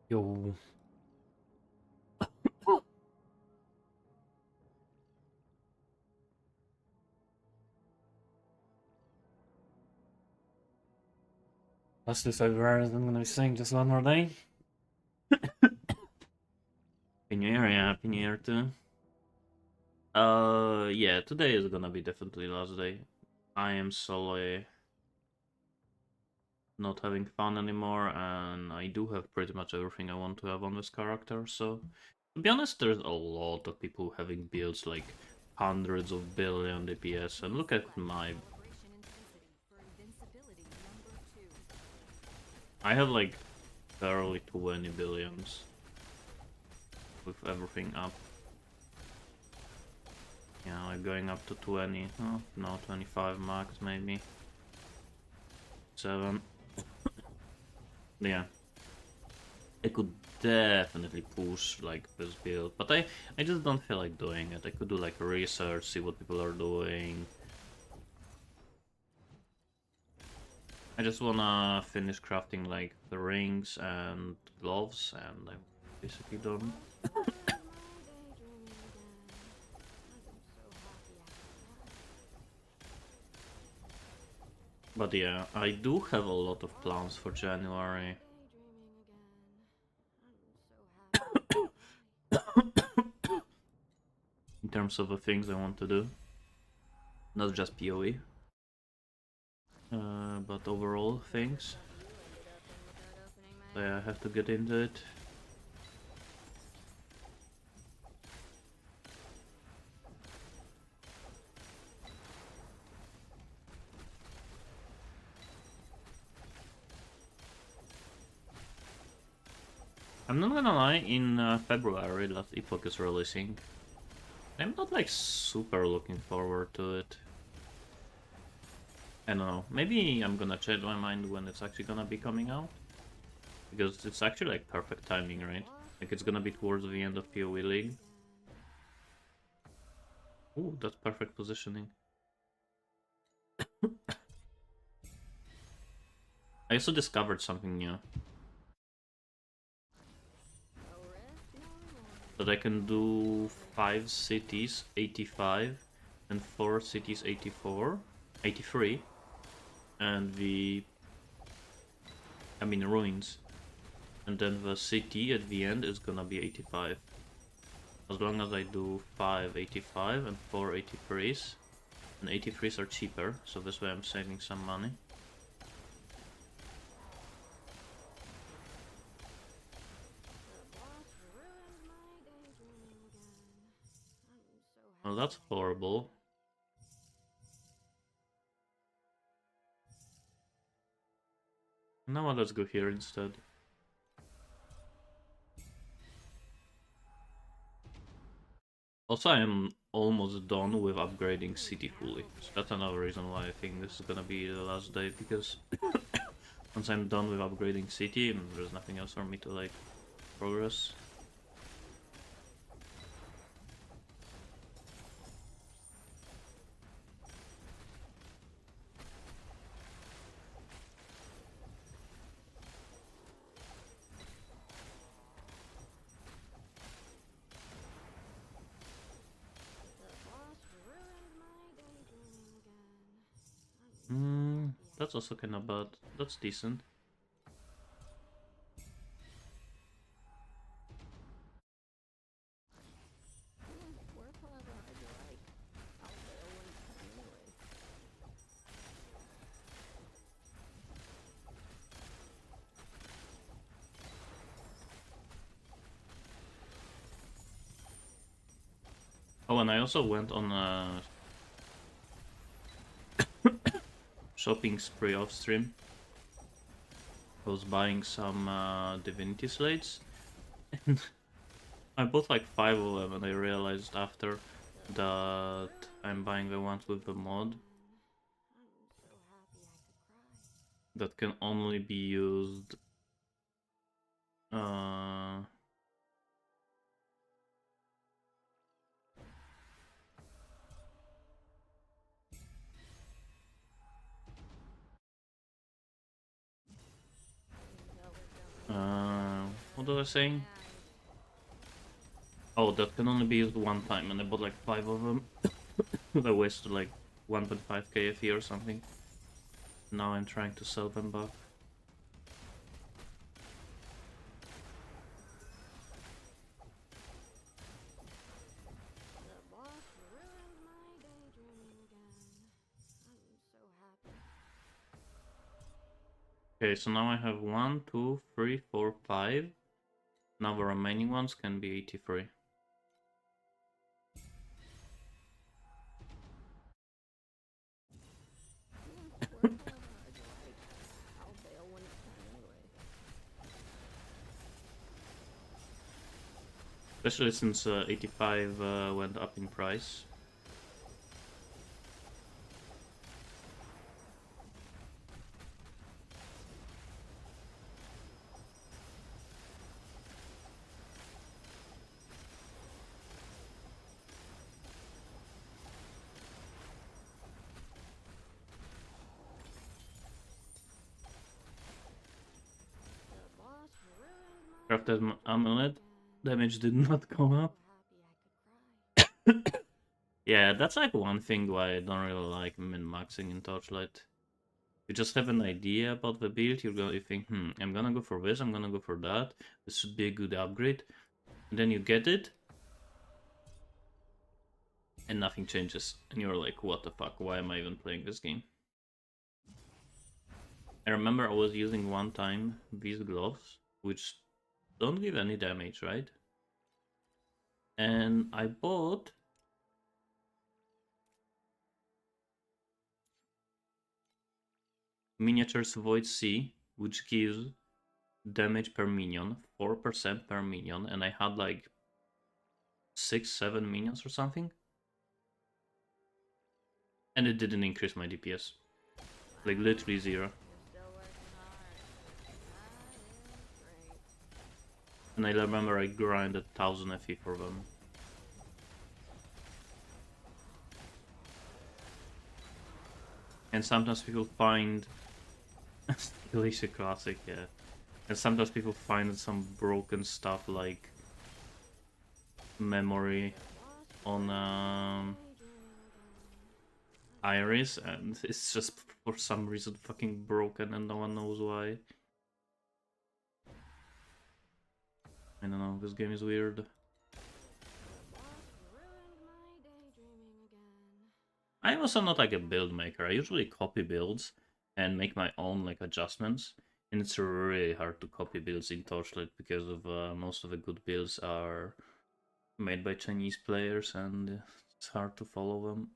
Yo. Lastly, February, I'm gonna be saying just one more day. Happy New Year, yeah, Happy New Year too. Yeah, today is gonna be definitely last day. I am solely not having fun anymore, and I do have pretty much everything I want to have on this character, so... To be honest, there's a lot of people having builds like hundreds of billion DPS, and look at my... I have like barely 20 billions with everything up. Yeah, like going up to 20, oh, no, 25 max maybe. 7. Yeah. I could definitely push like this build, but I just don't feel like doing it. I could do like research, see what people are doing. I just wanna finish crafting like the rings and gloves, and I'm basically done. But yeah, I do have a lot of plans for January. In terms of the things I want to do. Not just PoE. But overall things. So yeah, I have to get into it. I'm not gonna lie, in February, Last Epoch is releasing. I'm not like super looking forward to it. I don't know, maybe I'm gonna change my mind when it's actually gonna be coming out. Because it's actually like perfect timing, right? Like it's gonna be towards the end of PoE League. Ooh, that's perfect positioning. I also discovered something new. That I can do 5 cities 85 and 4 cities 84, 83, and ruins. And then the city at the end is gonna be 85. As long as I do 5 85 and 4 83s. And 83s are cheaper, so this way I'm saving some money. Well, that's horrible. Now let's go here instead. Also, I am almost done with upgrading city fully. So that's another reason why I think this is gonna be the last day, because once I'm done with upgrading city, there's nothing else for me to like progress. That's also kind of bad. That's decent. Oh, and I also went on a shopping spree off stream. I was buying some divinity slates, and I bought like 5 of them, and I realized after that I'm buying the ones with the mod that can only be used uh, what What was I saying? Oh, that can only be used one time, and I bought like 5 of them. I wasted like 1.5k FE or something. Now I'm trying to sell them back. Okay, so now I have 1, 2, 3, 4, 5. Now the remaining ones can be 83. Especially since 85 went up in price. Crafted amulet. Damage did not go up. Yeah, that's like one thing why I don't really like min-maxing in Torchlight. You just have an idea about the build, you think, I'm gonna go for this, I'm gonna go for that, this should be a good upgrade. And then you get it, and nothing changes. And you're like, what the fuck, why am I even playing this game? I remember I was using one time these gloves, which don't give any damage, right? And I bought Miniatures Void Sea, which gives damage per minion, 4% per minion, and I had like 6-7 minions or something. And it didn't increase my DPS. Like literally 0. And I remember I grinded 1000 FE for them. And sometimes people find Glacier Classic, yeah. And sometimes people find some broken stuff like memory on Iris, and it's just for some reason fucking broken and no one knows why. I don't know, this game is weird. I'm also not like a build maker. I usually copy builds and make my own like adjustments. And it's really hard to copy builds in Torchlight because of most of the good builds are made by Chinese players and it's hard to follow them.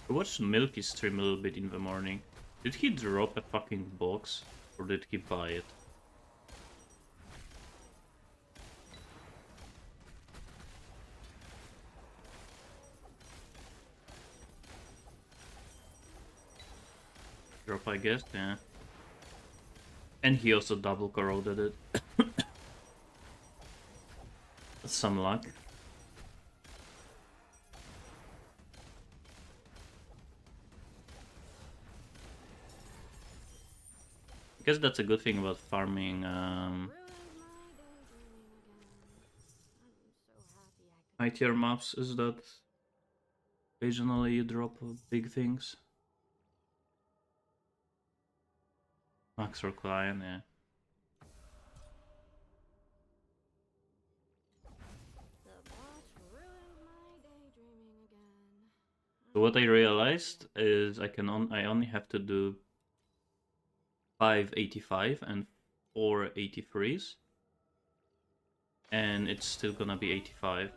I watched Milky stream a little bit in the morning. Did he drop a fucking box or did he buy it? Drop, I guess, yeah. And he also double corroded it. Some luck. I guess that's a good thing about farming high tier maps is that occasionally you drop big things. Max or Client, yeah. So what I realized is I only have to do 585 and 483s, and it's still gonna be 85.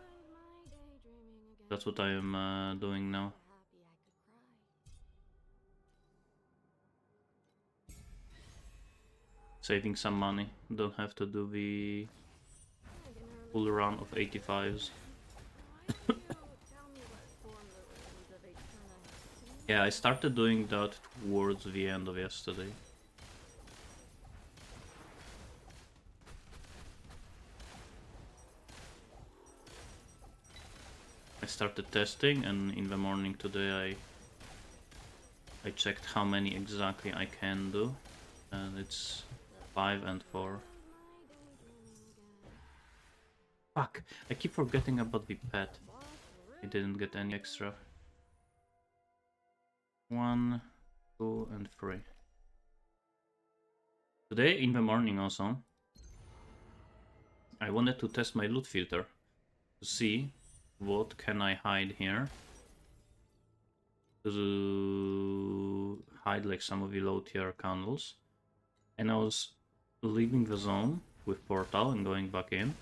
That's what I am doing now. Saving some money. Don't have to do the full run of 85s. Yeah, I started doing that towards the end of yesterday. I started testing, and in the morning today I checked how many exactly I can do, and it's 5 and 4. Fuck, I keep forgetting about the pet. I didn't get any extra. 1, 2, and 3. Today in the morning also, I wanted to test my loot filter to see what can I hide here. To hide like some of the low tier candles. And I was leaving the zone with portal and going back in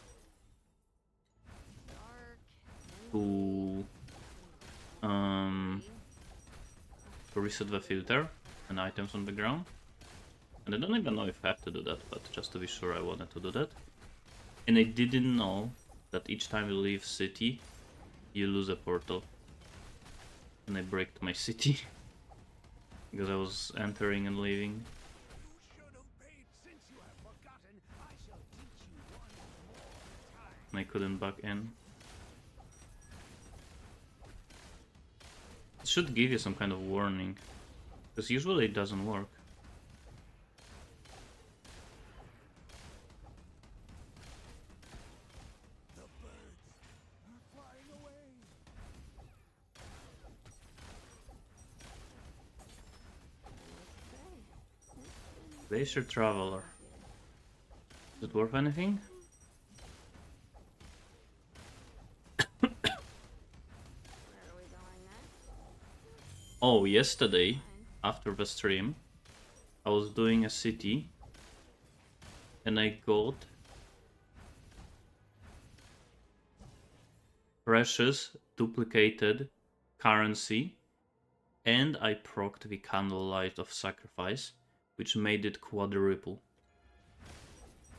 to reset the filter and items on the ground. And I don't even know if I have to do that, but just to be sure I wanted to do that. And I didn't know that each time you leave city, you lose a portal. And I breaked my city because I was entering and leaving. And I couldn't back in. It should give you some kind of warning, because usually it doesn't work. Glacier Traveler. Is it worth anything? Oh, yesterday, after the stream, I was doing a city and I got precious duplicated currency and I procced the Candlelight of Sacrifice, which made it quadruple.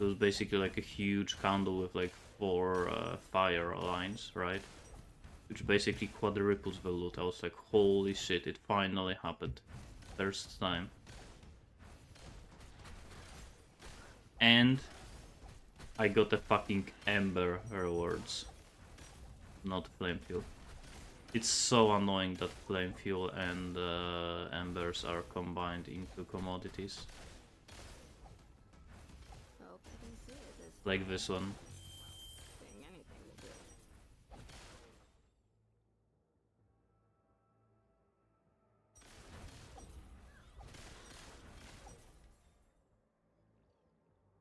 It was basically like a huge candle with like 4 fire lines, right? Which basically quadruples the loot. I was like, holy shit, it finally happened. First time. And I got the fucking Ember rewards. Not Flame Fuel. It's so annoying that Flame Fuel and Embers are combined into commodities. Like this one.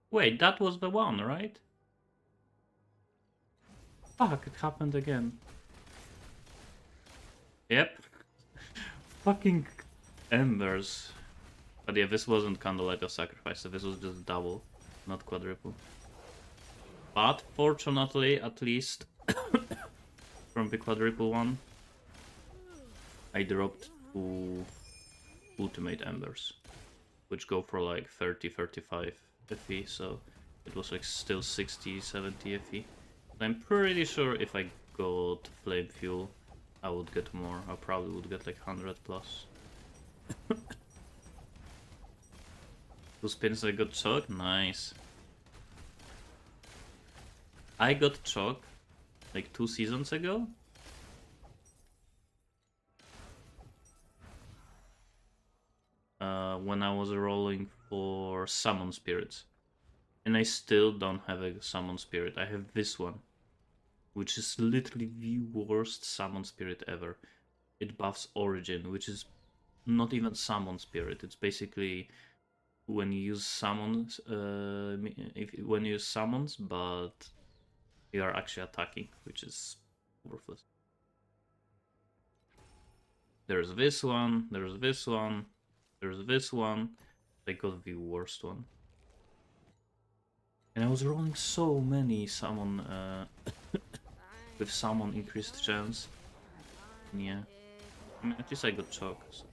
Wait, that was the one, right? Fuck, it happened again. Yep. Fucking embers. But yeah, this wasn't Candlelight of Sacrifice, so this was just double, not quadruple. But fortunately, at least from the quadruple one, I dropped 2 ultimate embers, which go for like 30-35 FE, so it was like still 60-70 FE. I'm pretty sure if I got Flame Fuel, I would get more. I probably would get like 100 plus. 2 spins I got Chalk? Nice. I got Chalk like 2 seasons ago. When I was rolling for Summon Spirits. And I still don't have a Summon Spirit. I have this one, which is literally the worst Summon Spirit ever. It buffs Origin, which is not even Summon Spirit. It's basically when you use summons, when you use summons, but you are actually attacking, which is worthless. There's this one, there's this one, there's this one. I got the worst one. And I was rolling so many summon with summon increased chance. Yeah. I mean, at least I got Chalk. So.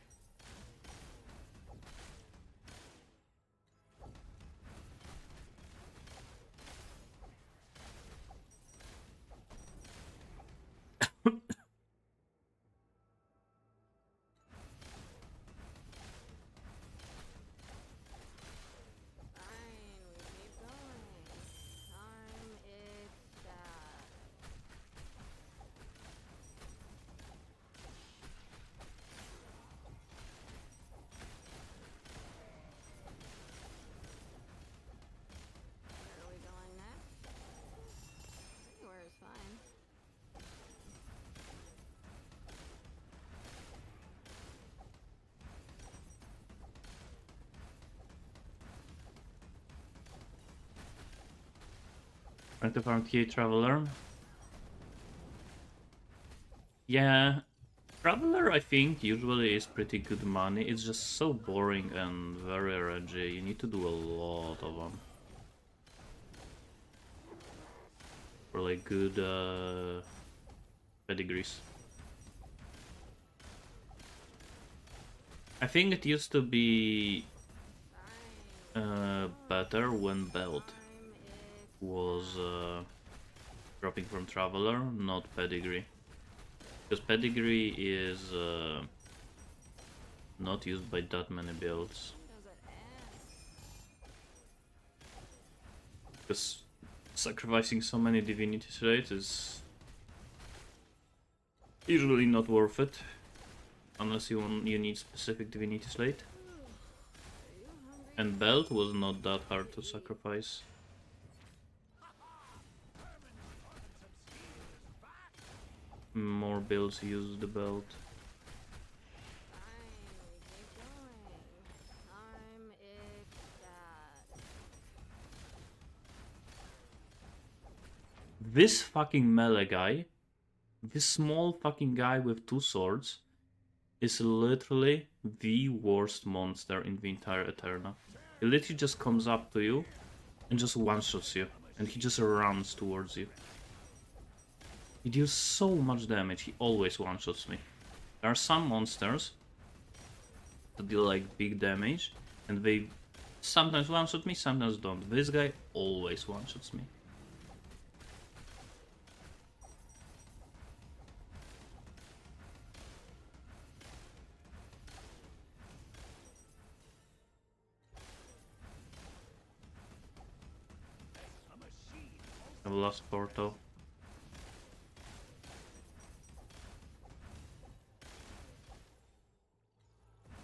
Trying to farm TA Traveler. Yeah, Traveler I think usually is pretty good money. It's just so boring and very RNG. You need to do a lot of them. For like good pedigrees. I think it used to be better when Belt was dropping from Traveler, not Pedigree. Because Pedigree is not used by that many builds. Because sacrificing so many divinity slates is usually not worth it. Unless you need specific divinity slate. And Belt was not that hard to sacrifice. More builds use the Belt. This fucking melee guy, this small fucking guy with 2 swords, is literally the worst monster in the entire Aeterna. He literally just comes up to you and just one-shots you, and he just runs towards you. He deals so much damage, he always one-shots me. There are some monsters that deal like big damage, and they sometimes one-shot me, sometimes don't. This guy always one-shots me. I've lost Porto.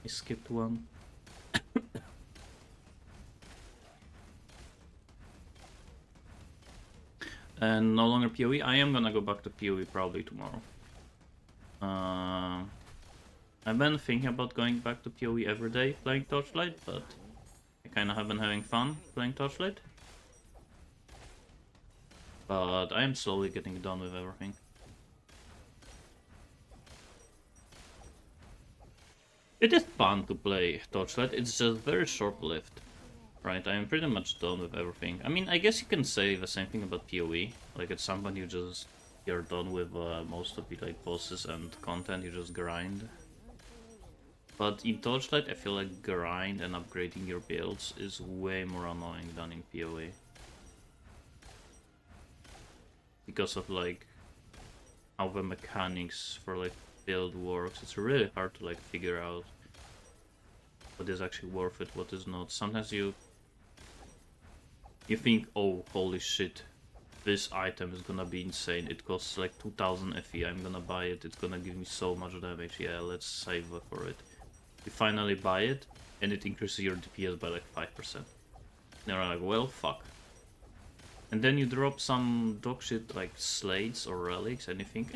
I skipped one. And no longer PoE. I am gonna go back to PoE probably tomorrow. I've been thinking about going back to PoE every day playing Torchlight, but I kinda have been having fun playing Torchlight. But I am slowly getting done with everything. It is fun to play Torchlight, it's just very short-lived. Right, I am pretty much done with everything. I mean, I guess you can say the same thing about PoE. Like at some point you're done with most of the like bosses and content, you just grind. But in Torchlight I feel like grind and upgrading your builds is way more annoying than in PoE. Because of like how the mechanics for like build works, it's really hard to like figure out what is actually worth it, what is not. Sometimes you think, oh holy shit, this item is gonna be insane, it costs like 2000 FE, I'm gonna buy it, it's gonna give me so much damage, yeah, let's save for it. You finally buy it and it increases your DPS by like 5%. And you're like, well fuck. And then you drop some dogshit like slates or relics and you think,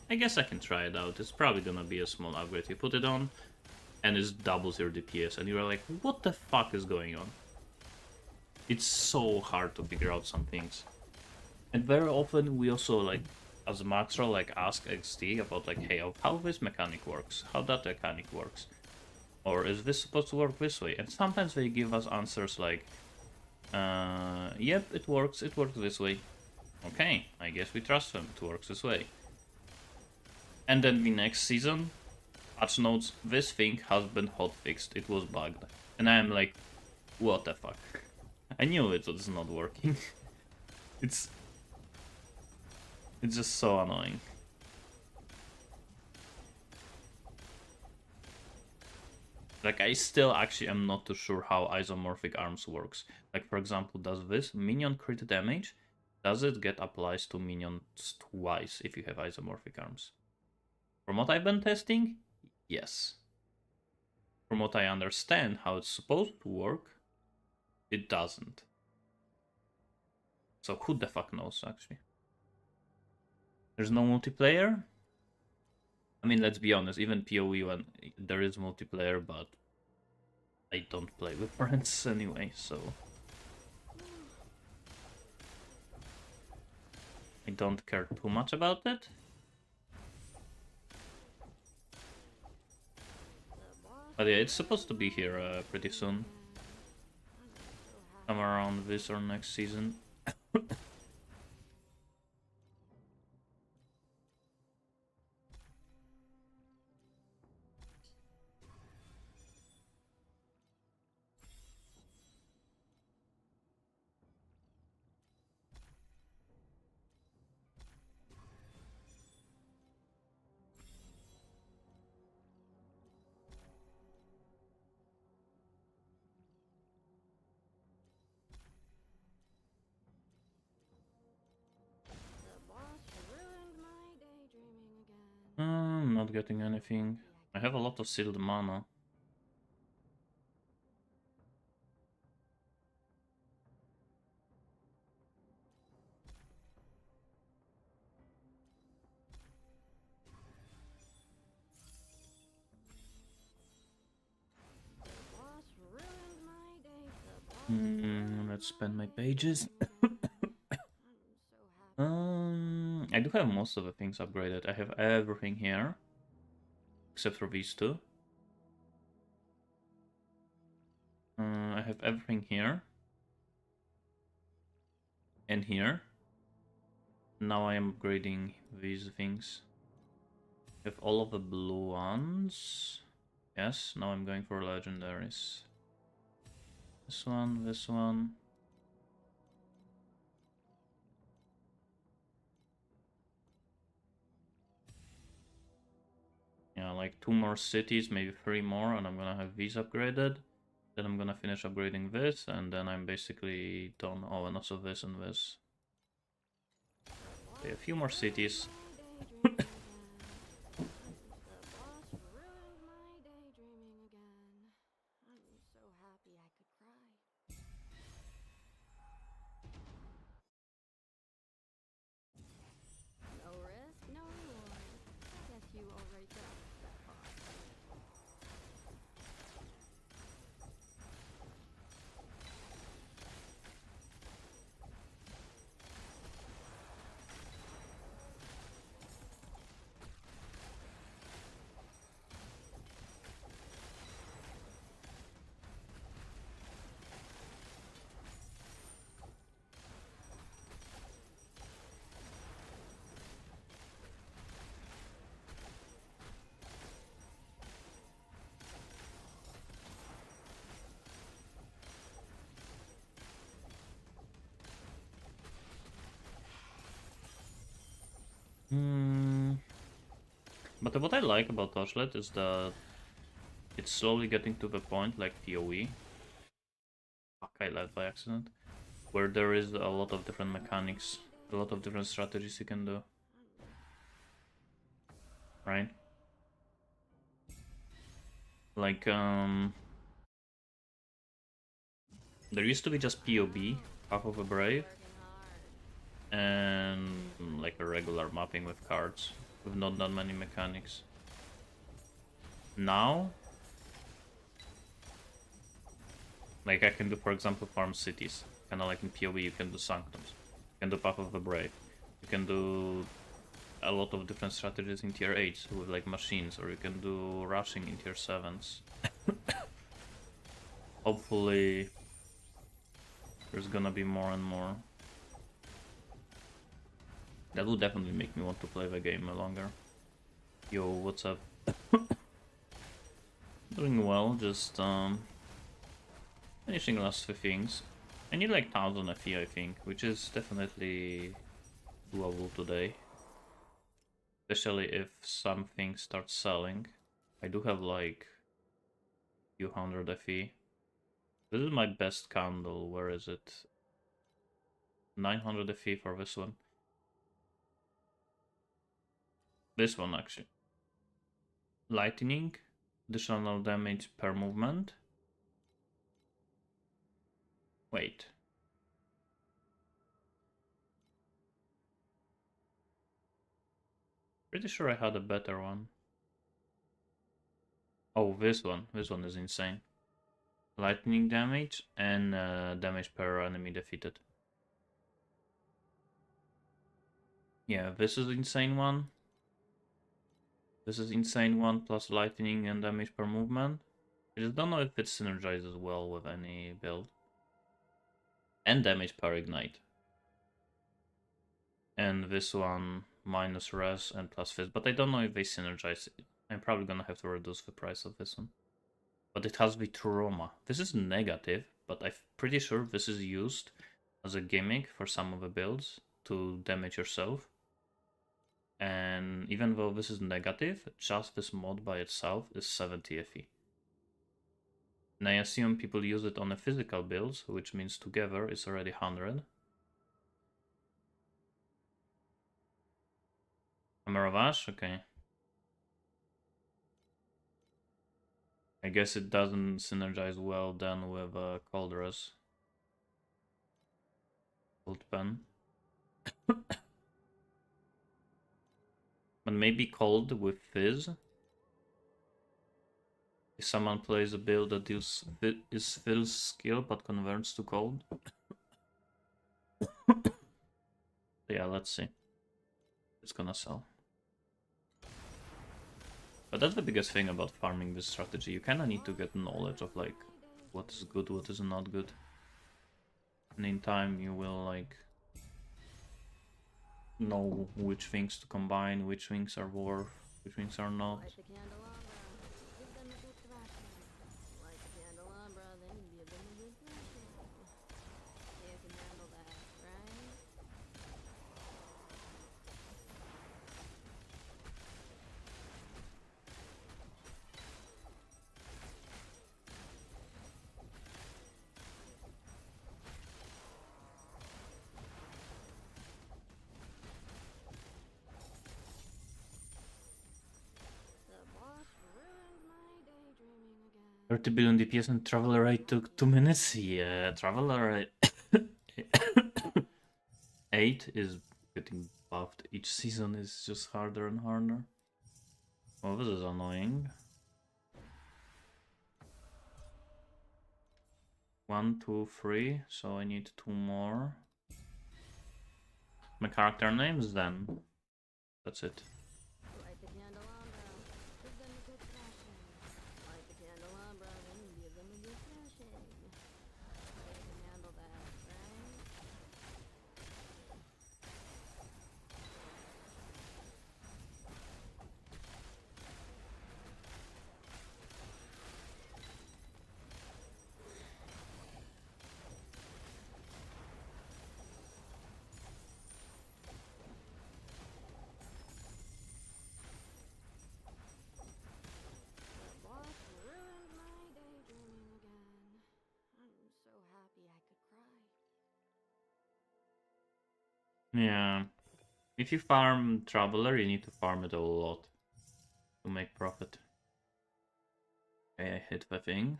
I guess I can try it out. It's probably gonna be a small upgrade. You put it on and it doubles your DPS and you're like, what the fuck is going on? It's so hard to figure out some things. And very often we also like, as a Maxra, like ask XT about like, hey, how this mechanic works, how that mechanic works. Or is this supposed to work this way? And sometimes they give us answers like, yep, it works this way. Okay, I guess we trust them, it works this way. And then the next season, patch notes, this thing has been hotfixed, it was bugged. And I am like, what the fuck? I knew it was not working. It's just so annoying. Like, I still actually am not too sure how isomorphic arms works. Like, for example, does this minion crit damage? Does it get applied to minions twice if you have isomorphic arms? From what I've been testing, yes. From what I understand how it's supposed to work, it doesn't. So who the fuck knows, actually? There's no multiplayer? I mean, let's be honest, even PoE when there is multiplayer, but I don't play with friends anyway, so... I don't care too much about it. But yeah, it's supposed to be here pretty soon. Somewhere around this or next season. I'm not getting anything. I have a lot of sealed mana. Let's spend my pages. I do have most of the things upgraded. I have everything here. Except for these two. I have everything here. And here. Now I am upgrading these things. I have all of the blue ones. Yes, now I'm going for legendaries. This one, this one. Yeah, like 2 more cities, maybe 3 more, and I'm gonna have these upgraded. Then I'm gonna finish upgrading this, and then I'm basically done. Oh, and also this and this. Okay, a few more cities. But what I like about Torchlight is that it's slowly getting to the point, like PoE. Fuck, I left by accident. Where there is a lot of different mechanics, a lot of different strategies you can do. Right? Like, there used to be just PoB, Path of a Brave, and like a regular mapping with cards, with not that many mechanics. Now, like I can do, for example, farm cities. Kind of like in PoE, you can do Sanctums, you can do Path of the Brave, you can do a lot of different strategies in tier 8s with like machines, or you can do rushing in tier 7s. Hopefully, there's gonna be more and more. That will definitely make me want to play the game longer. Yo, what's up? Doing well, just finishing last few things. I need like 1000 FE, I think, which is definitely doable today. Especially if something starts selling. I do have like few hundred FE. This is my best candle. Where is it? 900 FE for this one. This one actually. Lightning. Additional damage per movement. Wait. Pretty sure I had a better one. Oh, this one. This one is insane. Lightning damage and damage per enemy defeated. Yeah, this is insane one. This is insane one plus lightning and damage per movement. I just don't know if it synergizes well with any build. And damage per ignite. And this one minus res and plus fizz, but I don't know if they synergize. I'm probably gonna have to reduce the price of this one. But it has the trauma. This is negative, but I'm pretty sure this is used as a gimmick for some of the builds to damage yourself. And even though this is negative, just this mod by itself is 70 FE. And I assume people use it on a physical builds, which means together it's already 100. Amaravash? Okay. I guess it doesn't synergize well then with Calderas. Cold Pen. But maybe cold with Fizz. If someone plays a build that is Fizz's skill but converts to cold. Yeah, let's see. It's gonna sell. But that's the biggest thing about farming this strategy. You kinda need to get knowledge of like what is good, what is not good. And in time you will like know which things to combine, which things are worth, which things are not. $30 billion DPS and Traveler rate took 2 minutes? Yeah, Traveler rate 8 is getting buffed. Each season is just harder and harder. Oh, this is annoying. 1, 2, 3, so I need 2 more. My character names then. That's it. Yeah. If you farm Traveler, you need to farm it a lot to make profit. Okay, I hit the thing.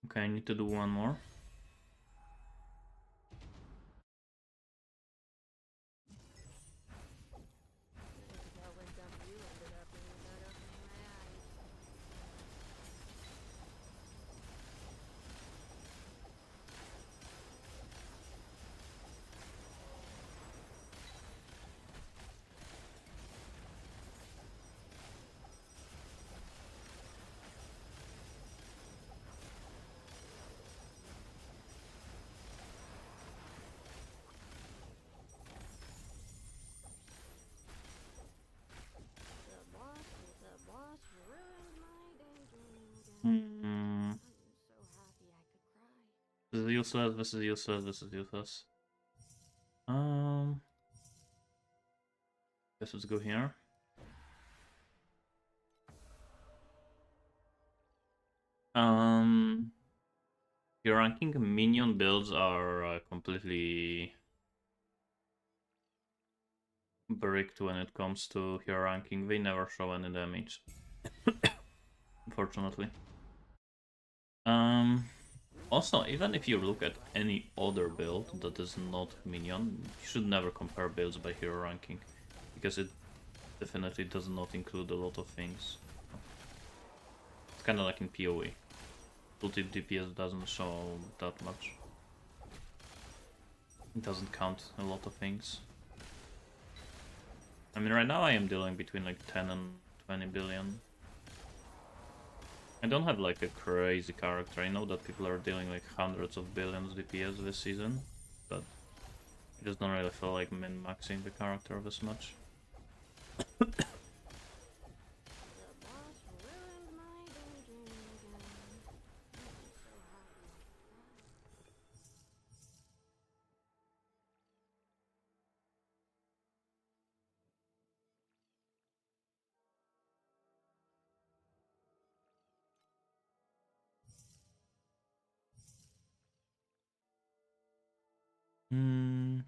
Okay, I need to do one more. Hmm. This is useless, this is useless, this is useless. Guess let's go here. Your ranking minion builds are completely bricked when it comes to hero ranking. They never show any damage. Unfortunately. Also, even if you look at any other build that is not minion, you should never compare builds by hero ranking, because it definitely does not include a lot of things. It's kind of like in PoE. Full tip DPS doesn't show that much. It doesn't count a lot of things. I mean, right now I am dealing between like 10 and 20 billion. I don't have like a crazy character. I know that people are dealing like hundreds of billions DPS this season, but I just don't really feel like min-maxing the character this much. Hmm.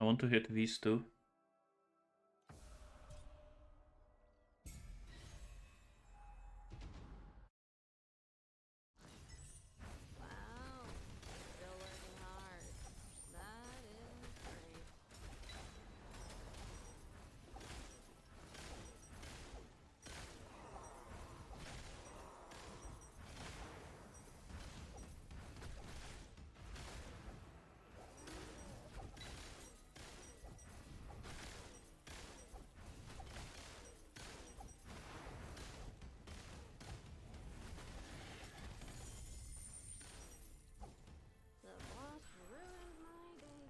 I want to hit these two.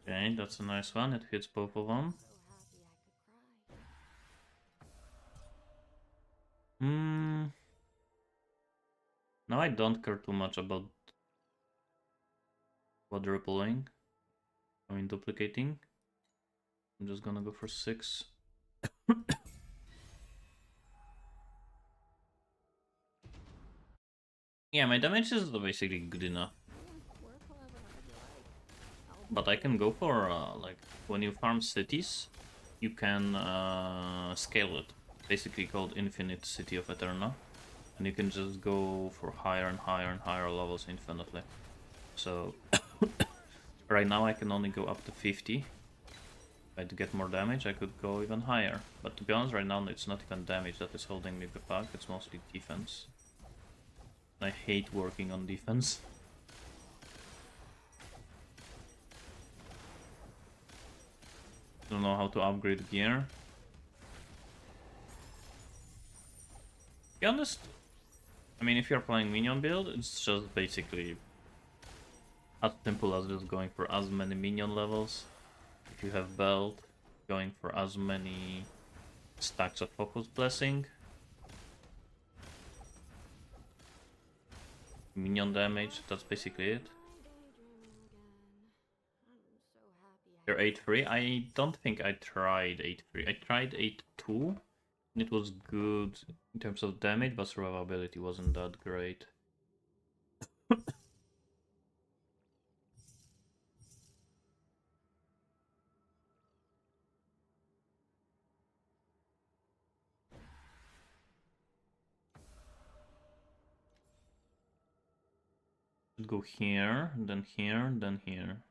Okay, that's a nice one. It hits both of them. Now I don't care too much about quadrupling. I mean duplicating. I'm just gonna go for 6. Yeah, my damage is basically good enough. But I can go for, like, when you farm cities, you can scale it. Basically called Infinite City of Aeterna. And you can just go for higher and higher and higher levels infinitely. So, right now I can only go up to 50. If I had to get more damage, I could go even higher. But to be honest, right now it's not even damage that is holding me back, it's mostly defense. I hate working on defense. Don't know how to upgrade gear. To be honest, I mean, if you're playing minion build, it's just basically as simple as just going for as many minion levels. If you have belt, going for as many stacks of focus blessing. Minion damage, that's basically it. You're 8-3. I don't think I tried 8-3. I tried 8-2. And it was good in terms of damage, but survivability wasn't that great. Should go here, then here, then here.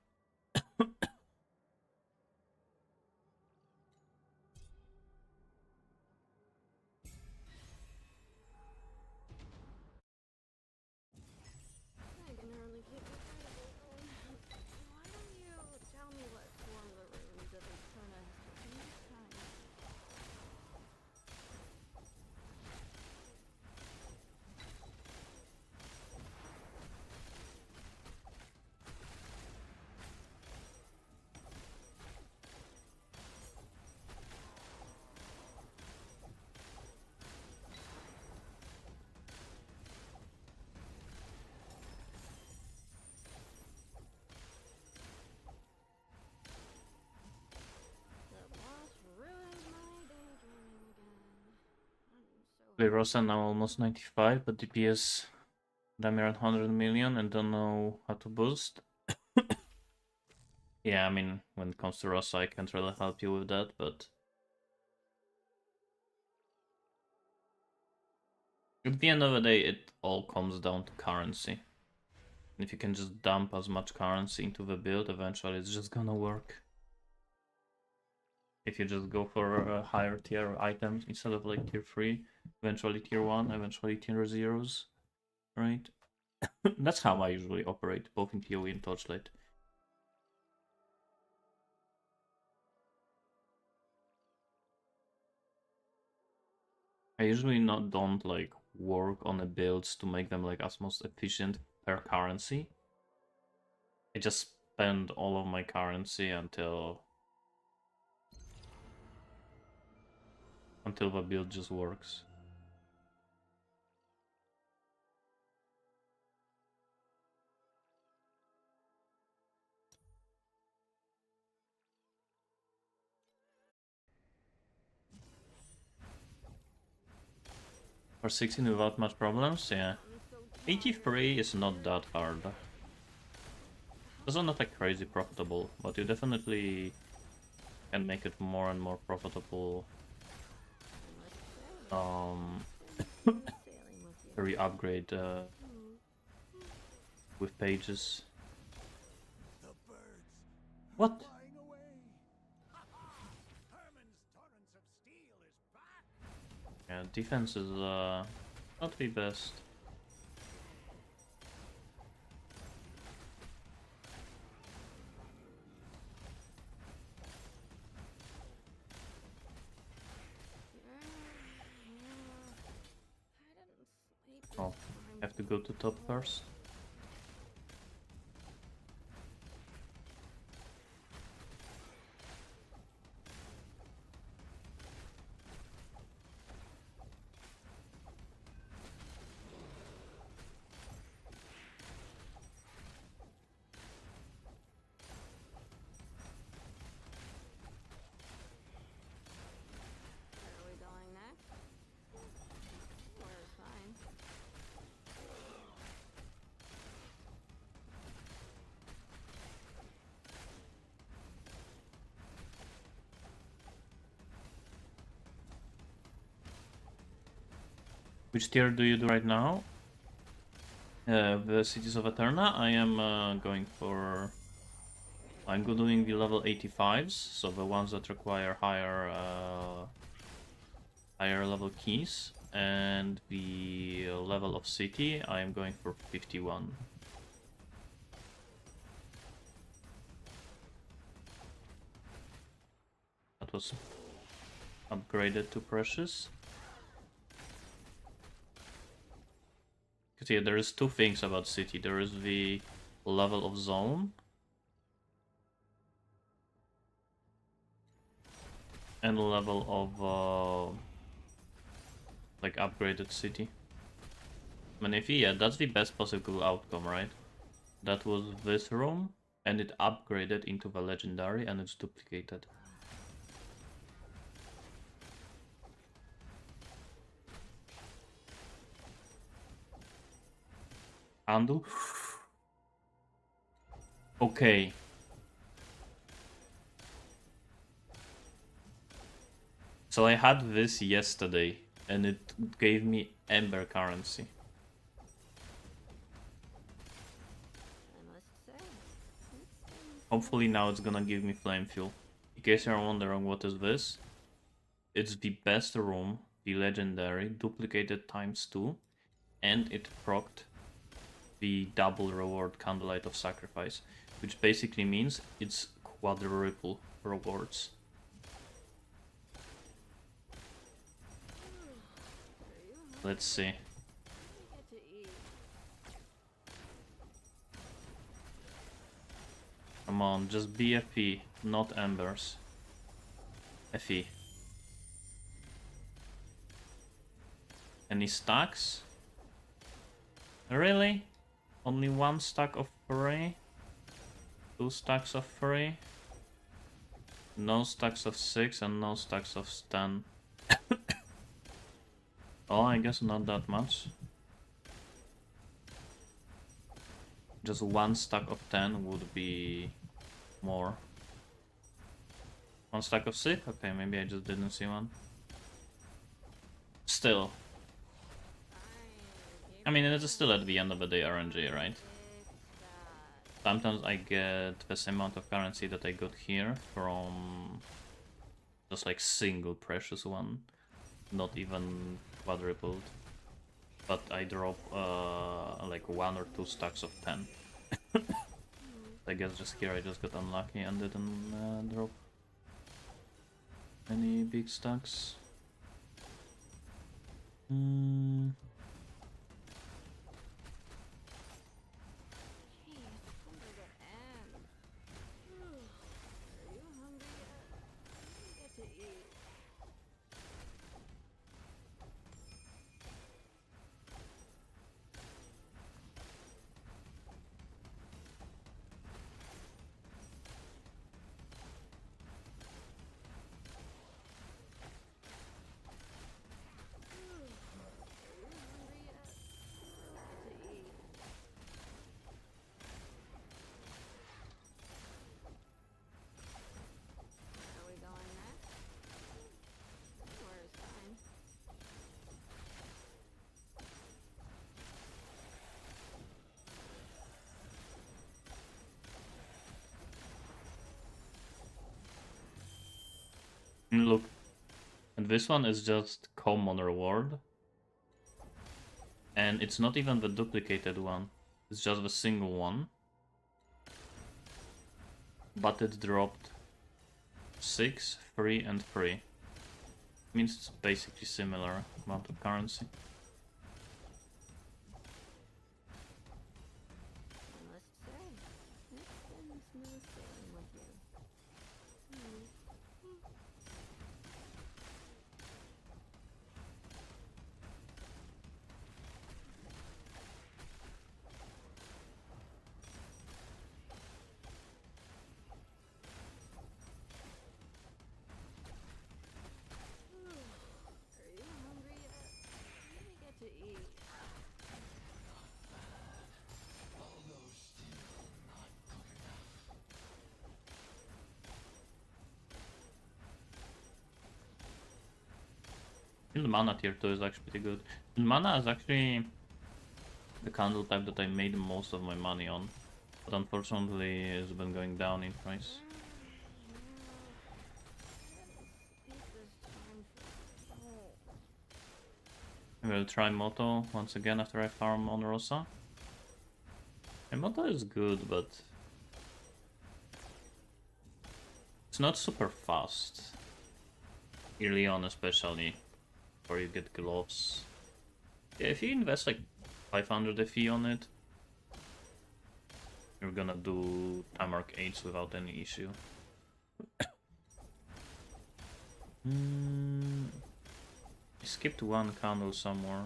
Rosa now almost 95, but DPS damage around 100 million and don't know how to boost. Yeah, I mean, when it comes to Rosa, I can't really help you with that, but at the end of the day, it all comes down to currency. If you can just dump as much currency into the build, eventually it's just gonna work. If you just go for higher tier items instead of like tier 3, eventually tier 1, eventually tier 0s, right? That's how I usually operate, both in PoE and Torchlight. I usually don't like work on the builds to make them like as most efficient per currency. I just spend all of my currency until the build just works. For 16 without much problems, yeah. 83 is not that hard. It's not like crazy profitable, but you definitely can make it more and more profitable. Re-upgrade with pages. What? Yeah, defense is not the best. Oh, have to go to top first. Which tier do you do right now? The cities of Aeterna. I am going for. I'm doing the level 85s, so the ones that require higher level keys, and the level of city. I am going for 51. That was upgraded to precious. Because yeah, there is two things about city. There is the level of zone and the level of like upgraded city. I mean, yeah, that's the best possible outcome, right? That was this room, and it upgraded into the legendary, and it's duplicated. Undo. Okay. So I had this yesterday, and it gave me Ember currency. Hopefully now it's gonna give me Flame Fuel. In case you're wondering what is this, it's the best room, the legendary, duplicated ×2, and it procced the double reward Candlelight of Sacrifice, which basically means it's quadruple rewards. Let's see. Come on, just be FE, not embers. FE. Any stacks? Really? Only one stack of 3? 2 stacks of 3? No stacks of 6 and no stacks of 10. Oh, I guess not that much. Just one stack of 10 would be more. One stack of 6? Okay, maybe I just didn't see one. Still. I mean, it is still at the end of the day RNG, right? Sometimes I get the same amount of currency that I got here from just like single precious one, not even quadrupled. But I drop like 1 or 2 stacks of 10. I guess just here I just got unlucky and didn't drop any big stacks. Look, and this one is just common reward. And it's not even the duplicated one. It's just the single one. But it dropped 6, 3, and 3. Means it's basically similar amount of currency. The mana tier 2 is actually pretty good. And mana is actually the candle type that I made most of my money on. But unfortunately it's been going down in price. I will try Moto once again after I farm on Rosa. And Moto is good, but it's not super fast. Early on especially, where you get gloves. Yeah, if you invest like 500 FE on it, you're gonna do time arc 8s without any issue. I skipped one candle somewhere.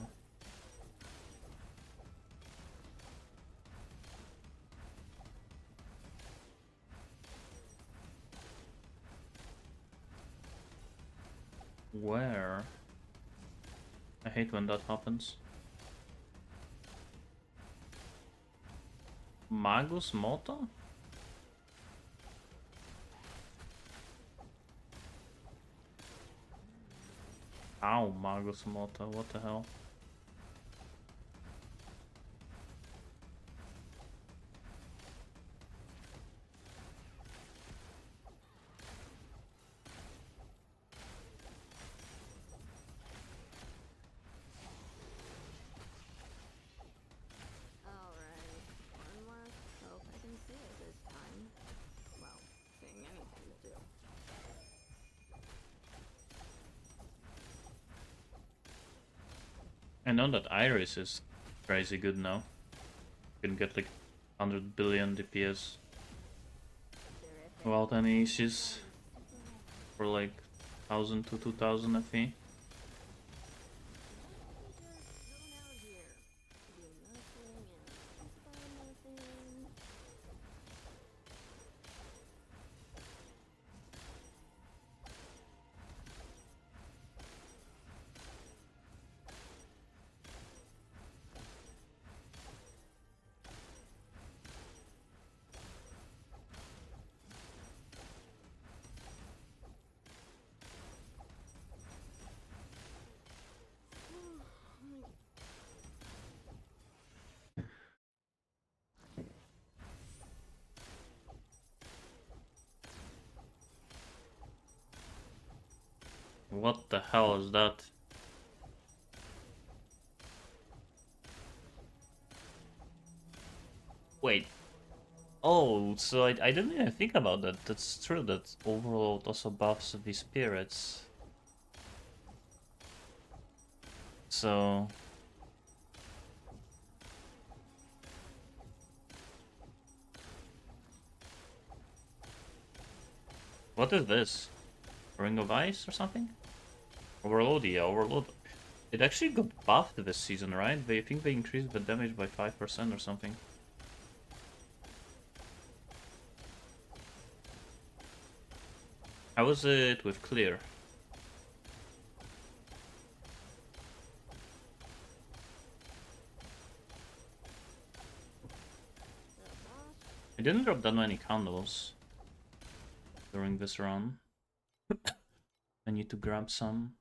Where? I hate when that happens. Magus Moto? Ow, Magus Moto, what the hell? I know that Iris is crazy good now. You can get like 100 billion DPS without any issues for like 1000 to 2000 FE. What the hell is that? Wait. Oh, so I didn't even think about that. That's true, that Overload also buffs the spirits. So... What is this? Ring of Ice or something? Overload, yeah, Overload. It actually got buffed this season, right? They think they increased the damage by 5% or something. How was it with Clear? I didn't drop that many candles during this run. I need to grab some.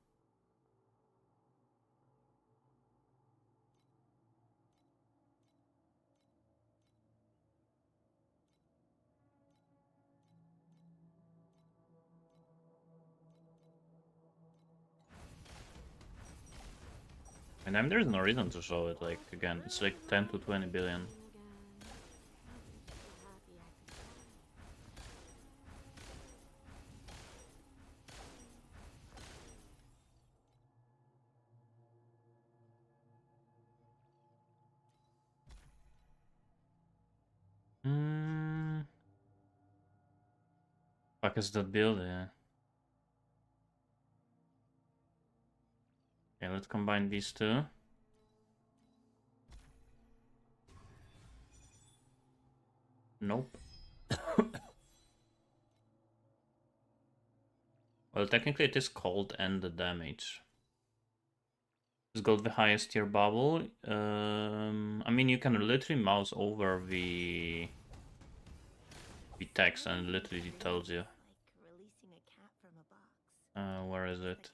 And then there's no reason to show it, like, again, it's like 10 to 20 billion. Fuck is that build? Yeah. Okay, let's combine these two. Nope. Well, technically it is cold and the damage. It's got the highest tier bubble. I mean, you can literally mouse over the text and it literally tells you. Where is it?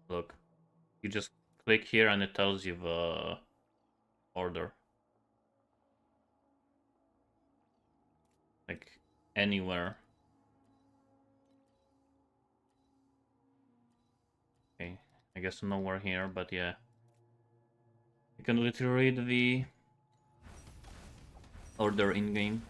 Look, you just click here and it tells you the order. Like anywhere. Okay, I guess nowhere here, but yeah. You can literally read the order in game.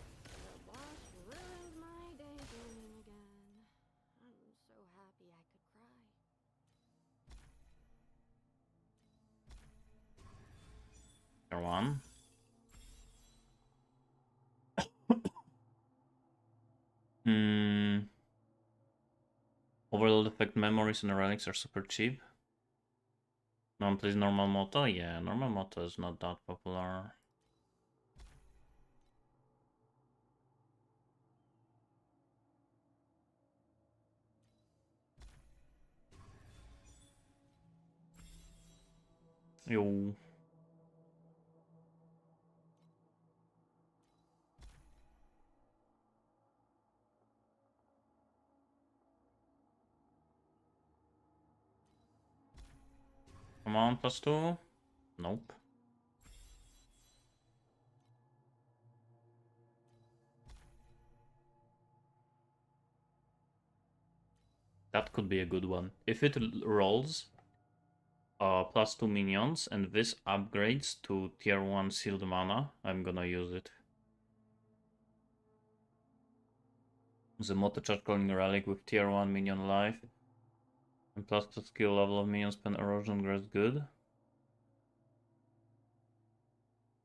Here one. Overload effect memories and relics are super cheap. No one plays normal moto? Yeah, normal moto is not that popular. Yo. Come on, +2. Nope. That could be a good one. If it rolls +2 minions and this upgrades to tier 1 sealed mana, I'm gonna use it. The Moto Charge Calling Relic with tier 1 minion life and +2 skill level of minions pen erosion grass good.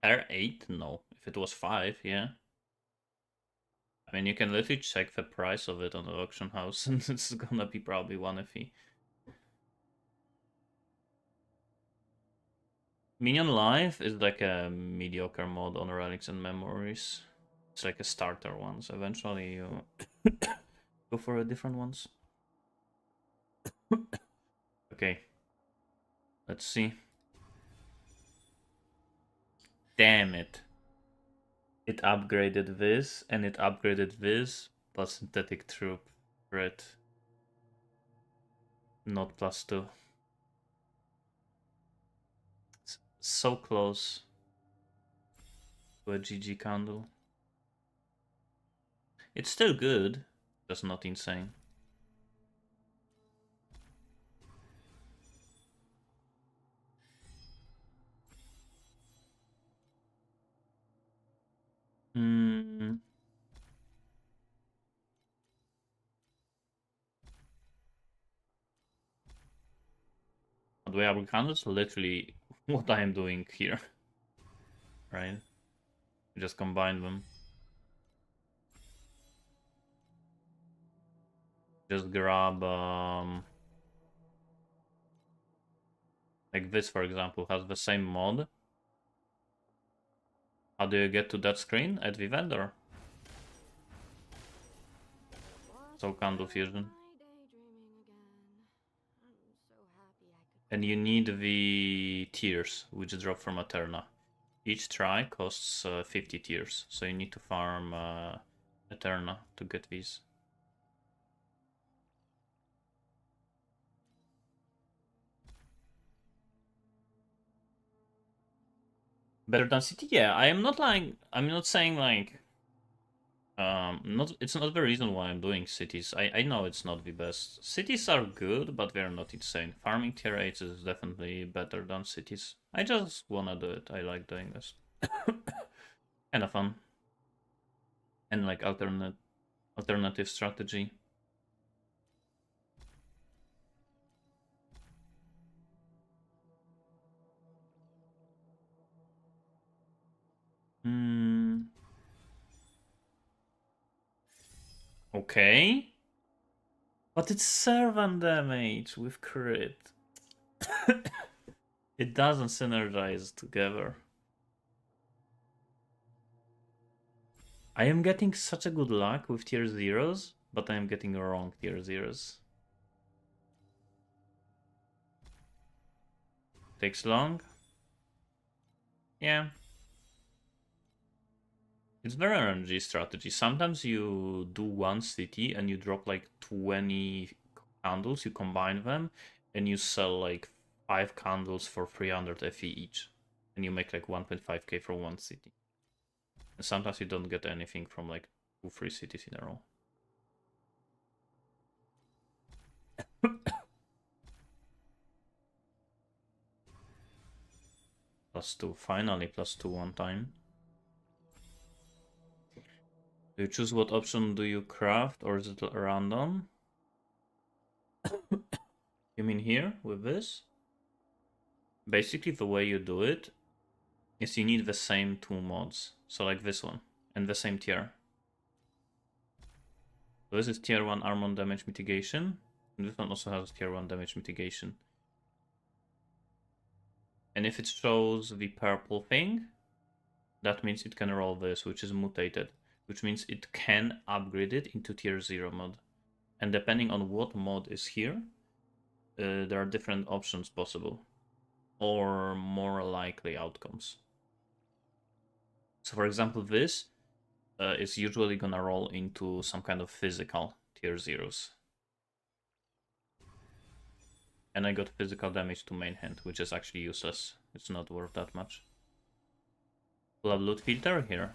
R8? No. If it was 5, yeah. I mean, you can literally check the price of it on the auction house and it's gonna be probably 1 FE. Minion Life is like a mediocre mod on Relics and Memories. It's like a starter one, so eventually you go for a different ones. Okay. Let's see. Damn it. It upgraded this, and it upgraded this, plus Synthetic Troop. Right. Not +2. It's so close to a GG candle. It's still good, just not insane. Hmm. But we have candles, literally what I am doing here, right? Just combine them. Just grab like this, for example, has the same mod. How do you get to that screen at the vendor? So candle fusion. And you need the tiers, which drop from Aeterna. Each try costs 50 tiers, so you need to farm Aeterna to get these. Better than City? Yeah, I am not like, I'm not saying like, it's not the reason why I'm doing cities. I know it's not the best. Cities are good, but they're not insane. Farming tier 8 is definitely better than cities. I just wanna do it. I like doing this. Kinda fun. And like alternative strategy. Hmm. Okay. But it's servant damage with crit. It doesn't synergize together. I am getting such a good luck with tier 0s, but I am getting wrong tier 0s. Takes long. Yeah. It's very RNG strategy. Sometimes you do one city and you drop like 20 candles, you combine them, and you sell like 5 candles for 300 FE each. And you make like 1.5k from one city. And sometimes you don't get anything from like 2-3 cities in a row. +2, finally +2 one time. Do you choose what option do you craft, or is it random? You mean here, with this? Basically the way you do it is you need the same 2 mods. So like this one, and the same tier. So this is tier 1 armor damage mitigation, and this one also has tier 1 damage mitigation. And if it shows the purple thing, that means it can roll this, which is mutated, which means it can upgrade it into tier 0 mod. And depending on what mod is here, there are different options possible, or more likely outcomes. So for example, this is usually gonna roll into some kind of physical tier 0s. And I got physical damage to main hand, which is actually useless. It's not worth that much. Blood loot filter here.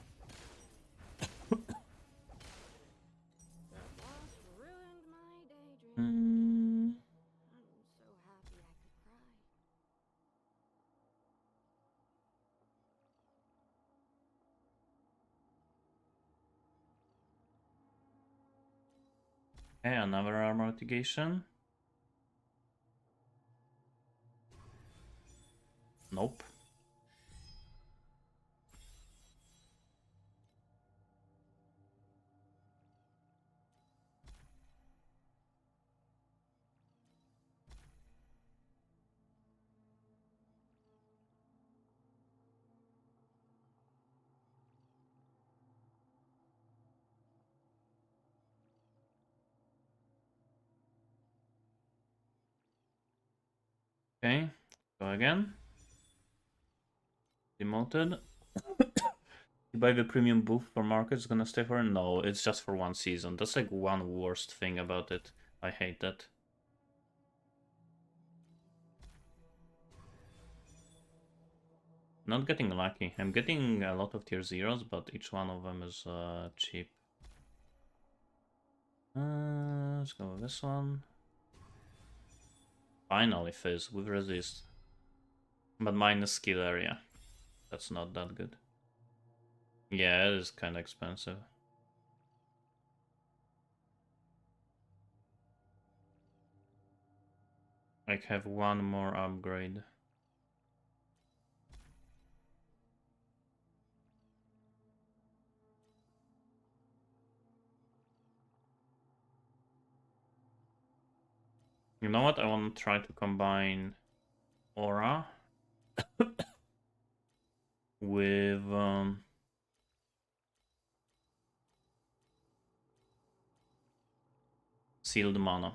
Okay, another armor mitigation. Nope. Okay, go again. Demoted. You buy the premium buff for market, it's gonna stay for? No, it's just for one season. That's like one worst thing about it. I hate that. Not getting lucky. I'm getting a lot of tier 0s, but each one of them is cheap. Let's go with this one. Finally fizz with resist. But minus skill area. That's not that good. Yeah, it is kind of expensive. I have one more upgrade. You know what? I want to try to combine Aura with Sealed Mana.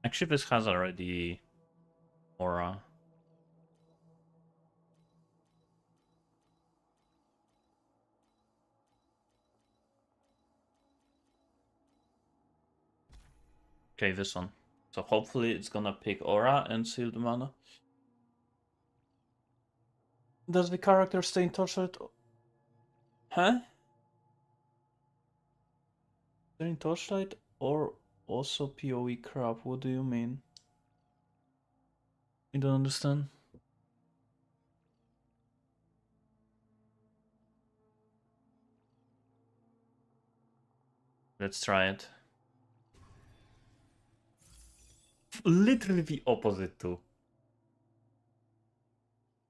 Actually, this has already Aura. Okay, this one. So hopefully it's gonna pick Aura and Sealed Mana. Does the character stay in Torchlight? Huh? Stay in Torchlight or also PoE crap? What do you mean? I don't understand. Let's try it. Literally the opposite too.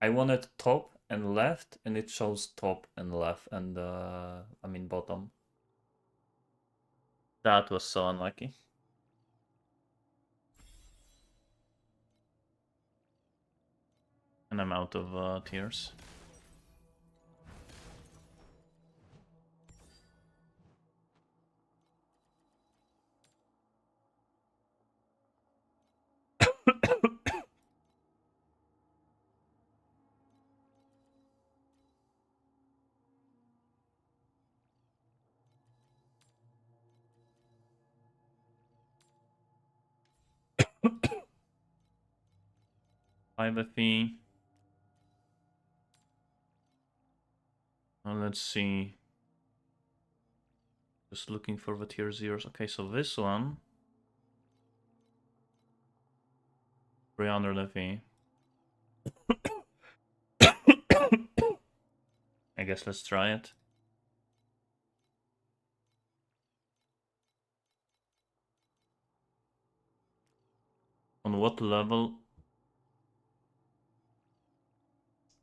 I wanted top and left, and it shows top and left, and I mean bottom. That was so unlucky. And I'm out of tears. Five FE. Let's see. Just looking for the tier zeros. Okay, so this one. 300 FE. I guess let's try it. On what level?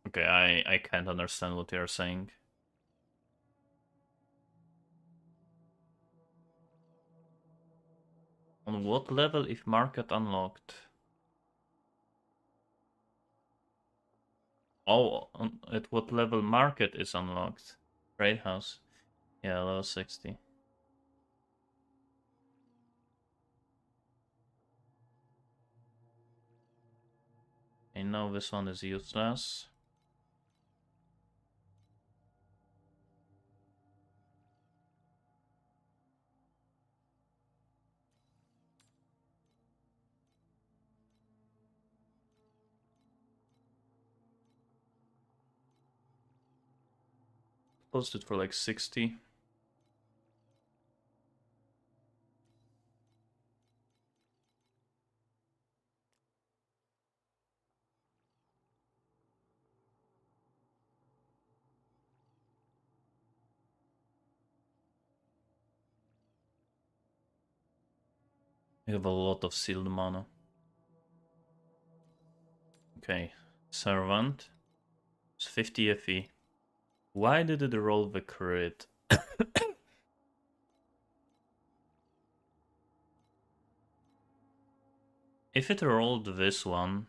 Okay, I can't understand what you're saying. On what level if market unlocked? Oh, at what level market is unlocked? Trade house. Yeah, level 60. I know this one is useless. Posted for like 60. I have a lot of sealed mana. Okay, Servant. It's 50 FE. Why did it roll the crit? If it rolled this one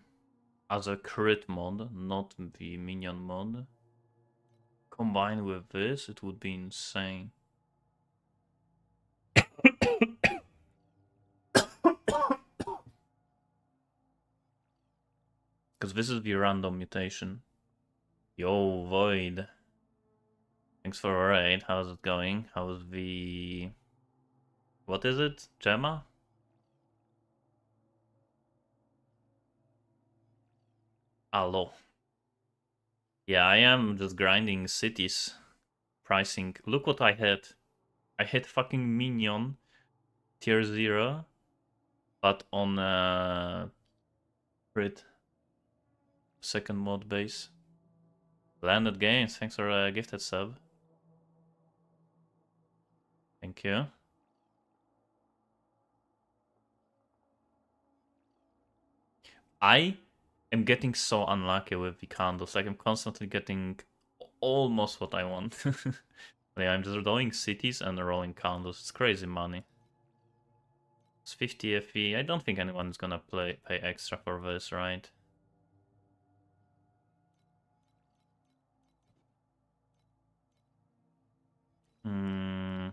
as a crit mod, not the minion mod, combined with this, it would be insane. Because this is the random mutation. Yo, Void. Thanks for a raid. How's it going? How's the... What is it? Gemma? Allo. Yeah, I am just grinding cities pricing. Look what I had. I had fucking minion tier 0, but on Crit second mod base. Landed games, thanks for a gifted sub. Thank you. I am getting so unlucky with the candles. Like I'm constantly getting almost what I want. Yeah, I'm just rolling cities and rolling candles. It's crazy money. It's 50 FE. I don't think anyone's gonna pay extra for this, right? Hmm.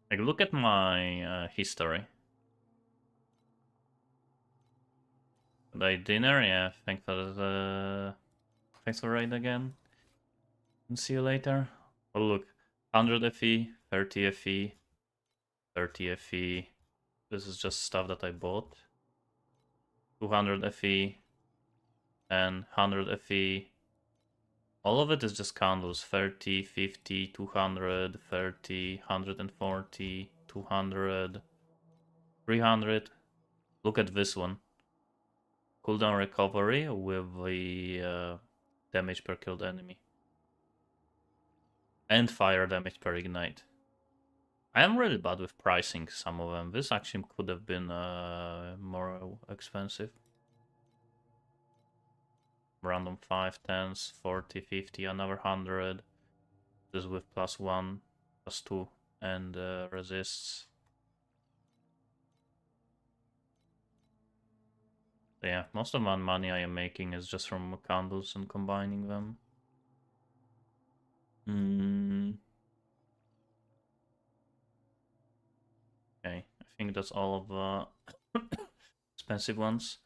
Like look at my history. Dinner, yeah. Thanks for raid again. And see you later. Oh look, 100 FE, 30 FE, 30 FE. This is just stuff that I bought. 200 FE and 100 FE. All of it is just candles. 30, 50, 200, 30, 140, 200, 300. Look at this one. Cooldown recovery with the damage per killed enemy. And fire damage per ignite. I am really bad with pricing some of them. This actually could have been more expensive. Random 5, 10s, 40, 50, another 100. This with +1, +2, and resists. So yeah, most of my money I am making is just from candles and combining them. Okay, I think that's all of the expensive ones.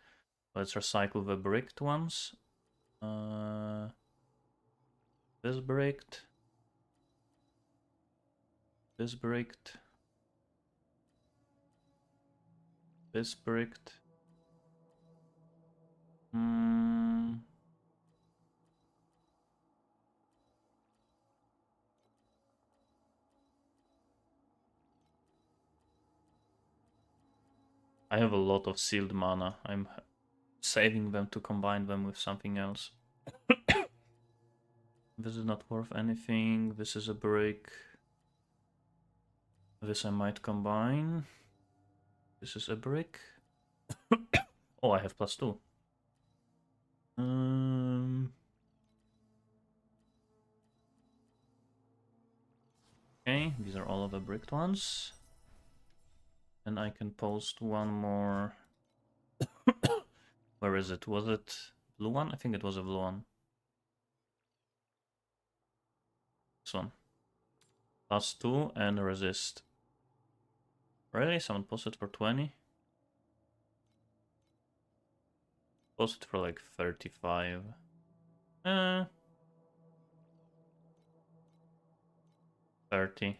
Let's recycle the bricked ones. This bricked. This bricked. This bricked. I have a lot of sealed mana. I'm saving them to combine them with something else. This is not worth anything. This is a brick. This I might combine. This is a brick. Oh, I have +2. Okay, these are all of the bricked ones. And I can post one more. Where is it? Was it blue one? I think it was a blue one. This one. +2 and resist. Really? Someone posted for 20? Posted for like 35. 30.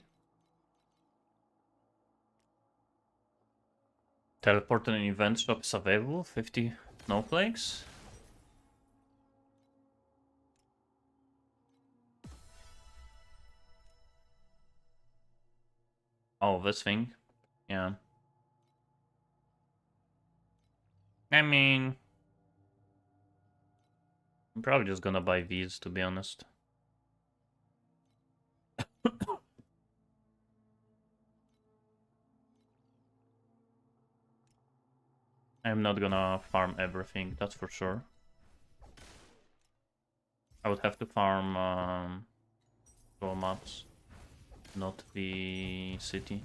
Teleport in an event shop is available. 50 snowflakes. Oh, this thing. Yeah. I mean, I'm probably just gonna buy these, to be honest. I'm not gonna farm everything, that's for sure. I would have to farm dual maps, not the city.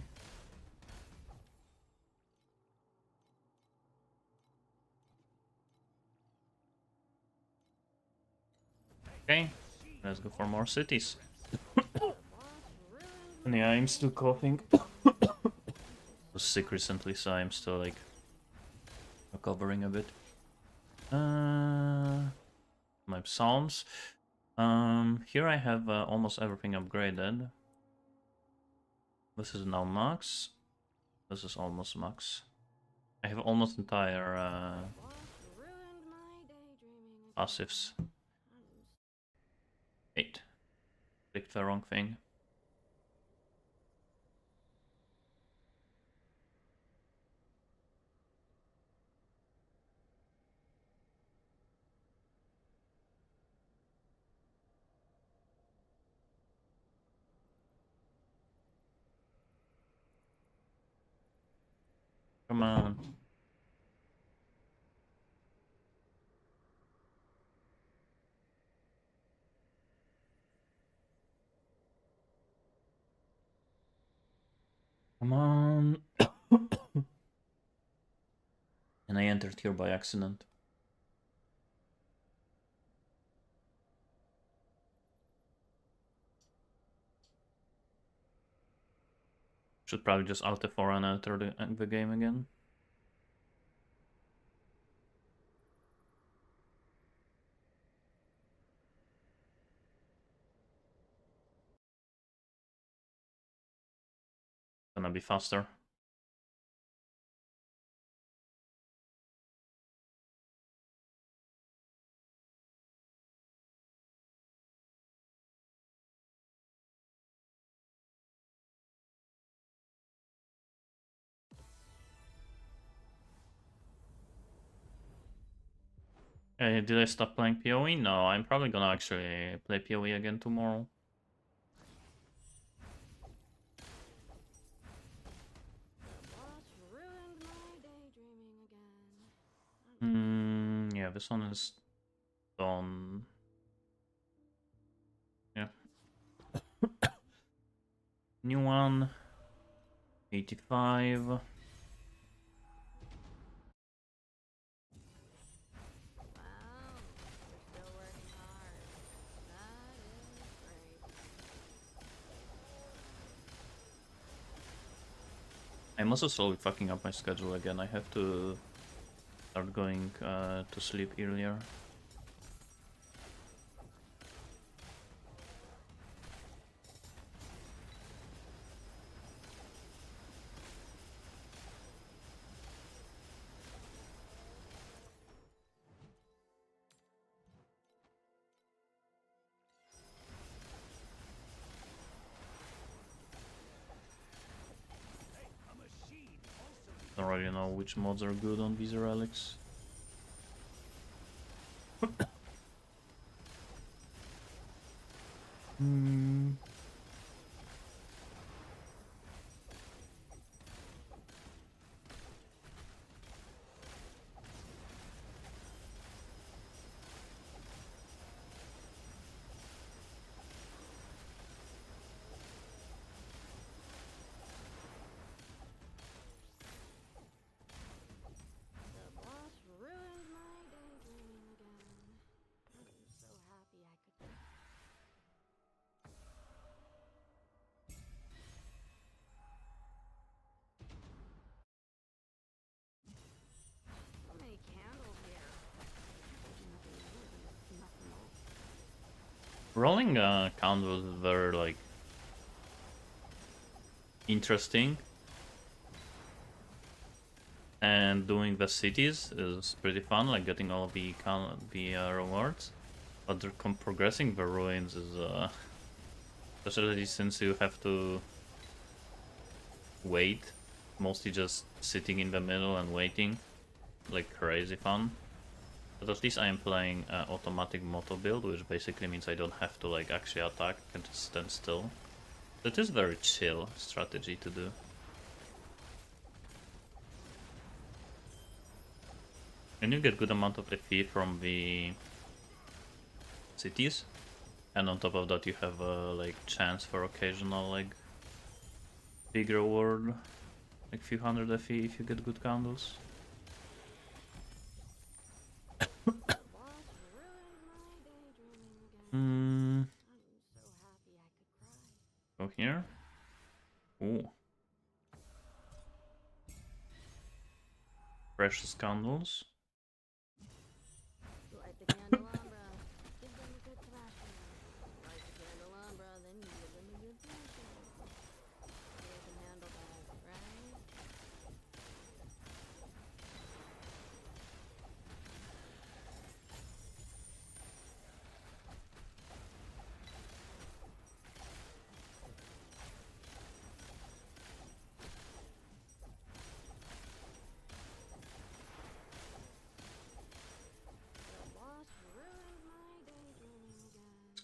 Okay, let's go for more cities. And yeah, I'm still coughing. I was sick recently, so I'm still like recovering a bit. My psalms. Here I have almost everything upgraded. This is now max. This is almost max. I have almost entire passives. Wait. Clicked the wrong thing. Come on. Come on. And I entered here by accident. Should probably just Alt F4 and enter the game again. Gonna be faster. Did I stop playing PoE? No, I'm probably gonna actually play PoE again tomorrow. Yeah, this one is done. Yeah. New one. 85. I'm also slowly fucking up my schedule again. I have to start going to sleep earlier. Don't really know which mods are good on these relics. Rolling count was very like interesting, and doing the cities is pretty fun, like getting all the rewards. But progressing the ruins is especially since you have to wait, mostly just sitting in the middle and waiting, like crazy fun. But at least I am playing automatic moto build, which basically means I don't have to like actually attack, I can just stand still. That is very chill strategy to do. And you get good amount of FP from the cities, and on top of that you have a like chance for occasional like big reward, like few hundred FE if you get good candles. Go here. Ooh. Precious candles.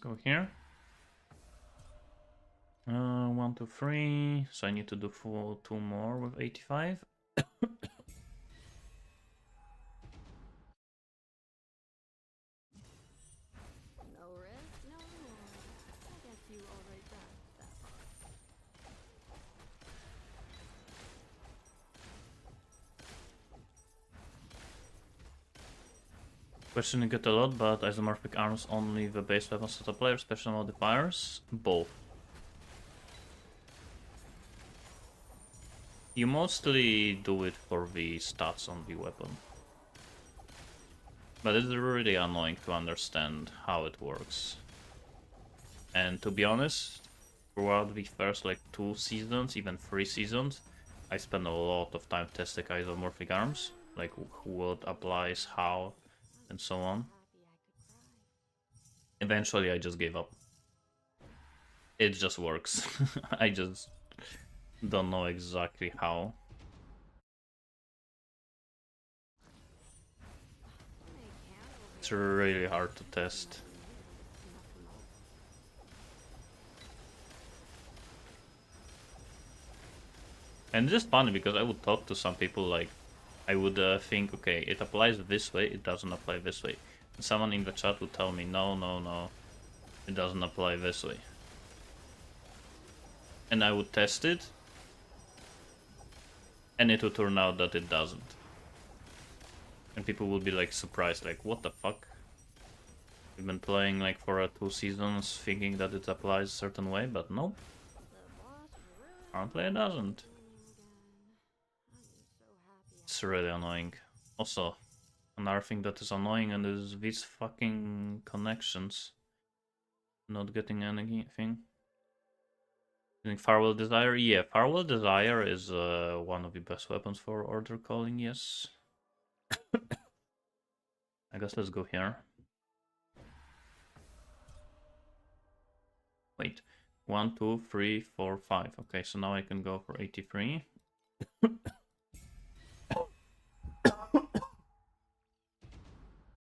go here. 1, 2, 3. So I need to do 2 more with 85. Question you get a lot, but isomorphic arms only the base weapon setup player, special modifiers? Both. You mostly do it for the stats on the weapon. But it's really annoying to understand how it works. And to be honest, throughout the first like 2 seasons, even 3 seasons, I spent a lot of time testing isomorphic arms. Like what applies, how, and so on. Eventually I just gave up. It just works. I just don't know exactly how. It's really hard to test. And it's just funny because I would talk to some people like, I would think, okay, it applies this way, it doesn't apply this way. And someone in the chat would tell me, no, no, no, it doesn't apply this way. And I would test it, and it would turn out that it doesn't. And people would be like surprised, like, what the fuck? We've been playing like for 2 seasons thinking that it applies a certain way, but nope. Apparently it doesn't. It's really annoying. Also, another thing that is annoying and is these fucking connections. Not getting anything. Using Farewell Desire? Yeah, Farewell Desire is one of the best weapons for order calling, yes. I guess let's go here. Wait. 1, 2, 3, 4, 5. Okay, so now I can go for 83.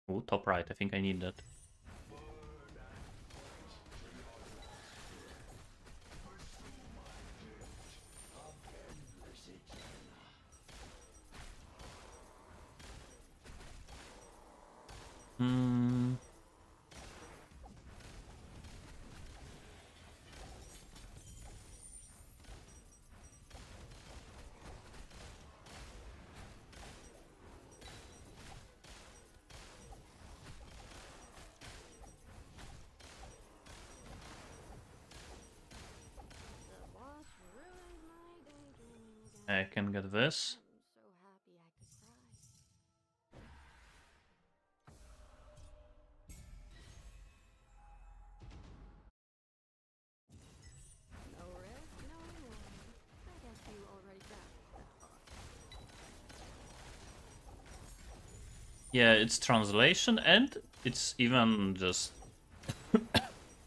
Oh, top right. I think I need that. I can get this. Yeah, it's translation and it's even just...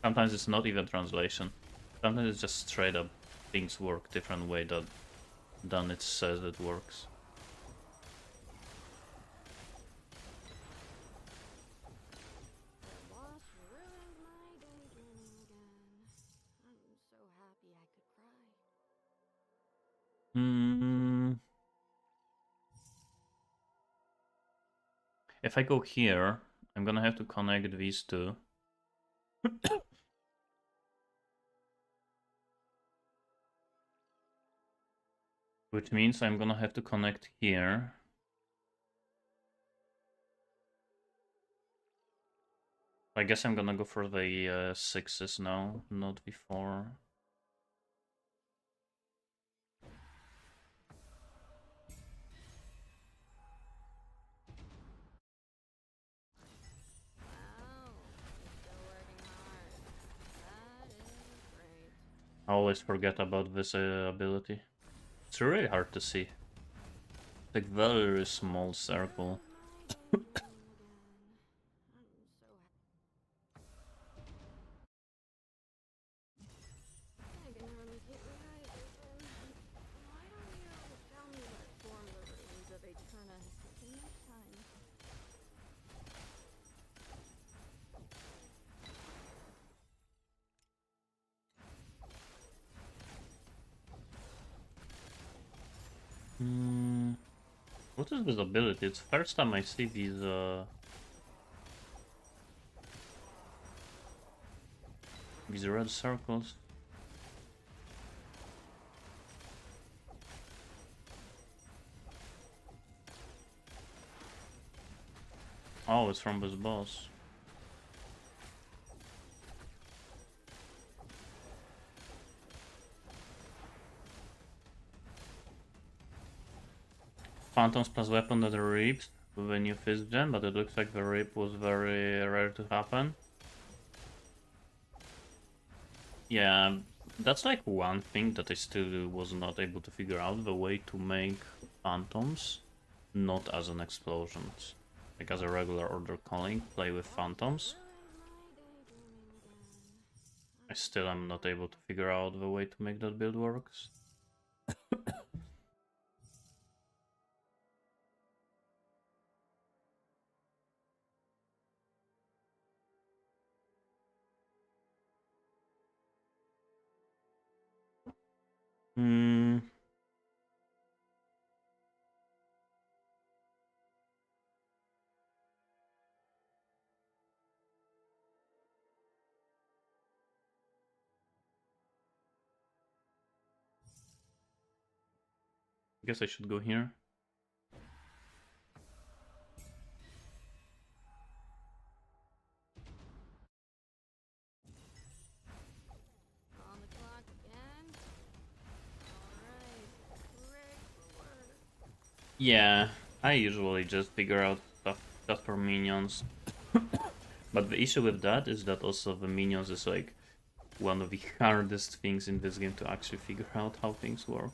Sometimes it's not even translation. Sometimes it's just straight up things work different way than it says it works. If I go here, I'm gonna have to connect these two. Which means I'm gonna have to connect here. I guess I'm gonna go for the 6s now, not before. I always forget about this ability. It's really hard to see. Like very small circle. What is this ability? It's the first time I see these red circles. Oh, it's from this boss. Phantoms plus weapon that rips with a new fist gen, but it looks like the rip was very rare to happen. Yeah, that's like one thing that I still was not able to figure out, the way to make phantoms not as an explosion. Like as a regular order calling, play with phantoms. I still am not able to figure out the way to make that build works. Hmm. I guess I should go here. Yeah, I usually just figure out stuff for minions. But the issue with that is that also the minions is like one of the hardest things in this game to actually figure out how things work.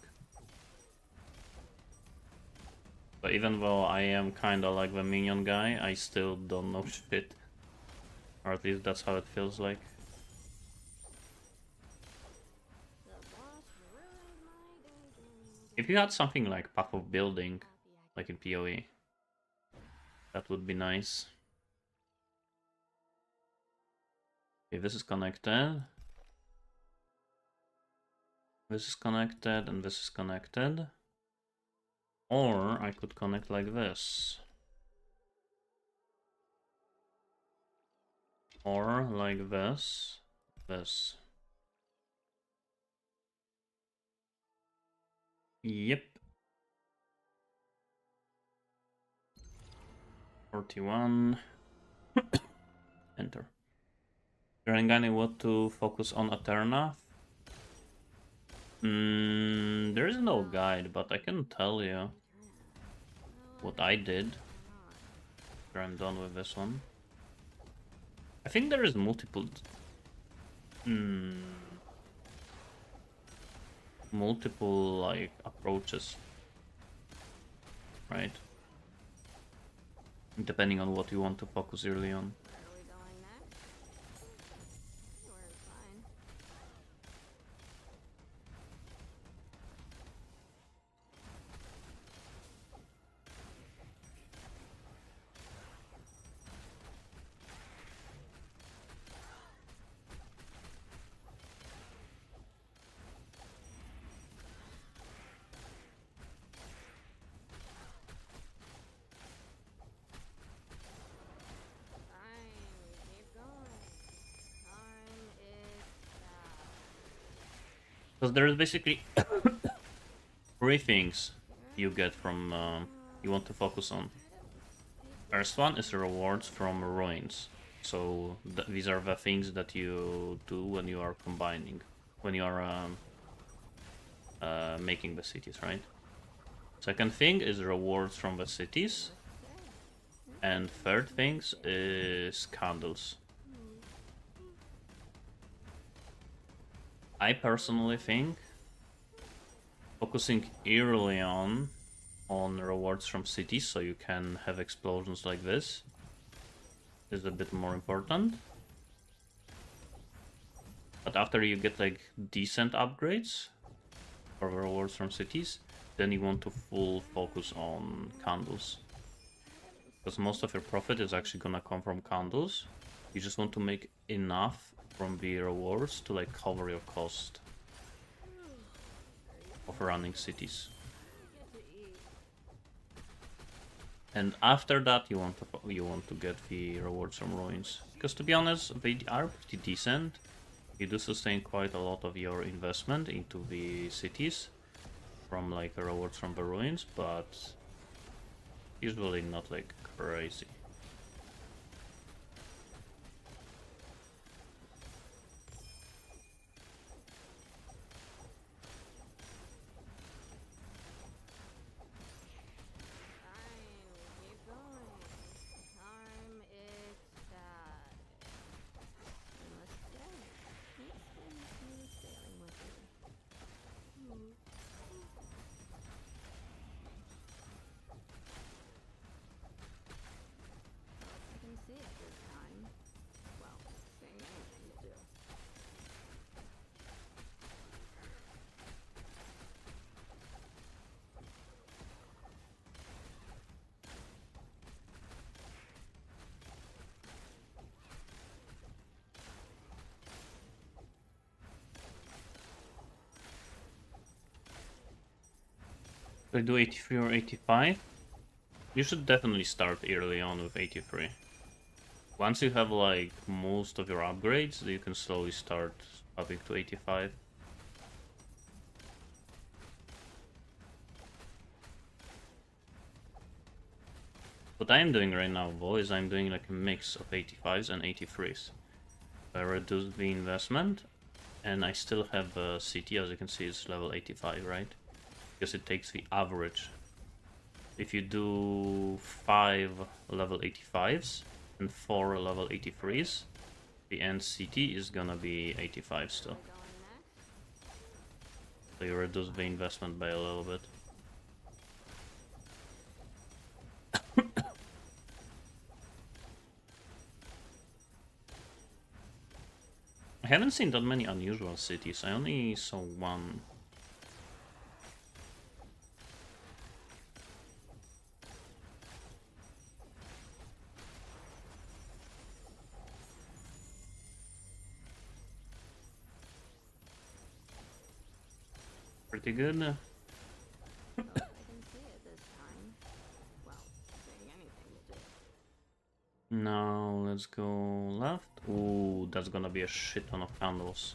But even though I am kinda like the minion guy, I still don't know shit. Or at least that's how it feels like. If you had something like Path of Building, like in PoE, that would be nice. Okay, this is connected. This is connected, and this is connected. Or I could connect like this. Or like this. This. Yep. 41. Enter. Rengani, what to focus on Aeterna? There is no guide, but I can tell you what I did after I'm done with this one. I think there is multiple like approaches, right? Depending on what you want to focus early on. Because there's basically three things you get from you want to focus on. First one is rewards from ruins. So these are the things that you do when you are combining, when you are making the cities, right? Second thing is rewards from the cities. And third things is candles. I personally think focusing early on rewards from cities so you can have explosions like this is a bit more important. But after you get like decent upgrades or rewards from cities, then you want to full focus on candles. Because most of your profit is actually gonna come from candles. You just want to make enough from the rewards to like cover your cost of running cities. And after that, you want to get the rewards from ruins, because to be honest, they are pretty decent. You do sustain quite a lot of your investment into the cities from like the rewards from the ruins, but usually not like crazy. I do 83 or 85. You should definitely start early on with 83. Once you have like most of your upgrades, you can slowly start upping to 85. What I'm doing right now, though, is I'm doing like a mix of 85s and 83s. I reduce the investment, and I still have a city, as you can see, it's level 85, right? Because it takes the average. If you do 5 level 85s and 4 level 83s, the end city is gonna be 85 still. So you reduce the investment by a little bit. I haven't seen that many unusual cities, I only saw one. Pretty good. Now let's go left. Ooh, that's gonna be a shit ton of candles.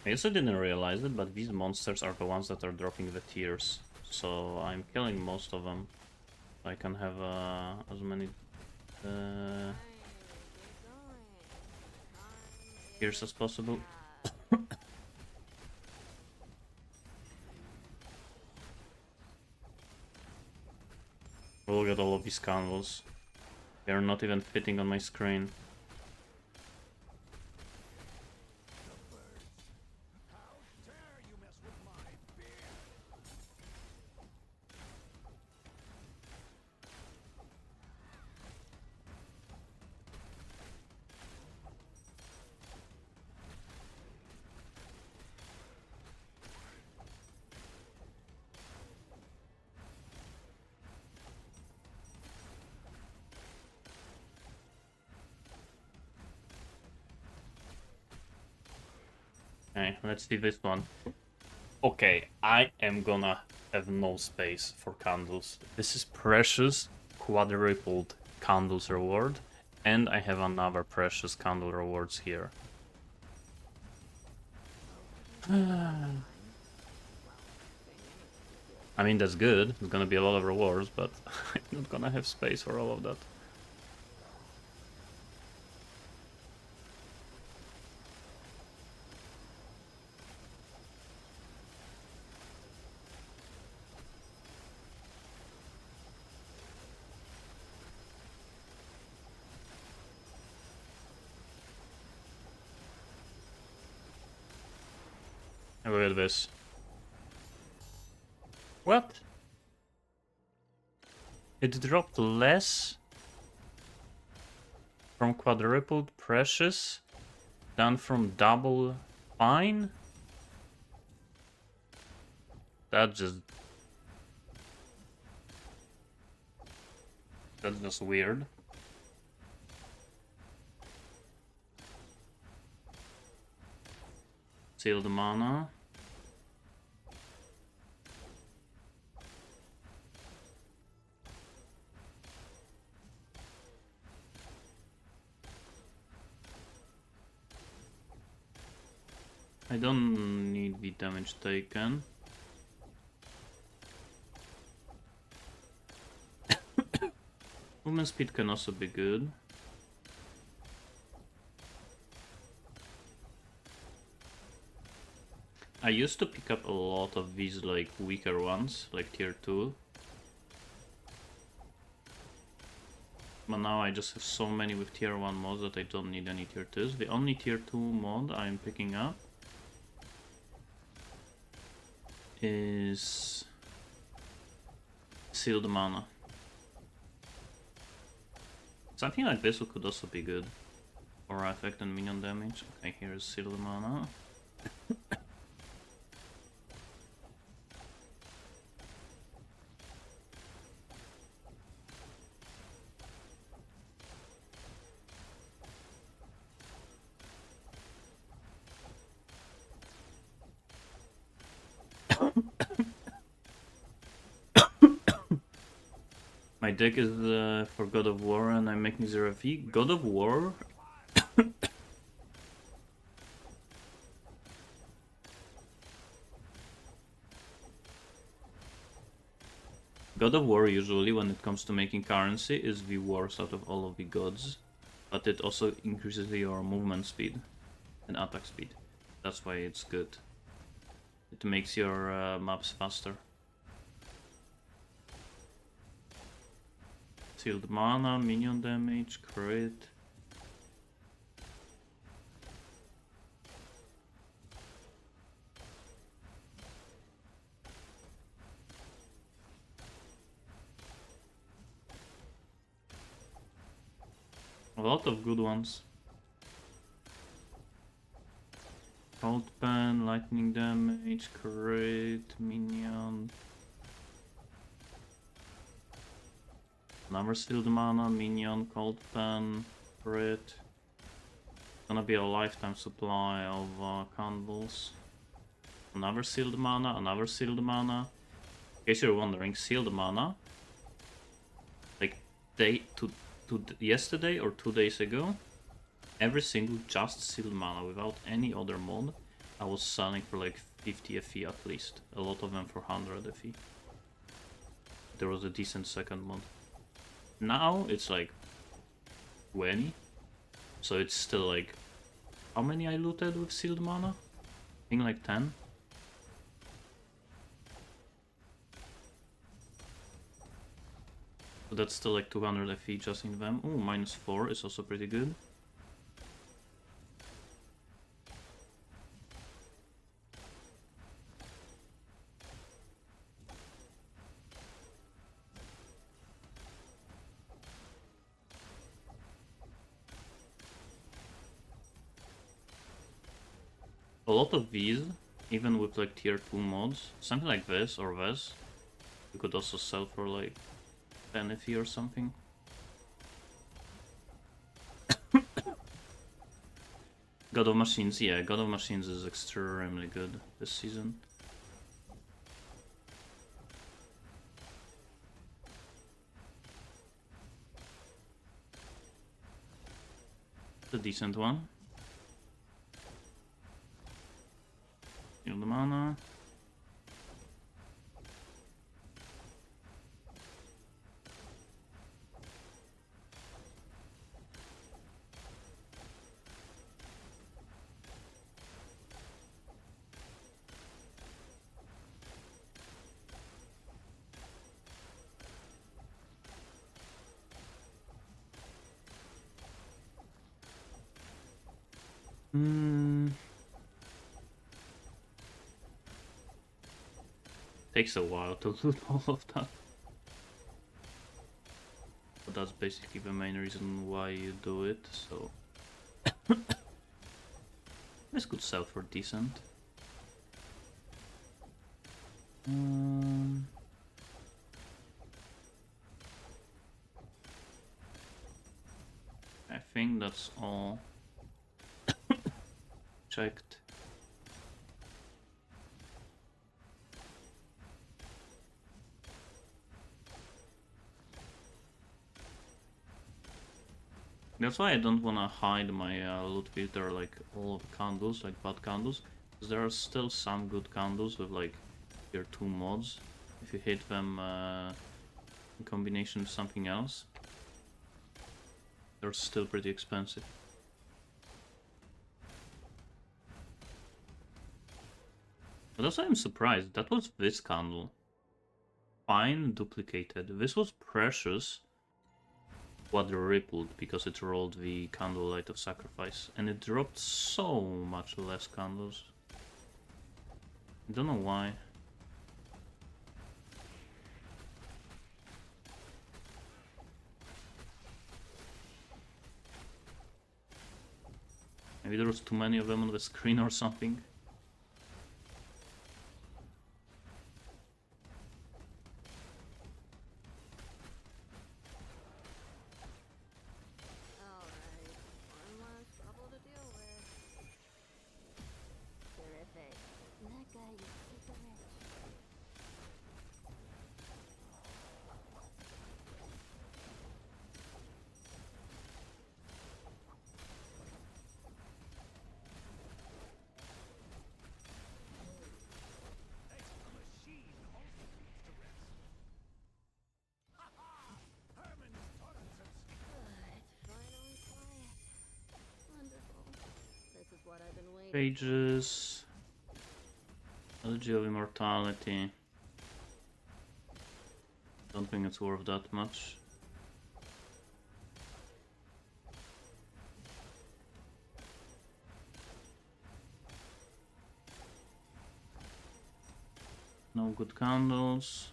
I guess I didn't realize it, but these monsters are the ones that are dropping the tiers. So I'm killing most of them. I can have as many tiers as possible. Look at all of these candles. They are not even fitting on my screen. Okay, let's see this one. Okay, I am gonna have no space for candles. This is precious quadrupled candles reward, and I have another precious candle rewards here. I mean, that's good. It's gonna be a lot of rewards, but I'm not gonna have space for all of that. Look at this. What? It dropped less from quadrupled precious than from double fine? That's just weird. Sealed mana. I don't need the damage taken. Movement speed can also be good. I used to pick up a lot of these like weaker ones, like tier 2. But now I just have so many with tier 1 mods that I don't need any tier 2s. The only tier 2 mod I'm picking up is Sealed Mana. Something like this could also be good. Aura effect and minion damage. Okay, here's Sealed Mana. My deck is for God of War and I'm making 0 FE. God of War? God of War usually, when it comes to making currency, is the worst out of all of the gods. But it also increases your movement speed and attack speed. That's why it's good. It makes your maps faster. Sealed mana, minion damage, crit. A lot of good ones. Cold pen, lightning damage, crit, minion. Another sealed mana, minion, cold pen, crit. Gonna be a lifetime supply of candles. Another sealed mana, another sealed mana. In case you're wondering, sealed mana, like yesterday or 2 days ago, every single just sealed mana without any other mod, I was selling for like 50 FE at least. A lot of them for 100 FE. There was a decent second mod. Now it's like 20. So it's still like, how many I looted with sealed mana? I think like 10. So that's still like 200 FE just in them. Oh, -4 is also pretty good. A lot of these, even with like tier 2 mods, something like this or this, you could also sell for like 10 FE or something. God of Machines, yeah, God of Machines is extremely good this season. It's a decent one. Heal the mana. Takes a while to loot all of that. But that's basically the main reason why you do it, so... This could sell for decent. I think that's all checked. That's why I don't wanna hide my loot filter, like all of the candles, like bad candles. There are still some good candles with like tier 2 mods. If you hit them in combination with something else, they're still pretty expensive. But also I'm surprised, that was this candle. Fine, duplicated. This was precious, quadrupled because it rolled the Candlelight of Sacrifice, and it dropped so much less candles. I don't know why. Maybe there was too many of them on the screen or something. Pages. Elegy of Immortality. Don't think it's worth that much. No good candles.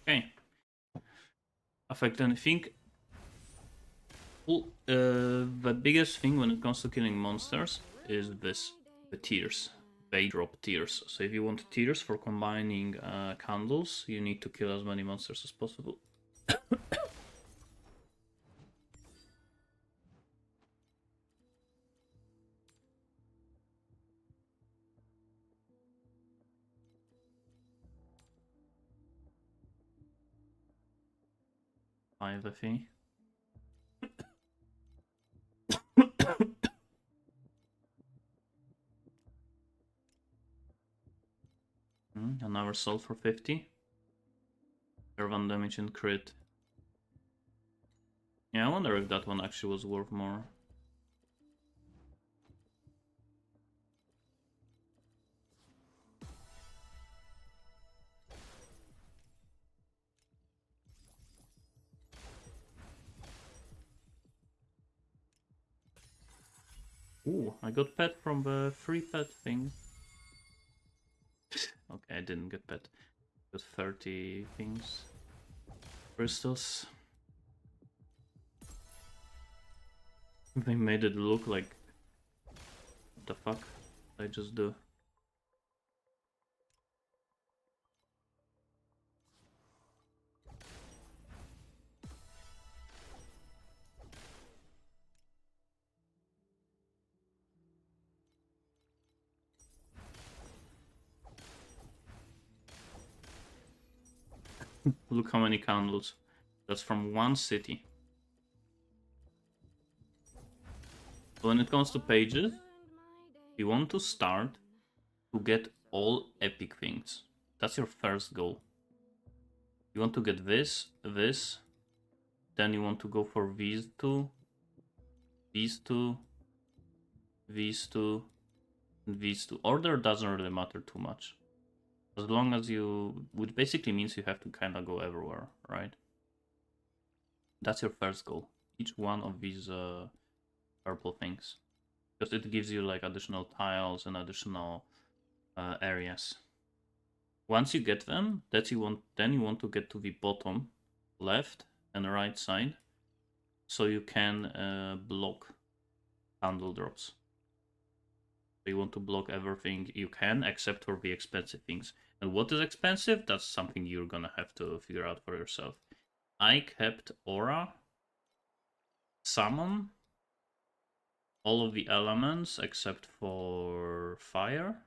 Okay. Affect anything? Well, the biggest thing when it comes to killing monsters is this, the tears. They drop tears. So if you want tears for combining candles, you need to kill as many monsters as possible. I think. Another soul for 50. One damage and crit. Yeah, I wonder if that one actually was worth more. Ooh, I got pet from the free pet thing. Okay, I didn't get pet. Got 30 things. Crystals. They made it look like... What the fuck did I just do? Look how many candles. That's from one city. When it comes to pages, you want to start to get all epic things. That's your first goal. You want to get this, then you want to go for these two, these two, these two, and these two. Order doesn't really matter too much. As long as you... Which basically means you have to kind of go everywhere, right? That's your first goal. Each one of these purple things. Because it gives you like additional tiles and additional areas. Once you get them, then you want to get to the bottom left and right side, so you can block candle drops. So you want to block everything you can except for the expensive things. And what is expensive? That's something you're gonna have to figure out for yourself. I kept Aura, Summon, all of the elements except for Fire.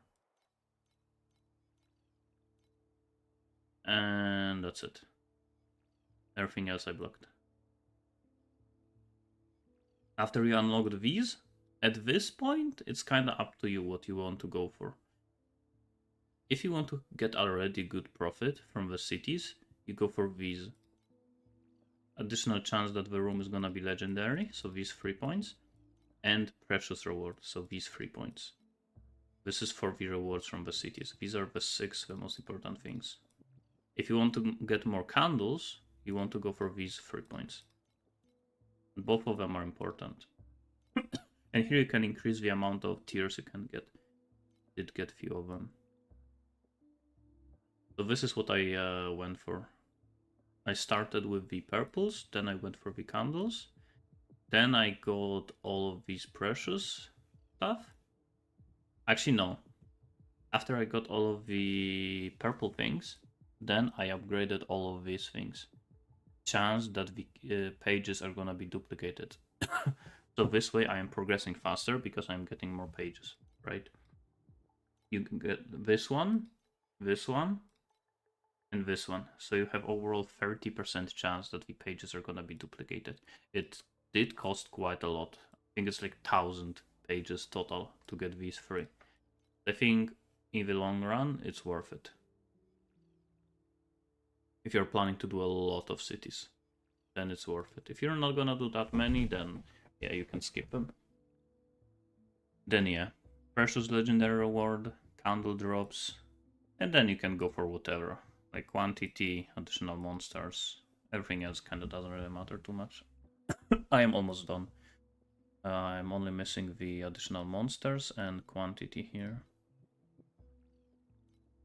And that's it. Everything else I blocked. After you unlocked these, at this point, it's kind of up to you what you want to go for. If you want to get already good profit from the cities, you go for these. Additional chance that the room is gonna be legendary, so these 3 points. And precious reward, so these 3 points. This is for the rewards from the cities. These are the 6 the most important things. If you want to get more candles, you want to go for these 3 points. Both of them are important. And here you can increase the amount of tiers you can get. Did get few of them. So this is what I went for. I started with the purples, then I went for the candles. Then I got all of these precious stuff. Actually, no. After I got all of the purple things, then I upgraded all of these things. Chance that the pages are gonna be duplicated. So this way I am progressing faster because I'm getting more pages, right? You can get this one, and this one. So you have overall 30% chance that the pages are gonna be duplicated. It did cost quite a lot. I think it's like 1,000 pages total to get these 3. I think in the long run, it's worth it. If you're planning to do a lot of cities, then it's worth it. If you're not gonna do that many, then yeah, you can skip them. Then yeah, precious legendary reward, candle drops, and then you can go for whatever, like quantity, additional monsters. Everything else kind of doesn't really matter too much. I am almost done. I'm only missing the additional monsters and quantity here.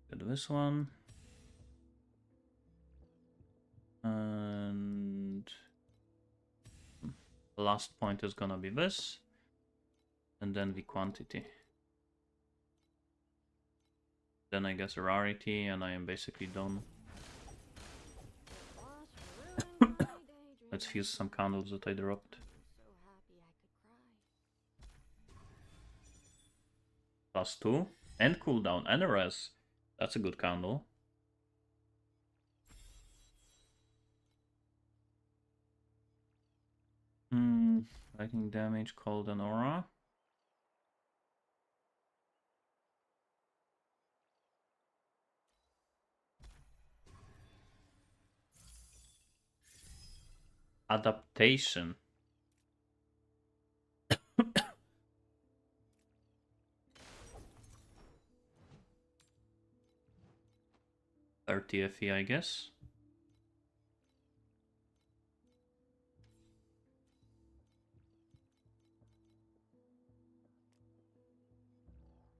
Get this one. And the last point is gonna be this. And then the quantity. Then I guess a rarity, and I am basically done. Let's fuse some candles that I dropped. +2 and cooldown and a res. That's a good candle. Lightning damage, cold and aura. Adaptation. FE, I guess.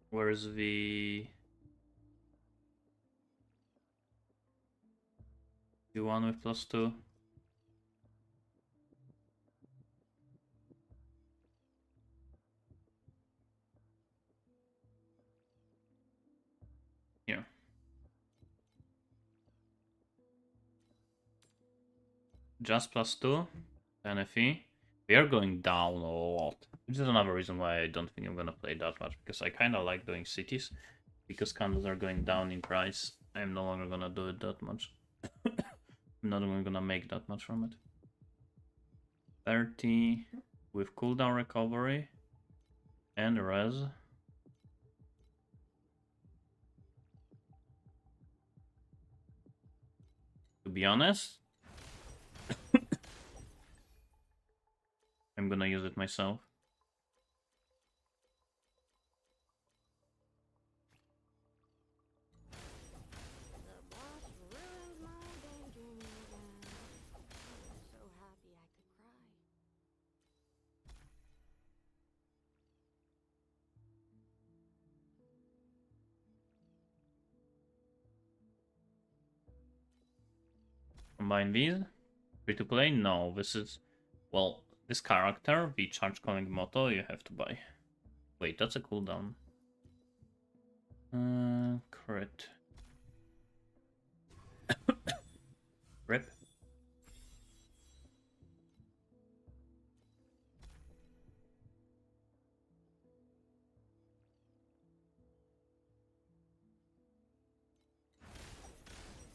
Where's the one with +2? Here. Just +2, NFE. We are going down a lot. Which is another reason why I don't think I'm gonna play that much, because I kinda like doing cities. Because candles are going down in price, I'm no longer gonna do it that much. I'm not even gonna make that much from it. 30 with cooldown recovery and res. To be honest, I'm gonna use it myself. Combine these. Free to play? No, this is, well, this character, the charge Calling Moto, you have to buy. Wait, that's a cooldown. Crit. Rip.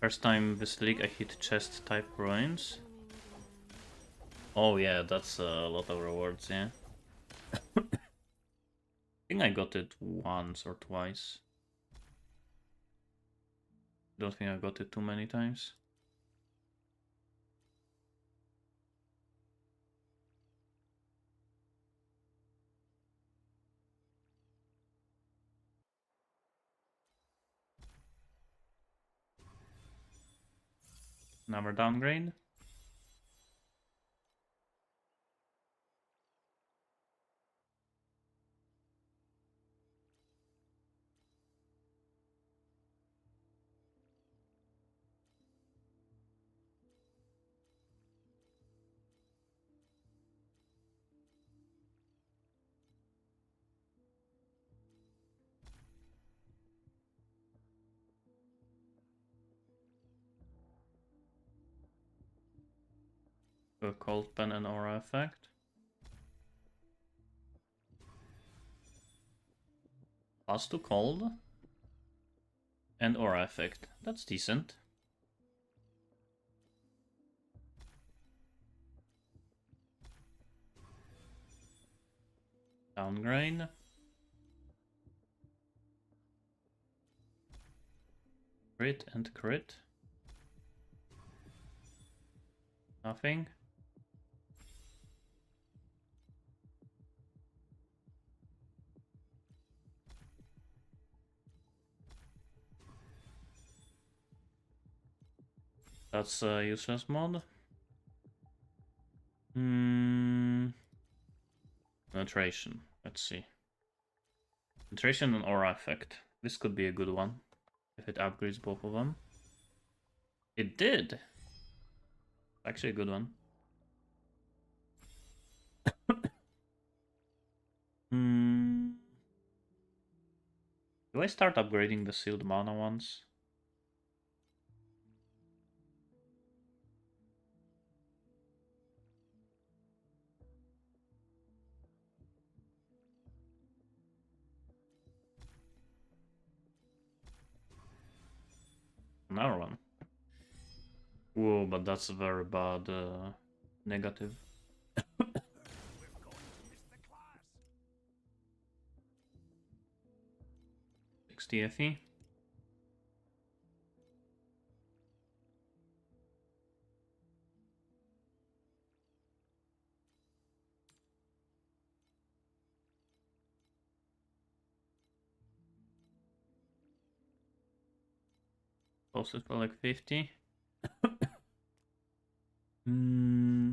First time this league I hit chest type ruins. Oh yeah, that's a lot of rewards, yeah. I think I got it once or twice. Don't think I got it too many times. Another downgrade. A cold pen and aura effect. Plus 2 cold. And aura effect. That's decent. Downgrade. Crit and crit. Nothing. That's a useless mod. Penetration. Let's see. Penetration and aura effect. This could be a good one. If it upgrades both of them. It did! Actually a good one. Do I start upgrading the sealed mana ones? Another one. Whoa, but that's a very bad negative. 60 FE. Posted for like 50. Hmm.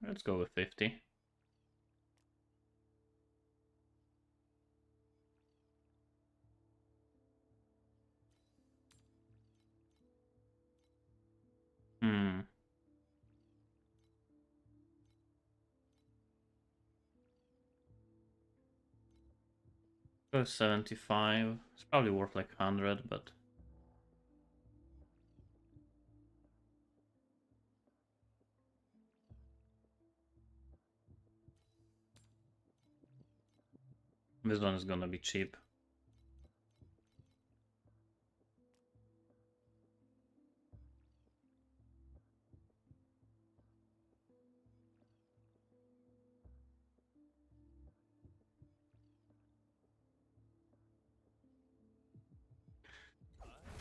Let's go with 50. Hmm. Go with 75. It's probably worth like 100, but this one is gonna be cheap.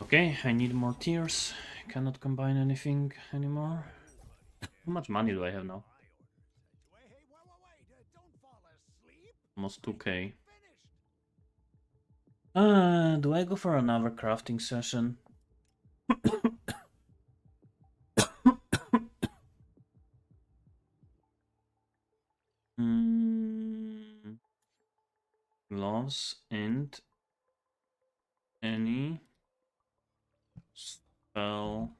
Okay, I need more tiers. Cannot combine anything anymore. How much money do I have now? Almost 2k. Do I go for another crafting session? Gloves and any spell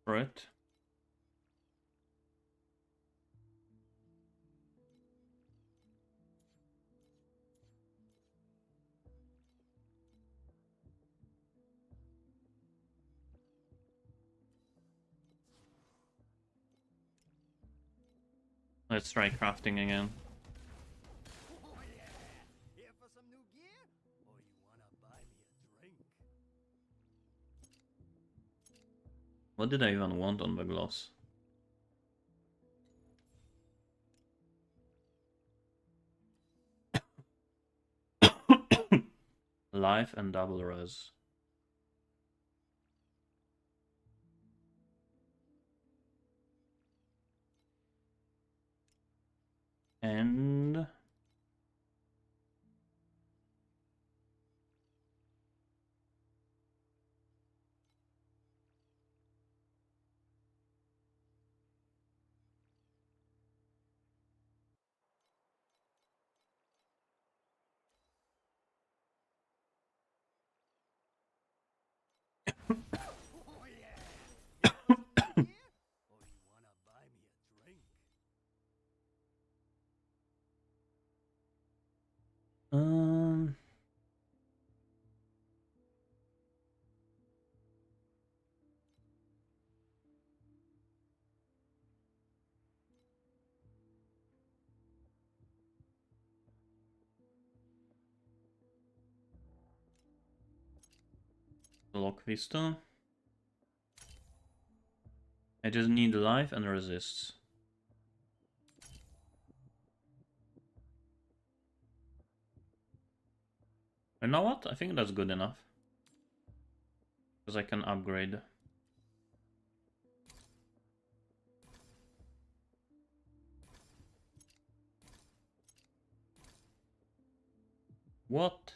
for it. Let's try crafting again. Oh yeah! Here for some new gear? Or you wanna buy me a drink? What did I even want on the gloss? Life and double res. And Oh yeah! Here for some new gear? Or you wanna buy me a drink? um Lock Vista. I just need life and resists. You know what? I think that's good enough. Because I can upgrade. What?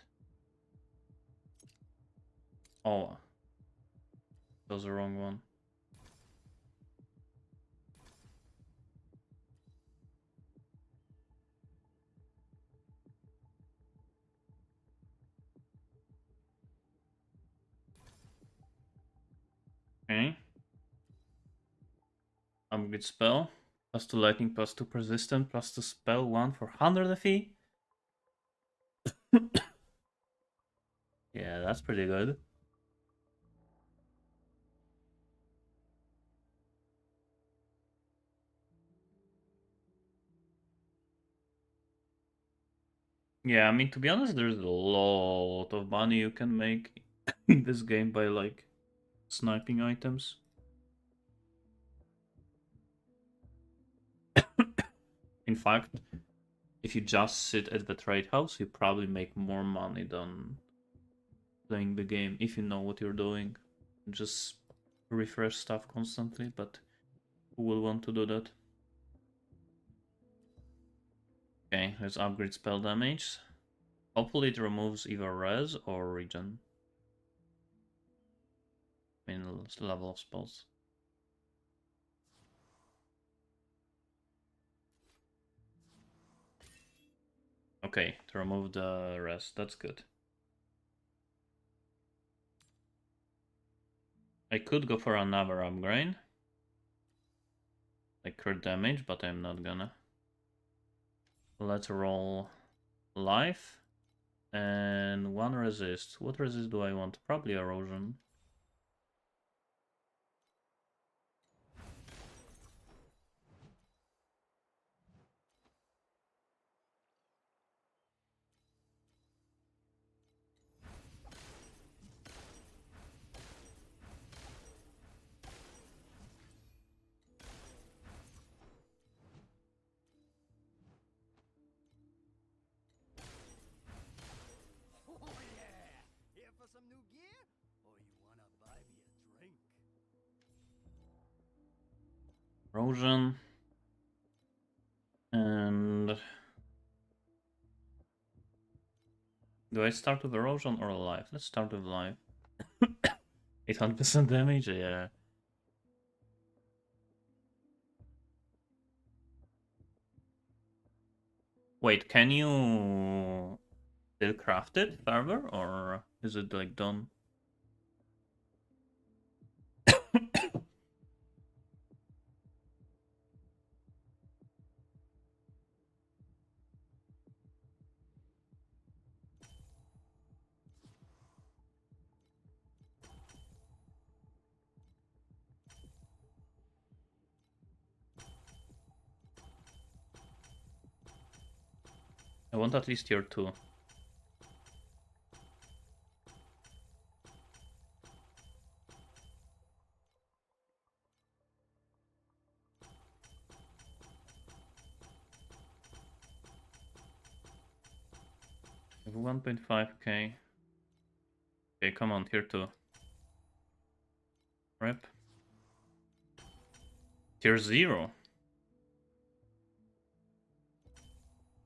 Oh. That was the wrong one. Okay. Upgrade spell. +2 lightning, +2 persistent, +2 spell, 1 for 100 FE. Yeah, that's pretty good. Yeah, I mean, to be honest, there's a lot of money you can make in this game by, like, sniping items. In fact, if you just sit at the trade house, you probably make more money than playing the game if you know what you're doing. Just refresh stuff constantly, but who will want to do that? Okay, let's upgrade spell damage. Hopefully it removes either res or regen. I mean, level of spells. Okay, to remove the res, that's good. I could go for another upgrade. Like crit damage, but I'm not gonna. Let's roll life. And 1 resist. What resist do I want? Probably erosion. Oh yeah! Here for some new gear? Or you wanna buy me a drink? Erosion. And do I start with erosion or life? Let's start with life. 800% damage, yeah. Wait, can you still craft it further, or is it like done? I want at least tier 2. I have 1.5k. Okay, come on, tier 2. Rep. Tier 0.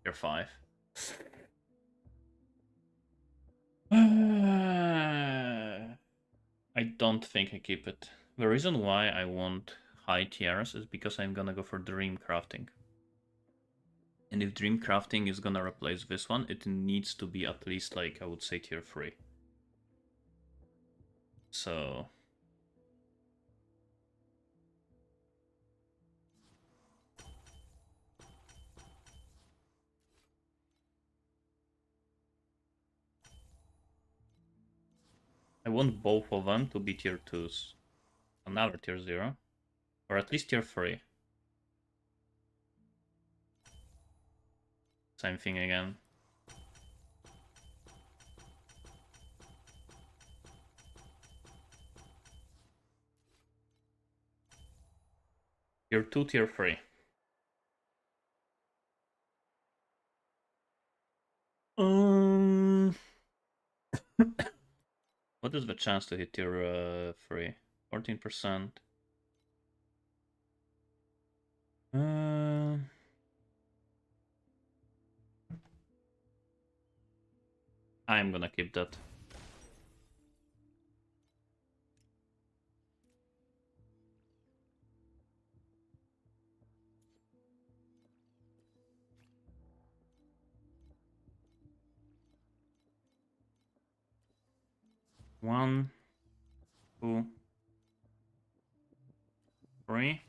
Tier 5. I don't think I keep it. The reason why I want high tiers is because I'm gonna go for dream crafting. And if dream crafting is gonna replace this one, it needs to be at least like, I would say, tier 3. So I want both of them to be tier 2s. Another tier 0. Or at least tier 3. Same thing again. Tier 2, tier 3. What is the chance to hit tier 3? 14%. I'm gonna keep that. One, two, three,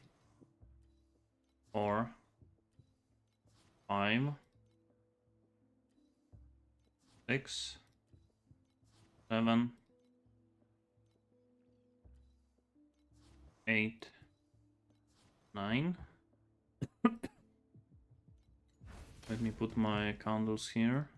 4, 5, 6, 7, 8, 9. Let me put my candles here.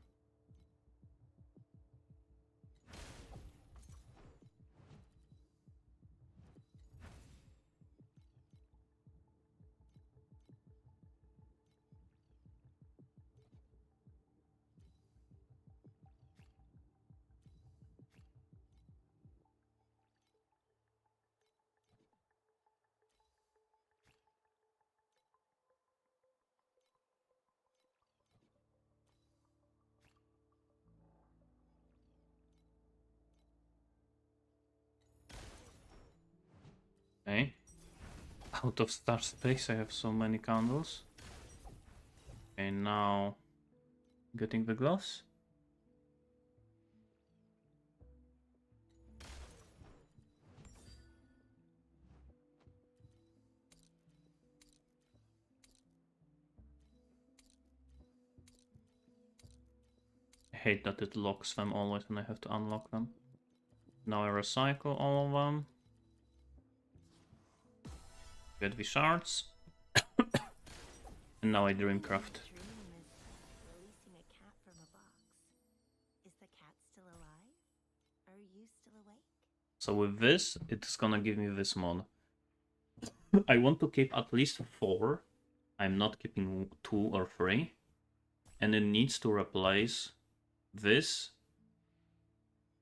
Okay. Out of star space, I have so many candles. Okay, now getting the gloves. I hate that it locks them always when I have to unlock them. Now I recycle all of them. Get the shards. And now I dreamcraft. Releasing a cat from a box. Is the cat still alive? Are you still awake? So with this, it's gonna give me this mod. I want to keep at least 4. I'm not keeping 2 or 3. And it needs to replace this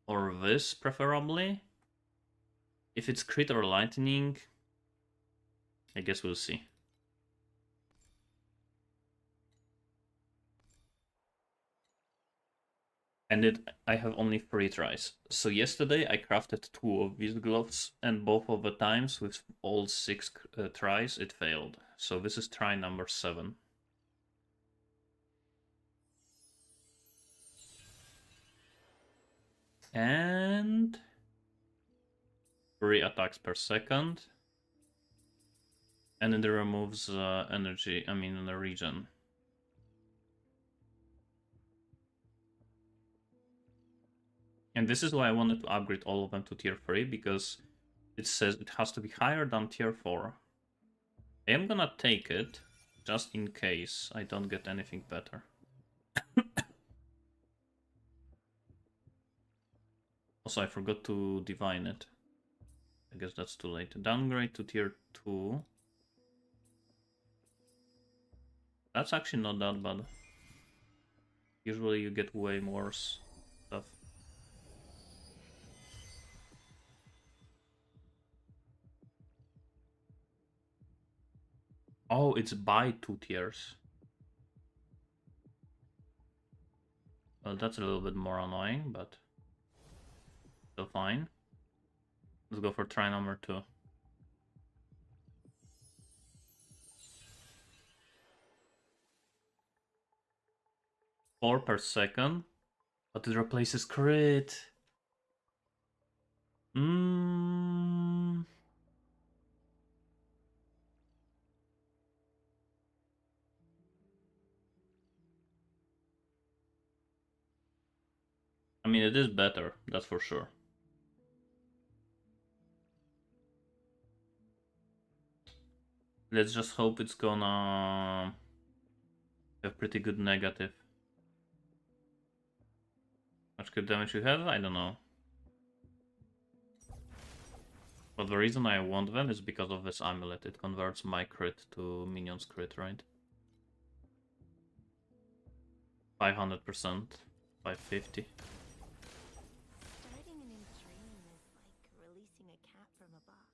or this, preferably. If it's crit or lightning, I guess we'll see. And I have only 3 tries. So yesterday I crafted 2 of these gloves, and both of the times with all 6 tries it failed. So this is try number 7. And 3 attacks per second. And it removes energy, the regen. And this is why I wanted to upgrade all of them to tier 3, because it says it has to be higher than tier 4. I am gonna take it, just in case I don't get anything better. Also, I forgot to divine it. I guess that's too late. Downgrade to tier 2. That's actually not that bad. Usually you get way more stuff. Oh, it's by 2 tiers. Well, that's a little bit more annoying, but still fine. Let's go for try number 2. 4 per second, but it replaces crit. Mm. I mean, it is better, that's for sure. Let's just hope it's gonna have pretty good negative. How much crit damage you have? I don't know. But the reason I want them is because of this amulet. It converts my crit to minion's crit, right? 500%, 550. Starting a new dream is like releasing a cat from a box.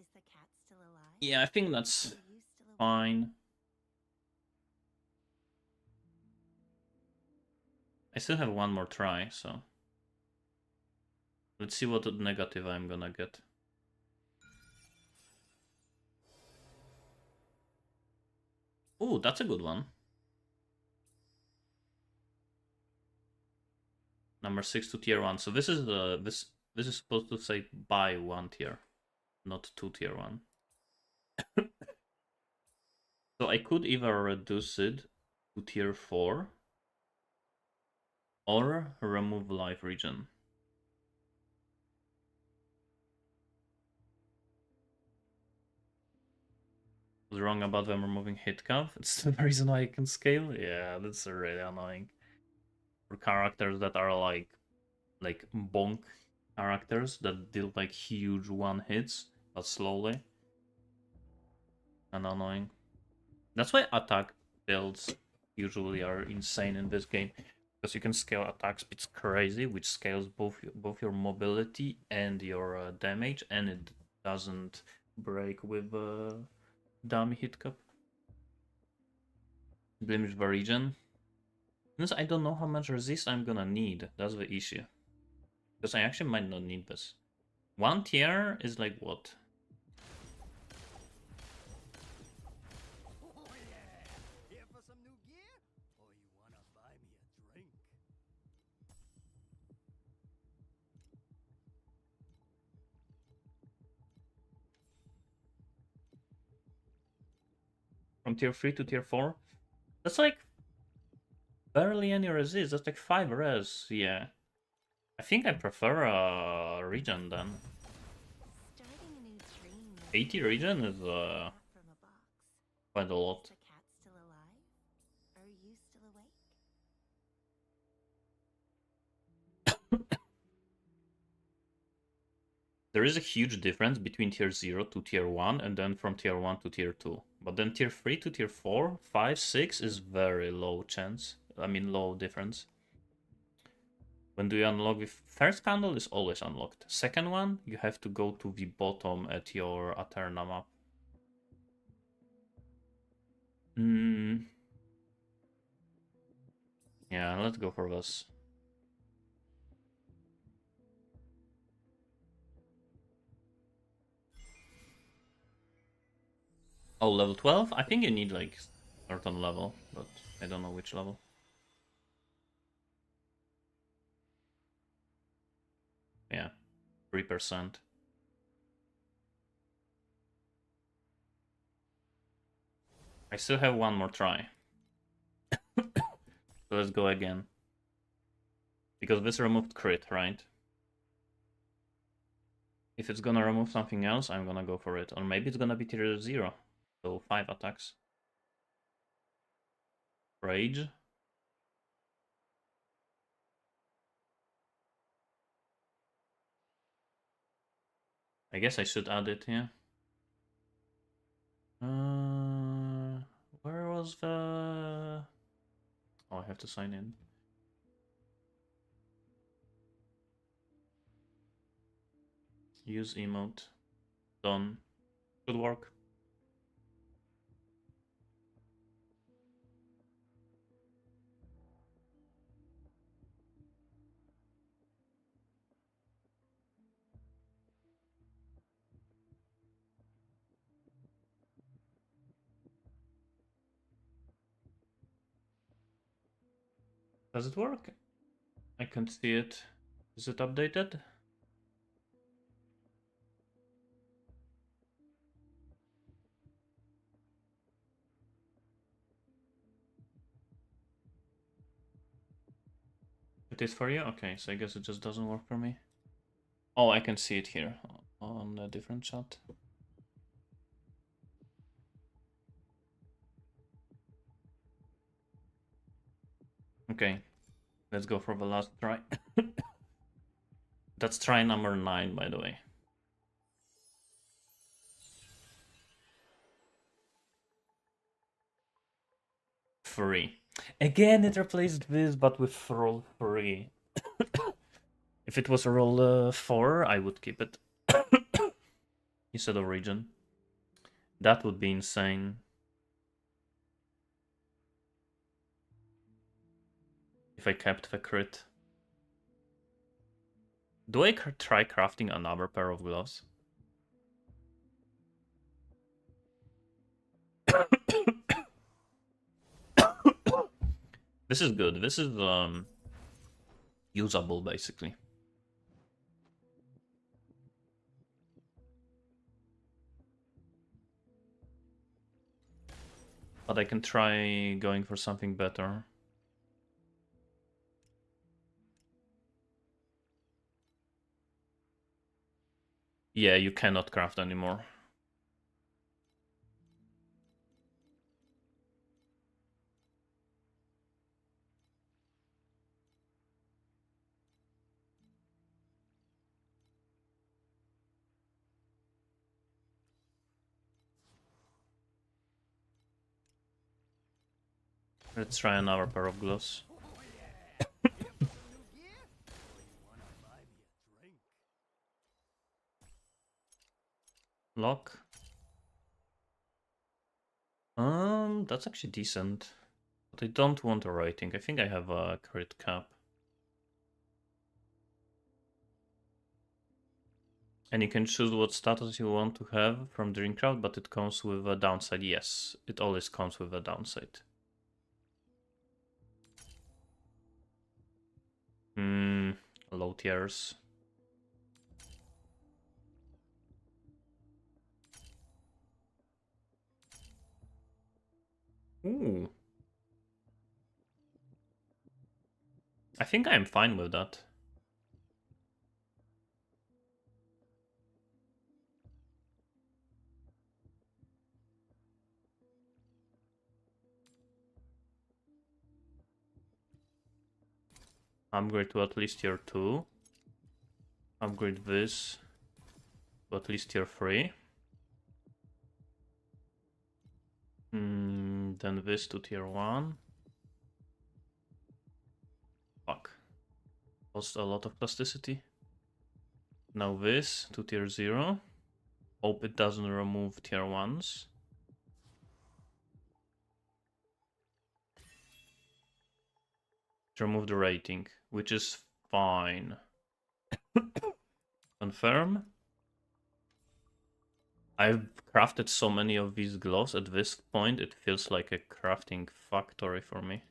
Is the cat still alive? Yeah, I think that's Are you still awake? fine. I still have one more try, so let's see what negative I'm gonna get. Ooh, that's a good one. Number 6 to tier 1. So this is the this is supposed to say buy 1 tier, not 2 tier 1. So I could either reduce it to tier 4 or remove life region. Was wrong about them removing hit cap. It's the reason why I can scale. Yeah, that's really annoying. For characters that are like bonk characters that deal like huge one hits, but slowly. And annoying. That's why attack builds usually are insane in this game. Because you can scale attack speeds crazy, which scales both your mobility and your damage, and it doesn't break with dummy hit cap. Blemish the region. Since I don't know how much resist I'm gonna need, that's the issue. Because I actually might not need this. 1 tier is like what? Oh yeah! Here for some new gear? Or you wanna buy me a drink? From tier 3 to tier 4? That's like barely any resist. That's like 5 res, yeah. I think I prefer a region then. Starting a new dream is 80 like region is releasing a cat from a box. quite a Is lot. the cat still alive? Are you still awake? There is a huge difference between tier 0 to tier 1 and then from tier 1 to tier 2. But then tier 3 to tier 4, 5, 6 is very low chance. I mean low difference. When do you unlock the first candle is always unlocked. Second one, you have to go to the bottom at your Aeterna map. Yeah, let's go for this. Oh, level 12? I think you need like certain level, but I don't know which level. Yeah, 3%. I still have one more try. So let's go again. Because this removed crit, right? If it's gonna remove something else, I'm gonna go for it. Or maybe it's gonna be tier 0. So 5 attacks. Rage. I guess I should add it here. Where was the... Oh, I have to sign in. Use emote. Done. Good work. Does it work? I can't see it. Is it updated? It is for you? Okay, so I guess it just doesn't work for me. Oh, I can see it here on a different chat. Okay, let's go for the last try. That's try number 9, by the way. Free. Again, it replaced this, but with roll 3. If it was roll 4, I would keep it instead of region. That would be insane. If I kept the crit. Do I try crafting another pair of gloves? This is good. This is usable basically. But I can try going for something better. Yeah, you cannot craft anymore. Let's try another pair of gloves. Lock. That's actually decent. But I don't want a rating. I think I have a crit cap. And you can choose what status you want to have from Dream Crowd, but it comes with a downside. Yes, it always comes with a downside. Low tiers. Ooh. I think I'm fine with that. Upgrade to at least tier 2. Upgrade this to at least tier 3. Then this to tier 1. Fuck. Lost a lot of plasticity. Now this to tier 0. Hope it doesn't remove tier 1s. Remove the rating, which is fine. Confirm. I've crafted so many of these gloves at this point, it feels like a crafting factory for me.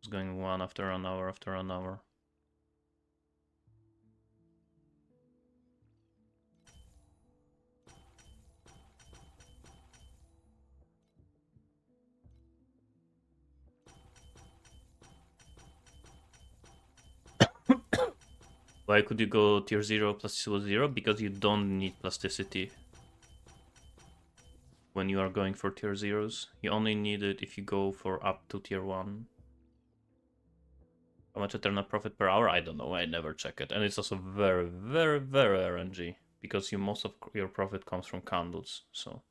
It's going one after another after another. Why could you go tier 0 plasticity 0? Because you don't need plasticity when you are going for tier 0s. You only need it if you go for up to tier 1. How much Aeterna profit per hour? I don't know. I never check it. And it's also very, very, very RNG. Because most of your profit comes from candles. So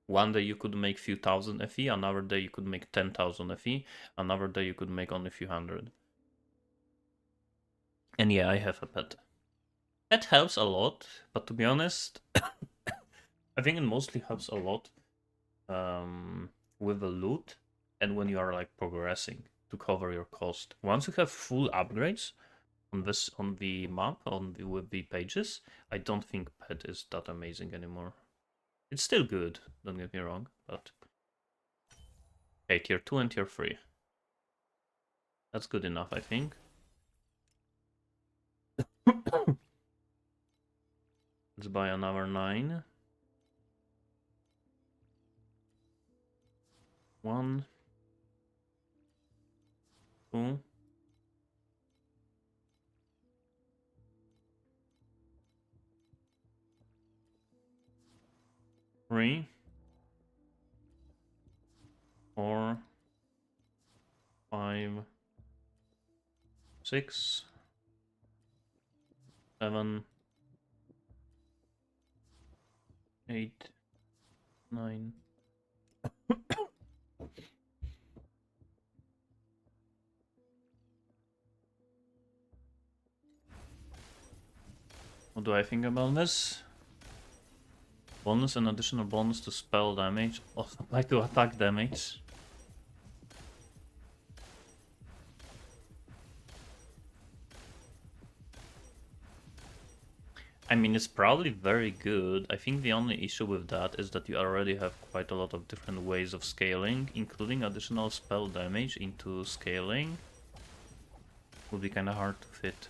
one day you could make few thousand FE. Another day you could make 10,000 FE. Another day you could make only a few hundred. And yeah, I have a pet. Pet helps a lot. But to be honest, I think it mostly helps a lot with the loot. And when you are like progressing to cover your cost. Once you have full upgrades on the map with the pages, I don't think pet is that amazing anymore. It's still good, don't get me wrong, but okay, tier 2 and tier 3. That's good enough, I think. Let's buy another 9. 1, 2. 3, 4, 5, 6, 7, 8, 9. What do I think about this? Bonus and additional bonus to spell damage, also apply to attack damage. I mean, it's probably very good. I think the only issue with that is that you already have quite a lot of different ways of scaling, including additional spell damage into scaling. Would be kind of hard to fit.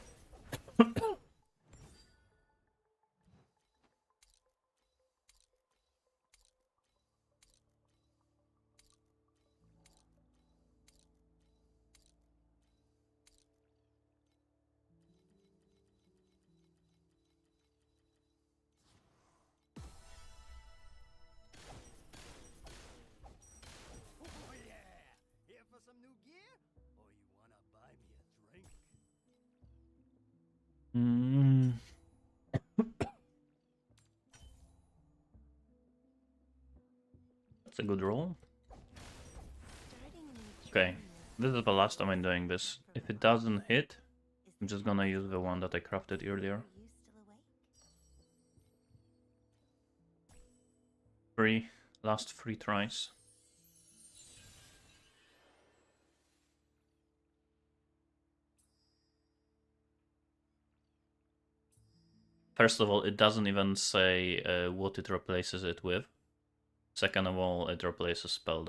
Oh yeah! Here for some new gear? Or you wanna buy me a drink? That's a good roll. Starting a new Okay, dream this is the last time I'm doing this. If it doesn't hit, I'm just gonna use the one that I crafted earlier. Are you still awake? Last 3 tries. First of all, it doesn't even say what it replaces it with. Second of all, it replaces spell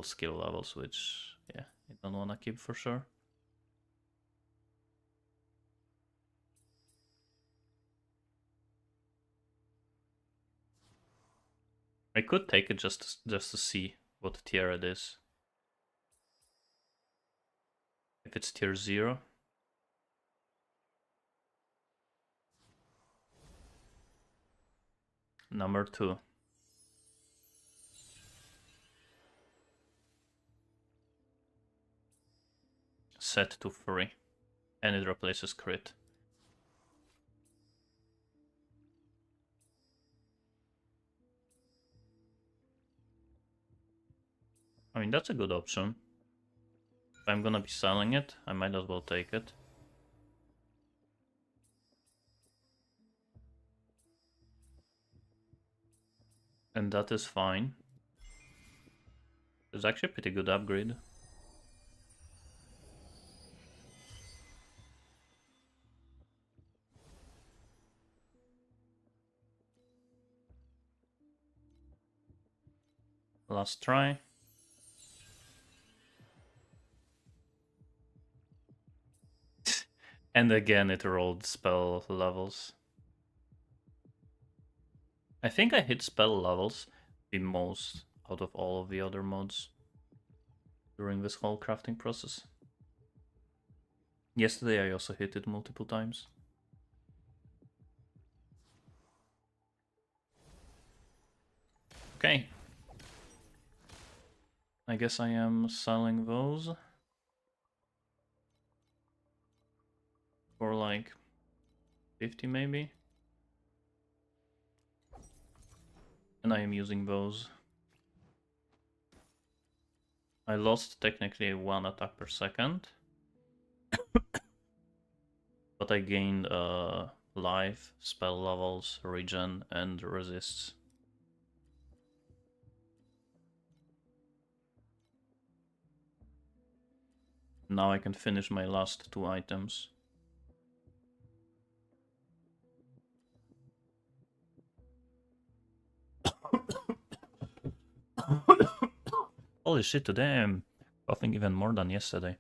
skill levels, which, yeah, I don't want to keep for sure. I could take it just to see what tier it is. If it's tier 0. Number 2. Set to 3. And it replaces crit. I mean, that's a good option. If I'm gonna be selling it, I might as well take it. And that is fine. It's actually a pretty good upgrade. Last try. And again it rolled spell levels. I think I hit spell levels the most out of all of the other mods during this whole crafting process. Yesterday I also hit it multiple times. Okay. I guess I am selling those. for like 50 maybe. And I am using those. I lost technically 1 attack per second. But I gained life, spell levels, regen, and resists. Now I can finish my last 2 items. Holy shit, today I'm coughing even more than yesterday.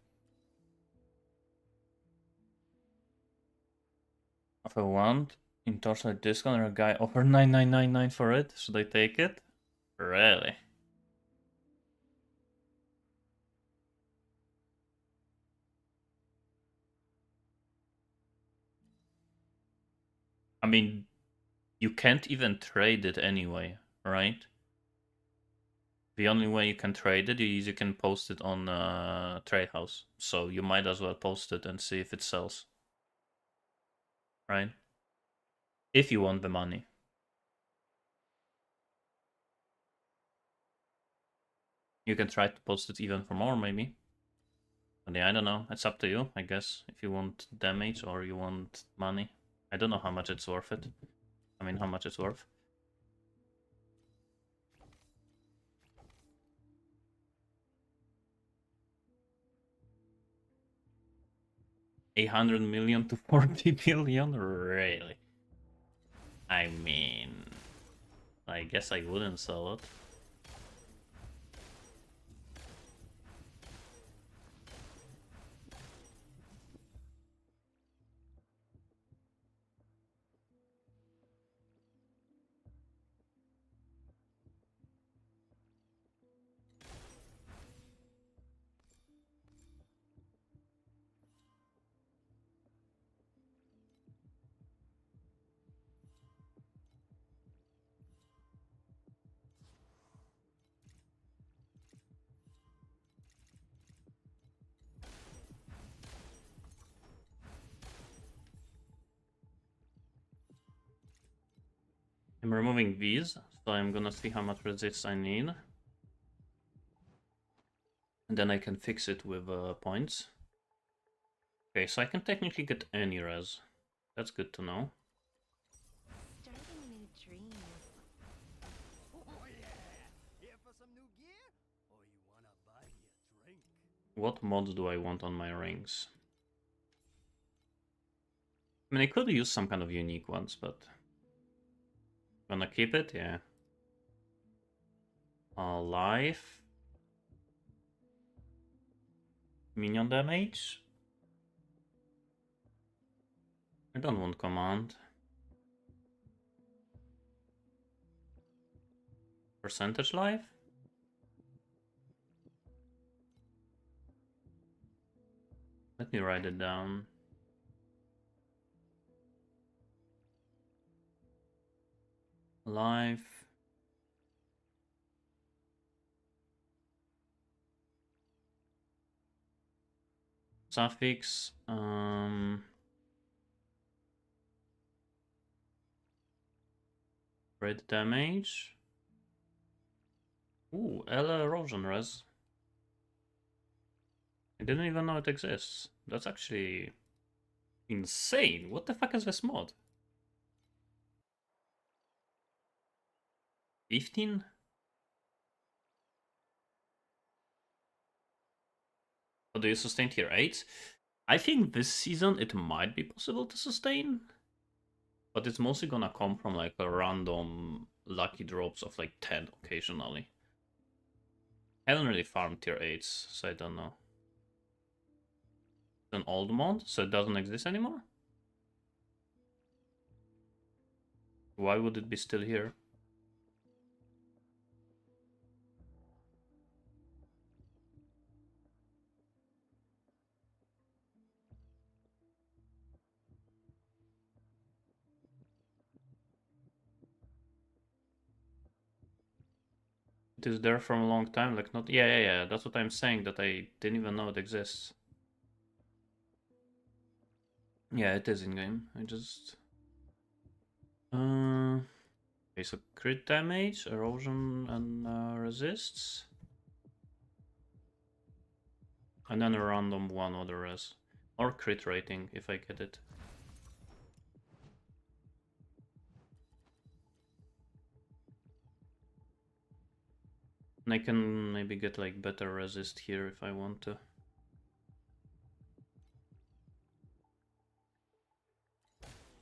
If I want, in torchlight discount, a guy offered 9999 for it. Should I take it? Really? I mean, you can't even trade it anyway, right? The only way you can trade it is you can post it on Trade House. So you might as well post it and see if it sells. Right? If you want the money. You can try to post it even for more, maybe. But yeah, I don't know. It's up to you, I guess. If you want damage or you want money. I don't know how much it's worth it. I mean, how much it's worth. $800 million to 40 billion? Really? I mean, I guess I wouldn't sell it. I'm removing these, so I'm gonna see how much resist I need. And then I can fix it with points. Okay, so I can technically get any res. That's good to know. Starting a new dream is Oh yeah! Here for some new gear? Or you wanna buy me a drink? What mods do I want on my rings? I mean, I could use some kind of unique ones, but... Gonna keep it? Yeah. Life. Minion damage. I don't want command. Percentage life? Let me write it down. Life. Suffix. Red damage. Ooh, Ella erosion res. I didn't even know it exists. That's actually insane. What the fuck is this mod? 15? Or do you sustain tier 8? I think this season it might be possible to sustain. But it's mostly gonna come from like a random lucky drops of like 10 occasionally. I haven't really farmed tier 8s, so I don't know. It's an old mod, so it doesn't exist anymore? Why would it be still here? It is there from a long time, like not... Yeah, that's what I'm saying, that I didn't even know it exists. Yeah, it is in game. I just okay, so crit damage, erosion, and resists, and then a random one other res, or crit rating if I get it. And I can maybe get like better resist here if I want to.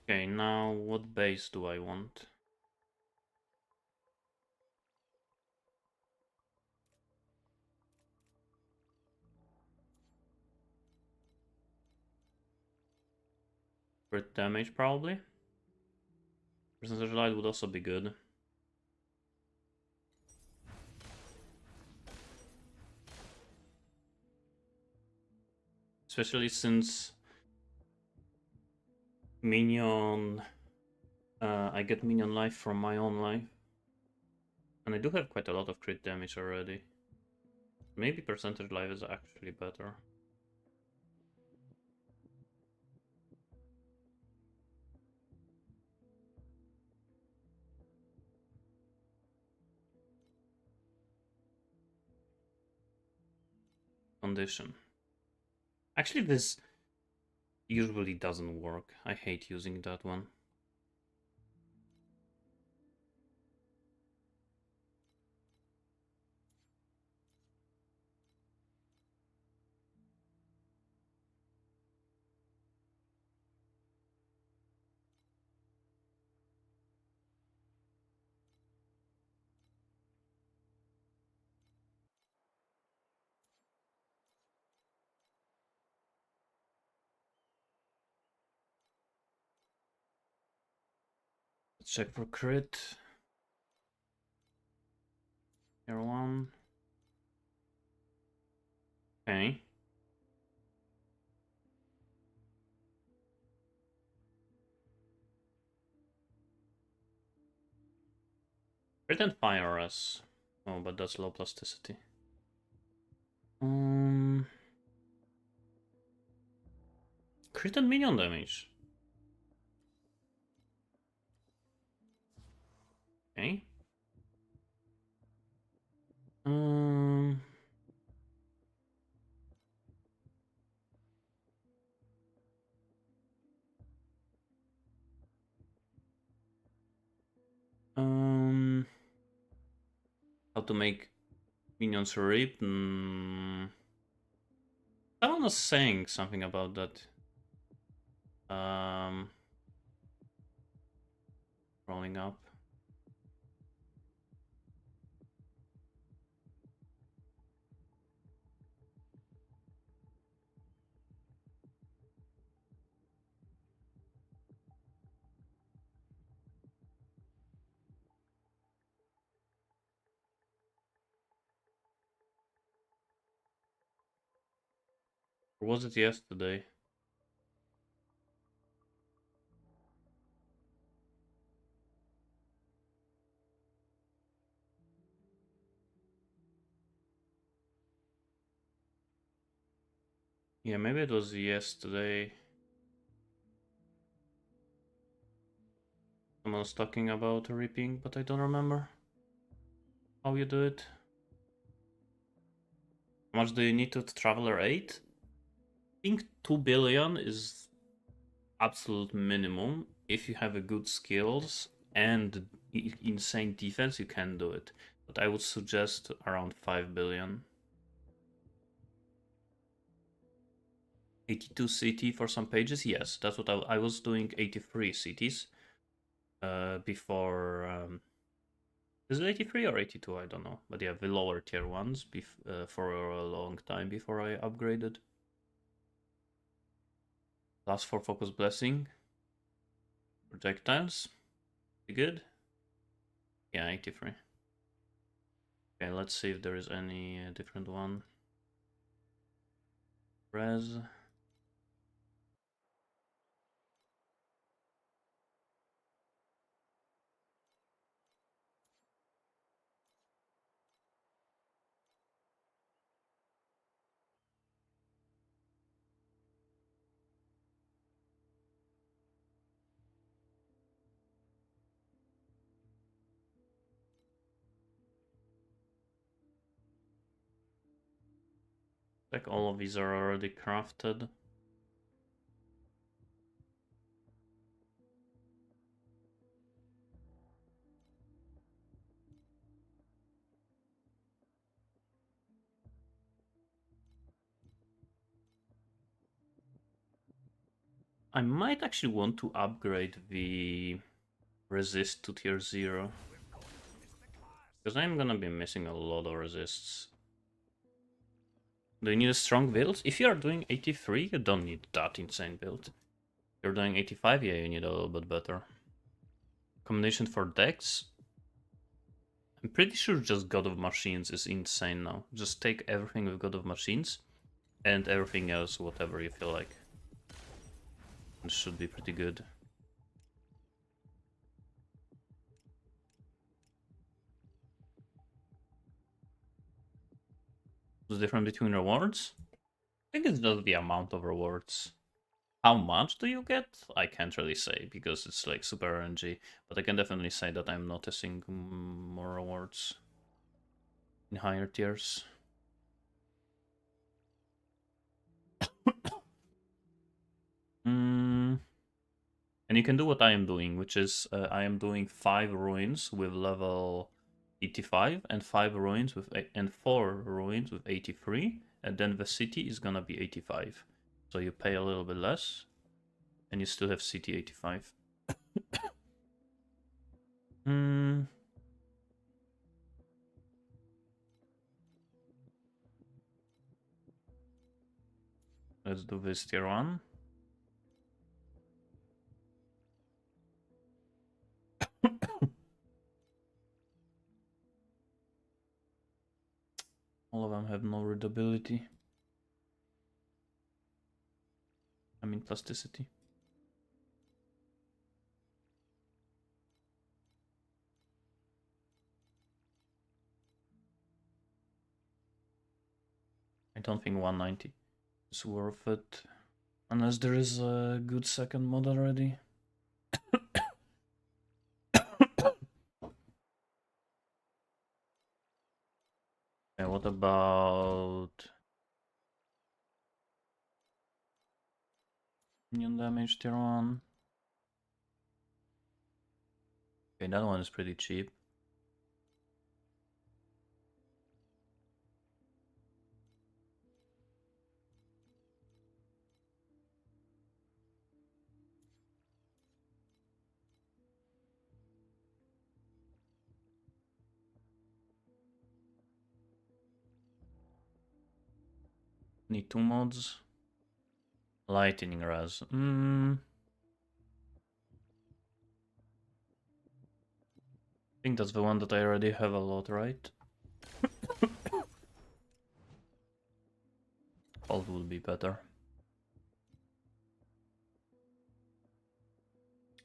Okay, now what base do I want? Crit damage probably. Percentage light would also be good. Especially since minion, I get minion life from my own life. And I do have quite a lot of crit damage already. Maybe percentage life is actually better. Condition. Actually, this usually doesn't work. I hate using that one. Let's check for crit. Here one. Okay. Crit and fire us. Oh, but that's low plasticity. Crit and minion damage. Okay. Um. Um. How to make minions rip? Someone was saying something about that. Rolling up. Or was it yesterday? Yeah, maybe it was yesterday. Someone was talking about ripping, but I don't remember how you do it. How much do you need to Traveler 8? I think 2 billion is absolute minimum. If you have a good skills and insane defense, you can do it. But I would suggest around 5 billion. 82 CT for some pages? Yes, that's what I was doing 83 CTs before. Is it 83 or 82? I don't know. But yeah, the lower tier ones for a long time before I upgraded. Plus 4 focus blessing. Projectiles. Be good? Yeah, 83. Okay, let's see if there is any different one. Res. Like all of these are already crafted. I might actually want to upgrade the resist to tier 0. Because I'm gonna be missing a lot of resists. Do you need a strong build? If you are doing 83, you don't need that insane build. If you're doing 85, yeah, you need a little bit better. Combination for decks? I'm pretty sure just God of Machines is insane now. Just take everything with God of Machines and everything else, whatever you feel like. It should be pretty good. The difference between rewards? I think it's just the amount of rewards. How much do you get? I can't really say because it's like super RNG, but I can definitely say that I'm noticing more rewards in higher tiers. And you can do what I am doing, which is I am doing 5 ruins with level 85 and 5 ruins with and 4 ruins with 83, and then the city is gonna be 85. So you pay a little bit less, and you still have city 85. Let's do this tier 1. All of them have no readability. I mean plasticity. I don't think 190 is worth it. Unless there is a good second mod already. Yeah, what about minion damage tier 1? Okay, that one is pretty cheap. Need 2 mods. Lightning res. I think that's the one that I already have a lot, right? Alt would be better.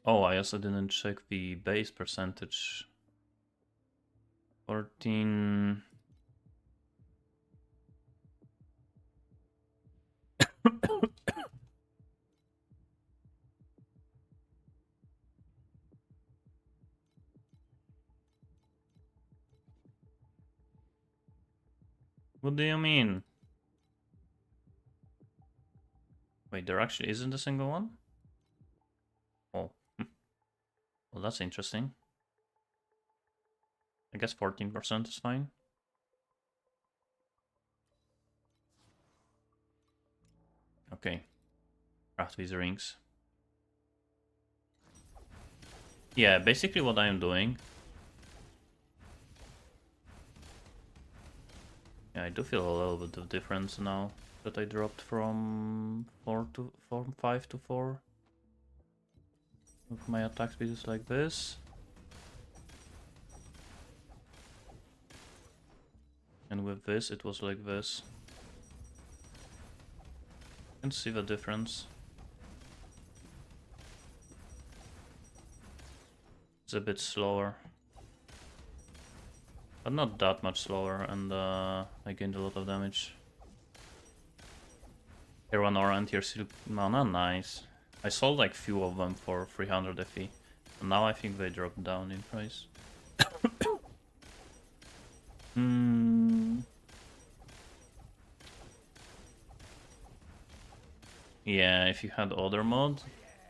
Oh, I also didn't check the base percentage. 14. What do you mean? Wait, there actually isn't a single one? Oh. Well, that's interesting. I guess 14% is fine. Okay. Craft these rings. Yeah, basically what I am doing. Yeah, I do feel a little bit of difference now that I dropped from 5 to 4. With my attack speed is like this. And with this it was like this. You can see the difference. It's a bit slower. But not that much slower, and I gained a lot of damage. Tier 1 aura and tier silk mana, nice. I sold like few of them for 300 FE. And now I think they dropped down in price. Yeah, if you had other mod,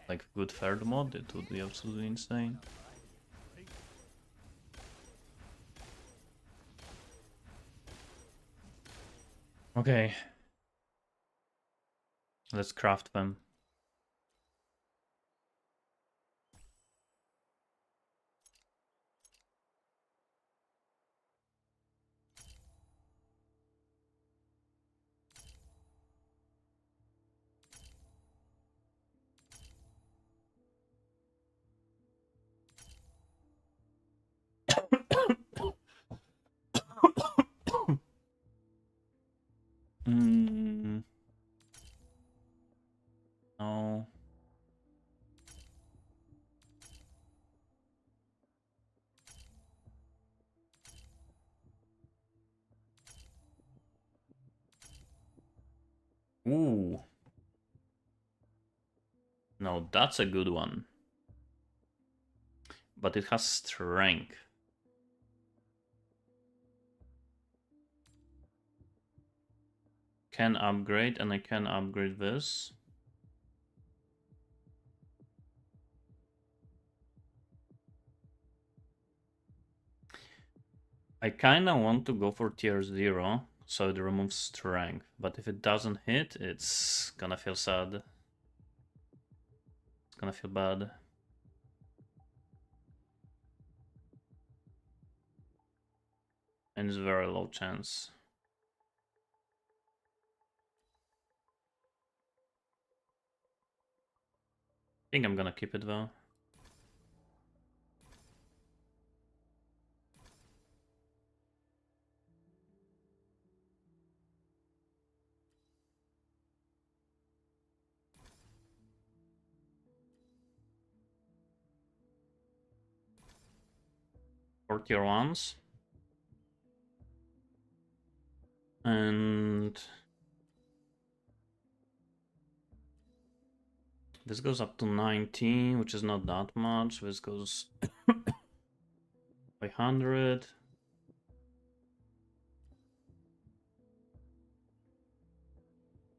like good third mod, it would be absolutely insane. Okay. Let's craft them. Mm, no. Ooh. No, that's a good one. But it has strength. Can upgrade, and I can upgrade this. I kinda want to go for tier 0, so it removes strength. But if it doesn't hit, it's gonna feel sad. It's gonna feel bad. And it's very low chance. I think I'm gonna keep it though. For tier 1s. And this goes up to 19, which is not that much. This goes by 100.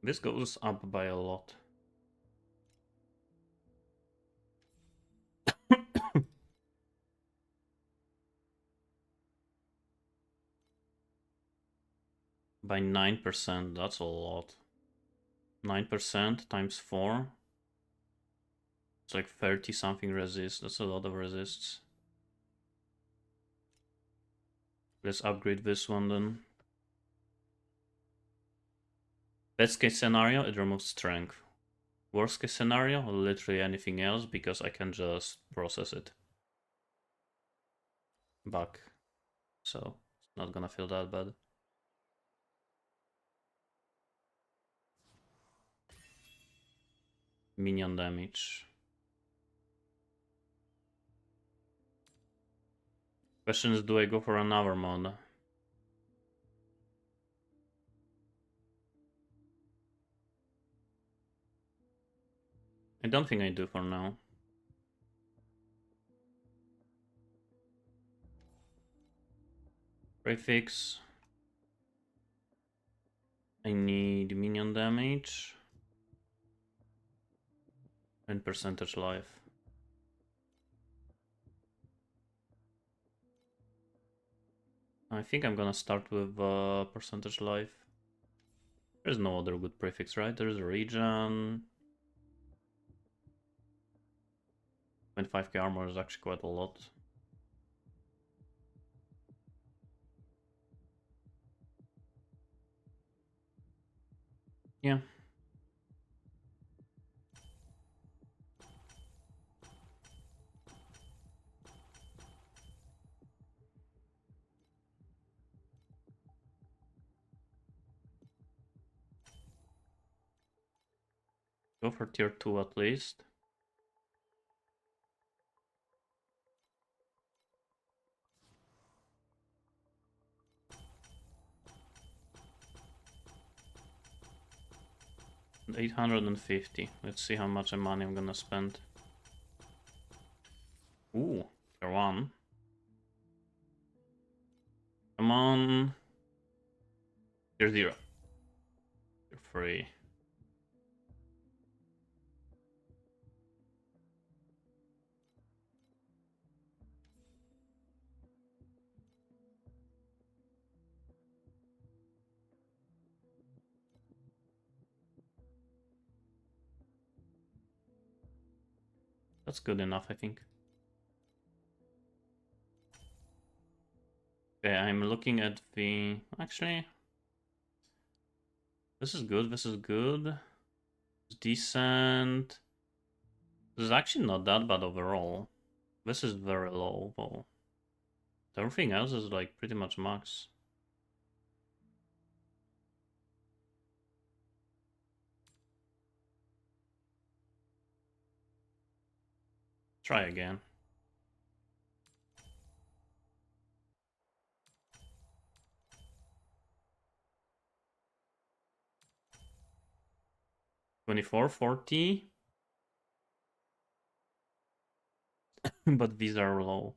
This goes up by a lot. By 9%, that's a lot. 9% times 4. It's like 30 something resist. That's a lot of resists. Let's upgrade this one then. Best case scenario, it removes strength. Worst case scenario, literally anything else, because I can just process it back. So it's not gonna feel that bad. Minion damage. Question is, do I go for another mod? I don't think I do for now. Prefix. I need minion damage and percentage life. I think I'm gonna start with percentage life. There's no other good prefix, right? There's a region. 25k armor is actually quite a lot. Yeah. Go for tier 2 at least. And 850. Let's see how much money I'm gonna spend. Ooh, tier 1. Come on. Tier 0. Tier 3. That's good enough, I think. Okay, I'm looking at the... Actually, this is good, this is good. It's decent. This is actually not that bad overall. This is very low, though. Everything else is like pretty much max. Try again. $24, $40. But these are low.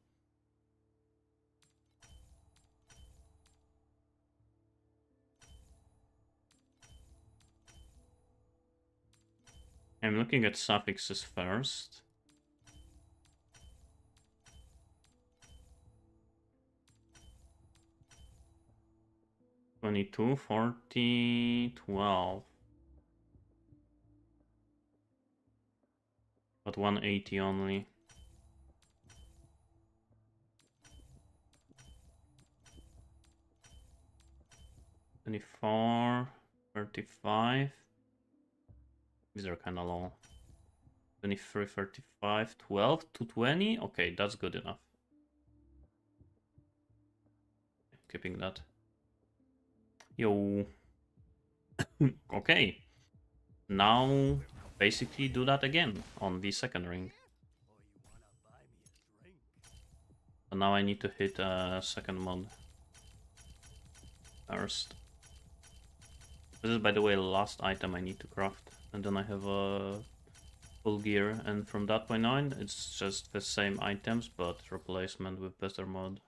I'm looking at suffixes first. $22, $40, $12. But $180 only. $24, $35. These are kind of low. $23, $35, $12 to $20. Okay, that's good enough. Keeping that. Yo. Okay. Now, basically do that again on the second ring. So now I need to hit a second mod first. This is, by the way, the last item I need to craft. And then I have a full gear. And from that point on, it's just the same items, but replacement with better mod.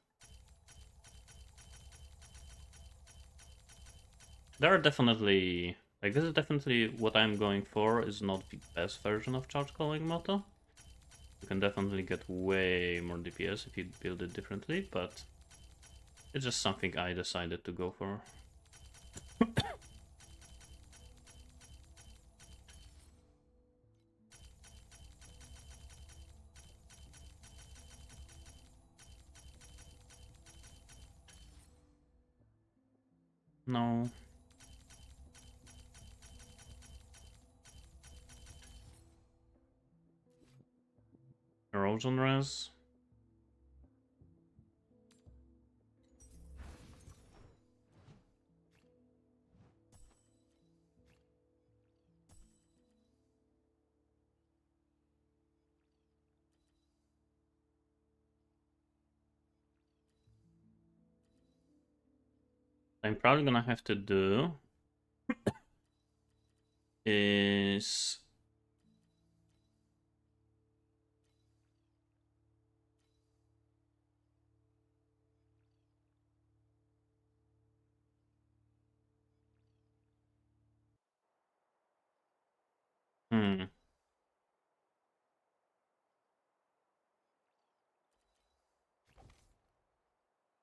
There are definitely... Like, this is definitely what I'm going for, is not the best version of Calling Moto. You can definitely get way more DPS if you build it differently, but it's just something I decided to go for. No. Erosion res. I'm probably gonna have to do is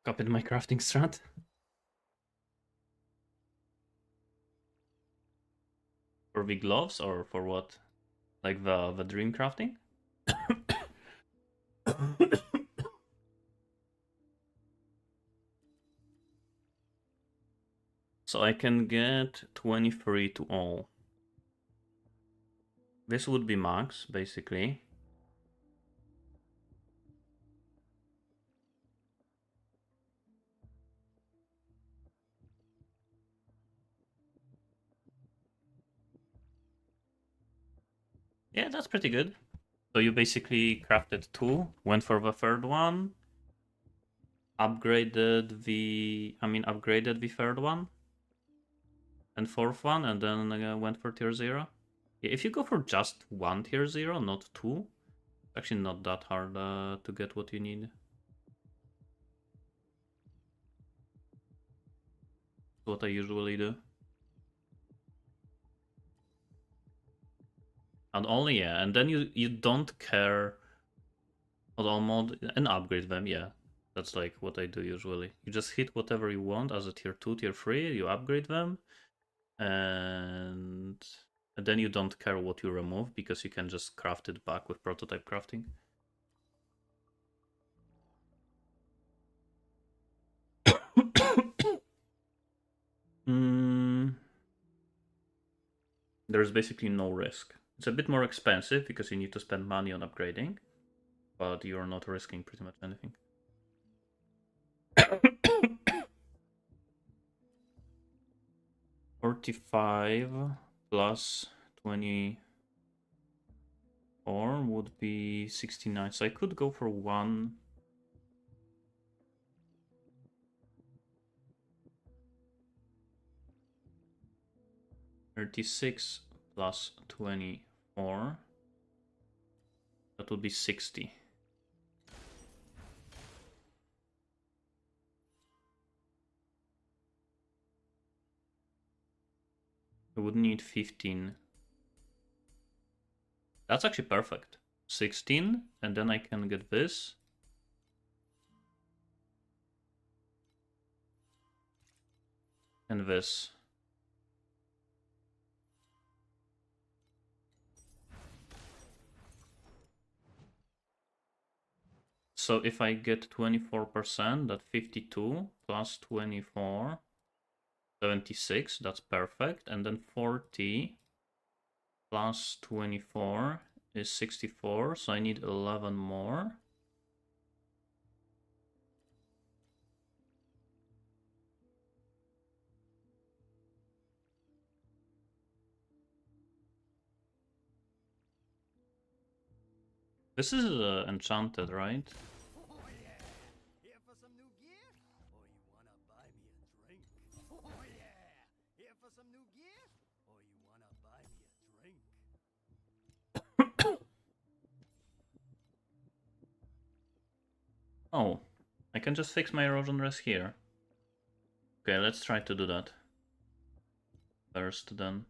copied my crafting strat. For the gloves or for what? Like the dream crafting? So I can get 23 to all. This would be max, basically. Yeah, that's pretty good. So you basically crafted two, went for the third one, upgraded the third one and fourth one, and then went for tier 0. Yeah, if you go for just one tier 0, not two, it's actually not that hard to get what you need. What I usually do. And only, yeah, and then you don't care about all mod and upgrade them, yeah. That's like what I do usually. You just hit whatever you want as a tier 2, tier 3, you upgrade them, and And then you don't care what you remove because you can just craft it back with prototype crafting. There's basically no risk. It's a bit more expensive because you need to spend money on upgrading, but you're not risking pretty much anything. 45 plus 24 would be 69. So I could go for 1. 36 plus 24. That would be 60. I would need 15. That's actually perfect. 16, and then I can get this. And this. So if I get 24%, that's 52 plus 24, 76, that's perfect. And then 40 plus 24 is 64, so I need 11 more. This is enchanted, right? Oh yeah! Here for some new gear? Or you wanna buy me a drink? Oh yeah! Here for some new gear? Or you wanna buy me a drink? Oh, I can just fix my erosion rest here. Okay, let's try to do that first then.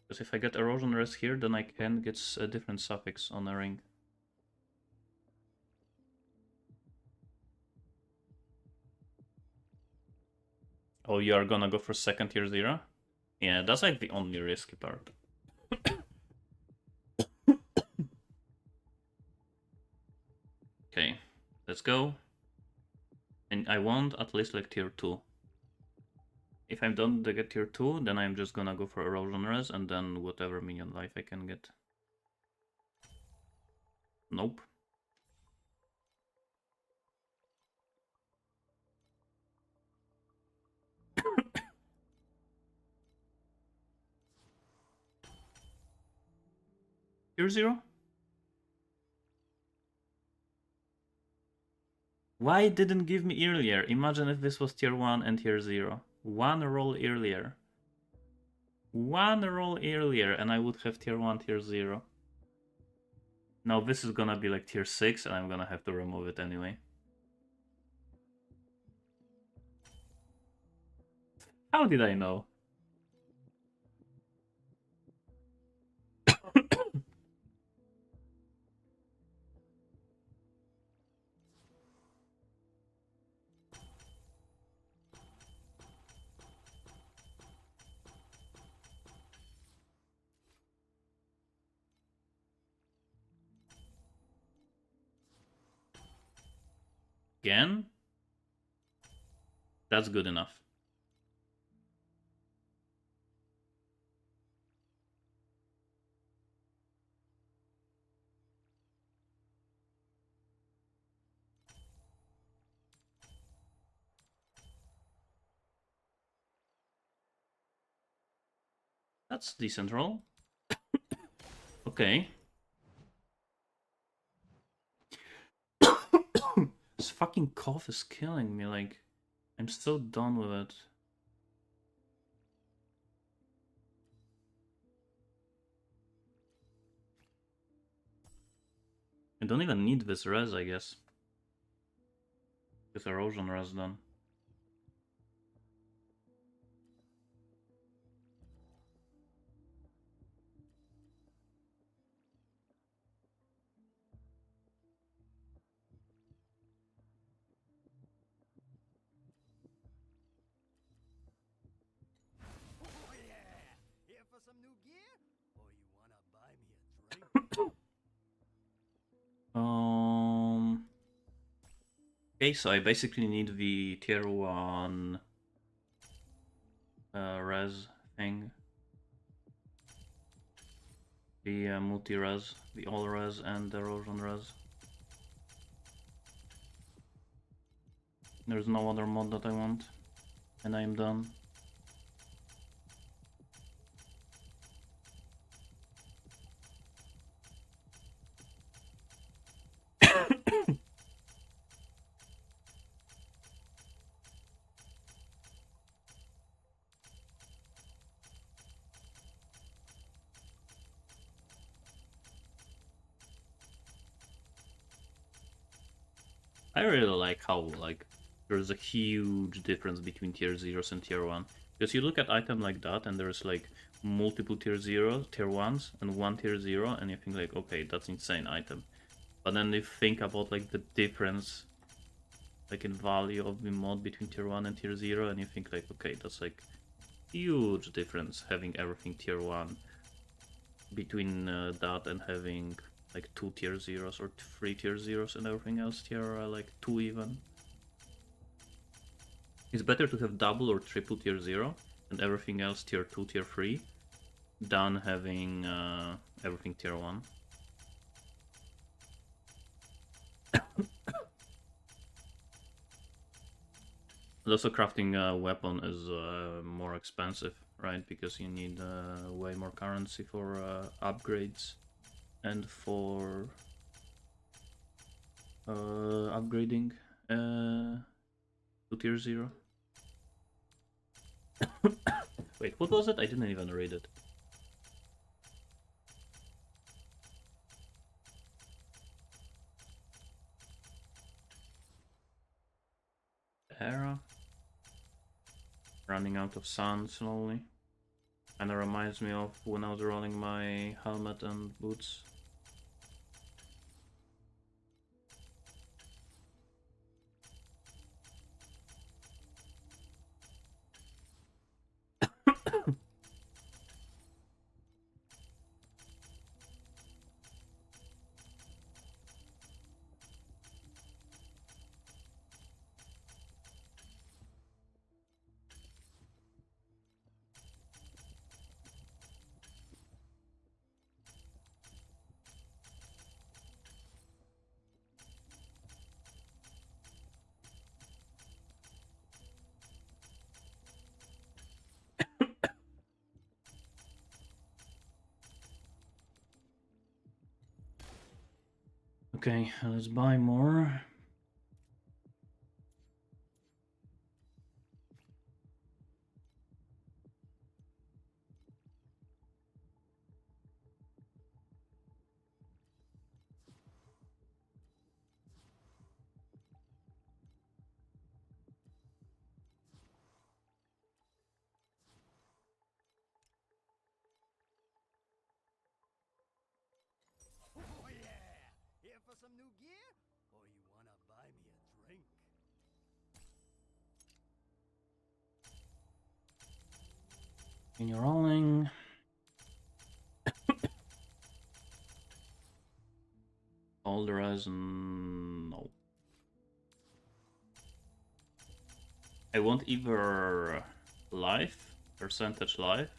Because if I get erosion rest here, then I can get a different suffix on a ring. Oh, you are gonna go for second tier 0? Yeah, that's like the only risky part. Okay, let's go. And I want at least like tier 2. If I don't get tier 2, then I'm just gonna go for erosion res and then whatever minion life I can get. Nope. Tier 0? Why didn't give me earlier? Imagine if this was tier 1 and tier 0. One roll earlier. One roll earlier and I would have tier 1, tier 0. Now this is gonna be like tier 6 and I'm gonna have to remove it anyway. How did I know? Again? That's good enough. That's decent roll. Okay. This fucking cough is killing me, like, I'm so done with it. I don't even need this res, I guess. With erosion res done. Oh yeah! Here for some some new gear? Or you wanna buy me a drink? Okay, so I basically need the tier 1 res thing. The multi-res, the all-res, and the erosion res. There's no other mod that I want, and I am done. I really like how there's a huge difference between tier 0s and tier 1. Because you look at item like that and there's like multiple tier 1s and one tier 0 and you think like, okay, that's insane item. But then you think about like the difference like in value of the mod between tier 1 and tier 0 and you think like, okay, that's like huge difference having everything tier 1 between that and having like 2 tier 0s or 3 tier 0s and everything else tier like 2 even. It's better to have double or triple tier 0 and everything else tier 2, tier 3 than having everything tier 1. And also crafting a weapon is more expensive, right? Because you need way more currency for upgrades and for upgrading to tier 0. Wait, what was it? I didn't even read it. Era. Running out of sun slowly. Kinda reminds me of when I was rolling my helmet and boots. Okay, let's buy more. Oh yeah! Here for some new gear? Or you wanna buy me a drink? And you're rolling. All the rest, no. I want either life, percentage life,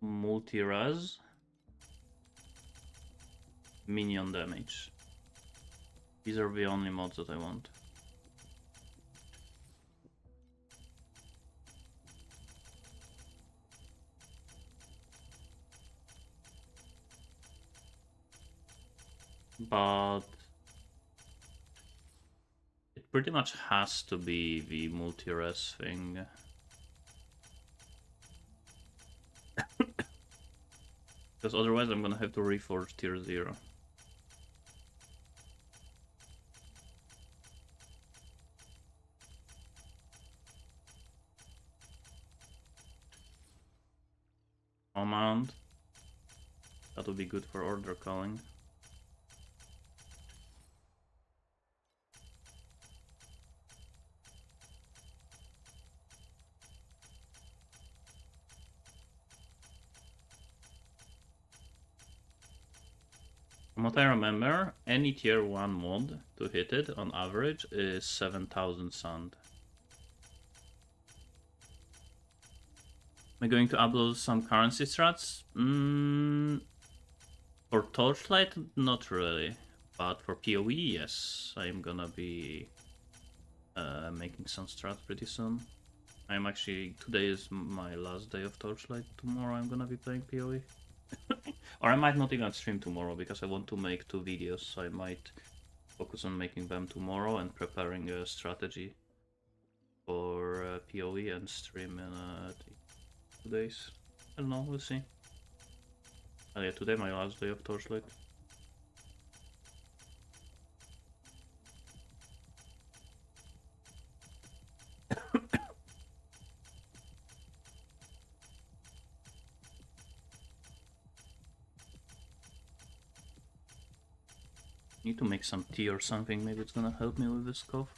multi-res, minion damage. These are the only mods that I want. But it pretty much has to be the multi-res thing. Because otherwise I'm gonna have to reforge tier 0. Command. That would be good for order calling. From what I remember, any tier 1 mod to hit it on average is 7,000 sand. Am I going to upload some currency strats? For Torchlight, not really. But for PoE, yes. I'm gonna be making some strats pretty soon. I'm actually... Today is my last day of Torchlight. Tomorrow I'm gonna be playing PoE. Or I might not even stream tomorrow because I want to make 2 videos, so I might focus on making them tomorrow and preparing a strategy for PoE and stream in 2 days. I don't know, we'll see. Oh yeah, today my last day of Torchlight. Need to make some tea or something, maybe it's gonna help me with this cough.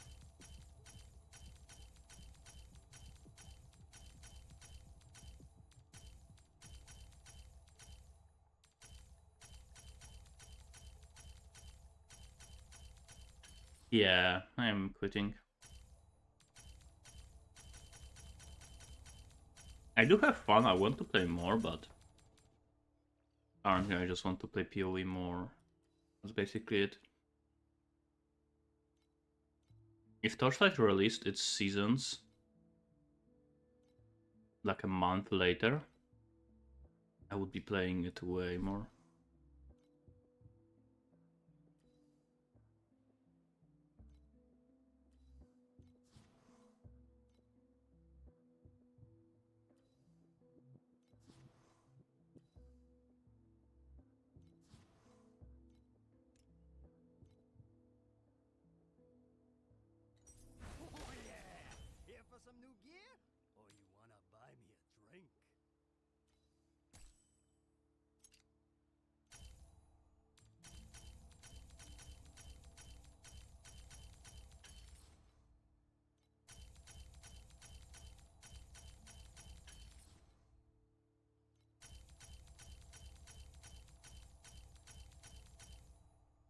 Yeah, I'm quitting. I do have fun, I want to play more, but currently I just want to play PoE more. That's basically it. If Torchlight released its seasons like a month later, I would be playing it way more. Oh yeah! Here for some new gear? Or you wanna buy me a drink?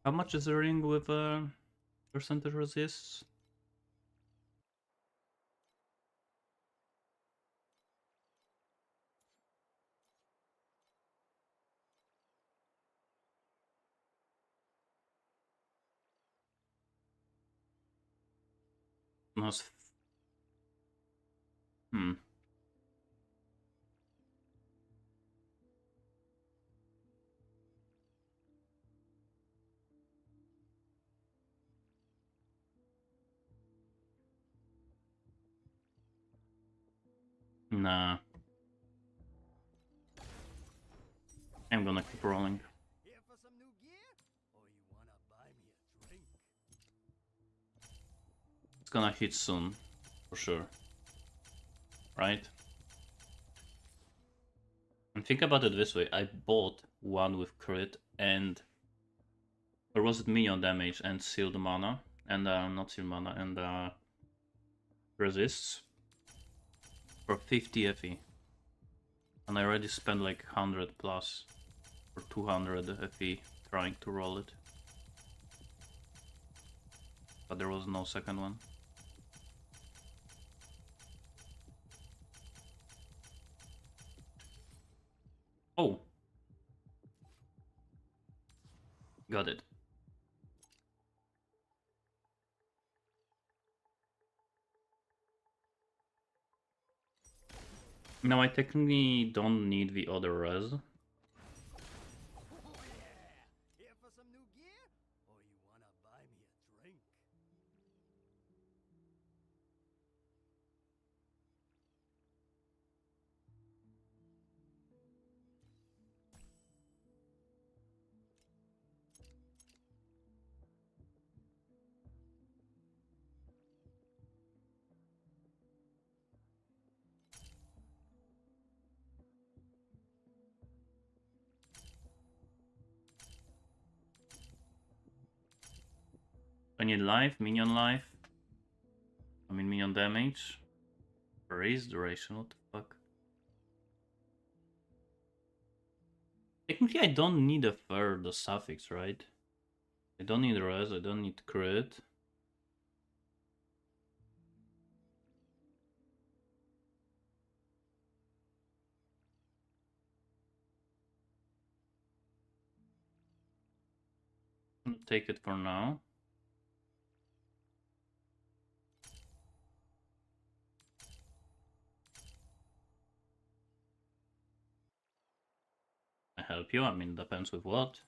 How much is the ring with percentage resists? Must. Hmm. Nah. I'm gonna keep rolling. Here for some new gear? Or you wanna buy me a drink? It's gonna hit soon, for sure. Right? And think about it this way, I bought one with crit and... Or was it minion damage and sealed mana? And not sealed mana, and resists for 50 FE. And I already spent like 100 plus or 200 FE trying to roll it. But there was no second one. Oh! Got it. Now I technically don't need the other res. Oh yeah! Here for some new gear? Or you wanna buy me a drink? I need life, minion life. I mean minion damage. Raise duration, what the fuck? Technically, I don't need a third suffix, right? I don't need res, I don't need crit. I'm gonna take it for now. I help you, I mean, depends with what.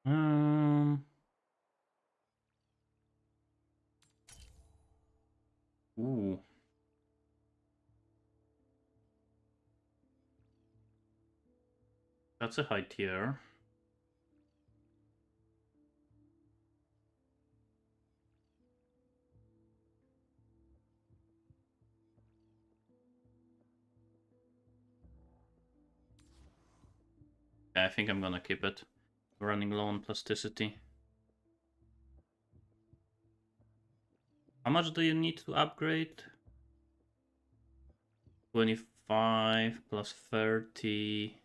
Um. Ooh. That's a high tier. Yeah, I think I'm gonna keep it. Running low on plasticity. How much do you need to upgrade? 25 plus 30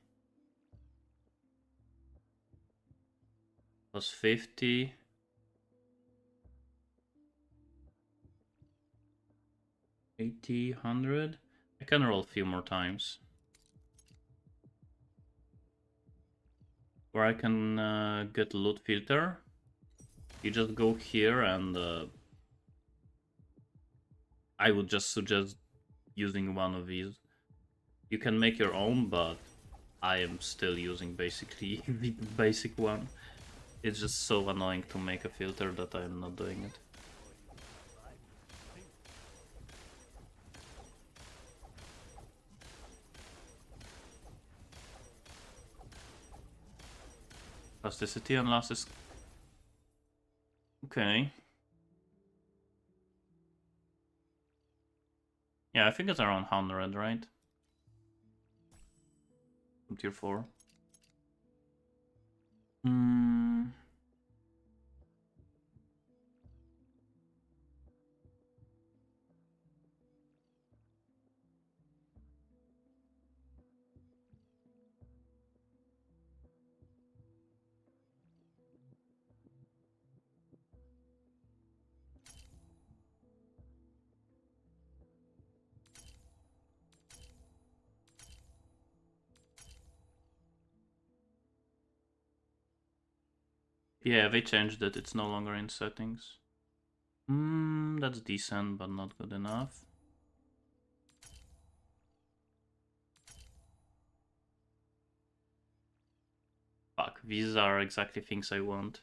plus 50. 80, 100. I can roll a few more times. Or I can get loot filter. You just go here and I would just suggest using one of these. You can make your own, but I am still using basically the basic one. It's just so annoying to make a filter that I am not doing it. Plasticity and last is... Okay. Yeah, I think it's around 100, right? From tier 4. Hmm. Yeah, they changed it. It's no longer in settings. That's decent, but not good enough. Fuck, these are exactly things I want.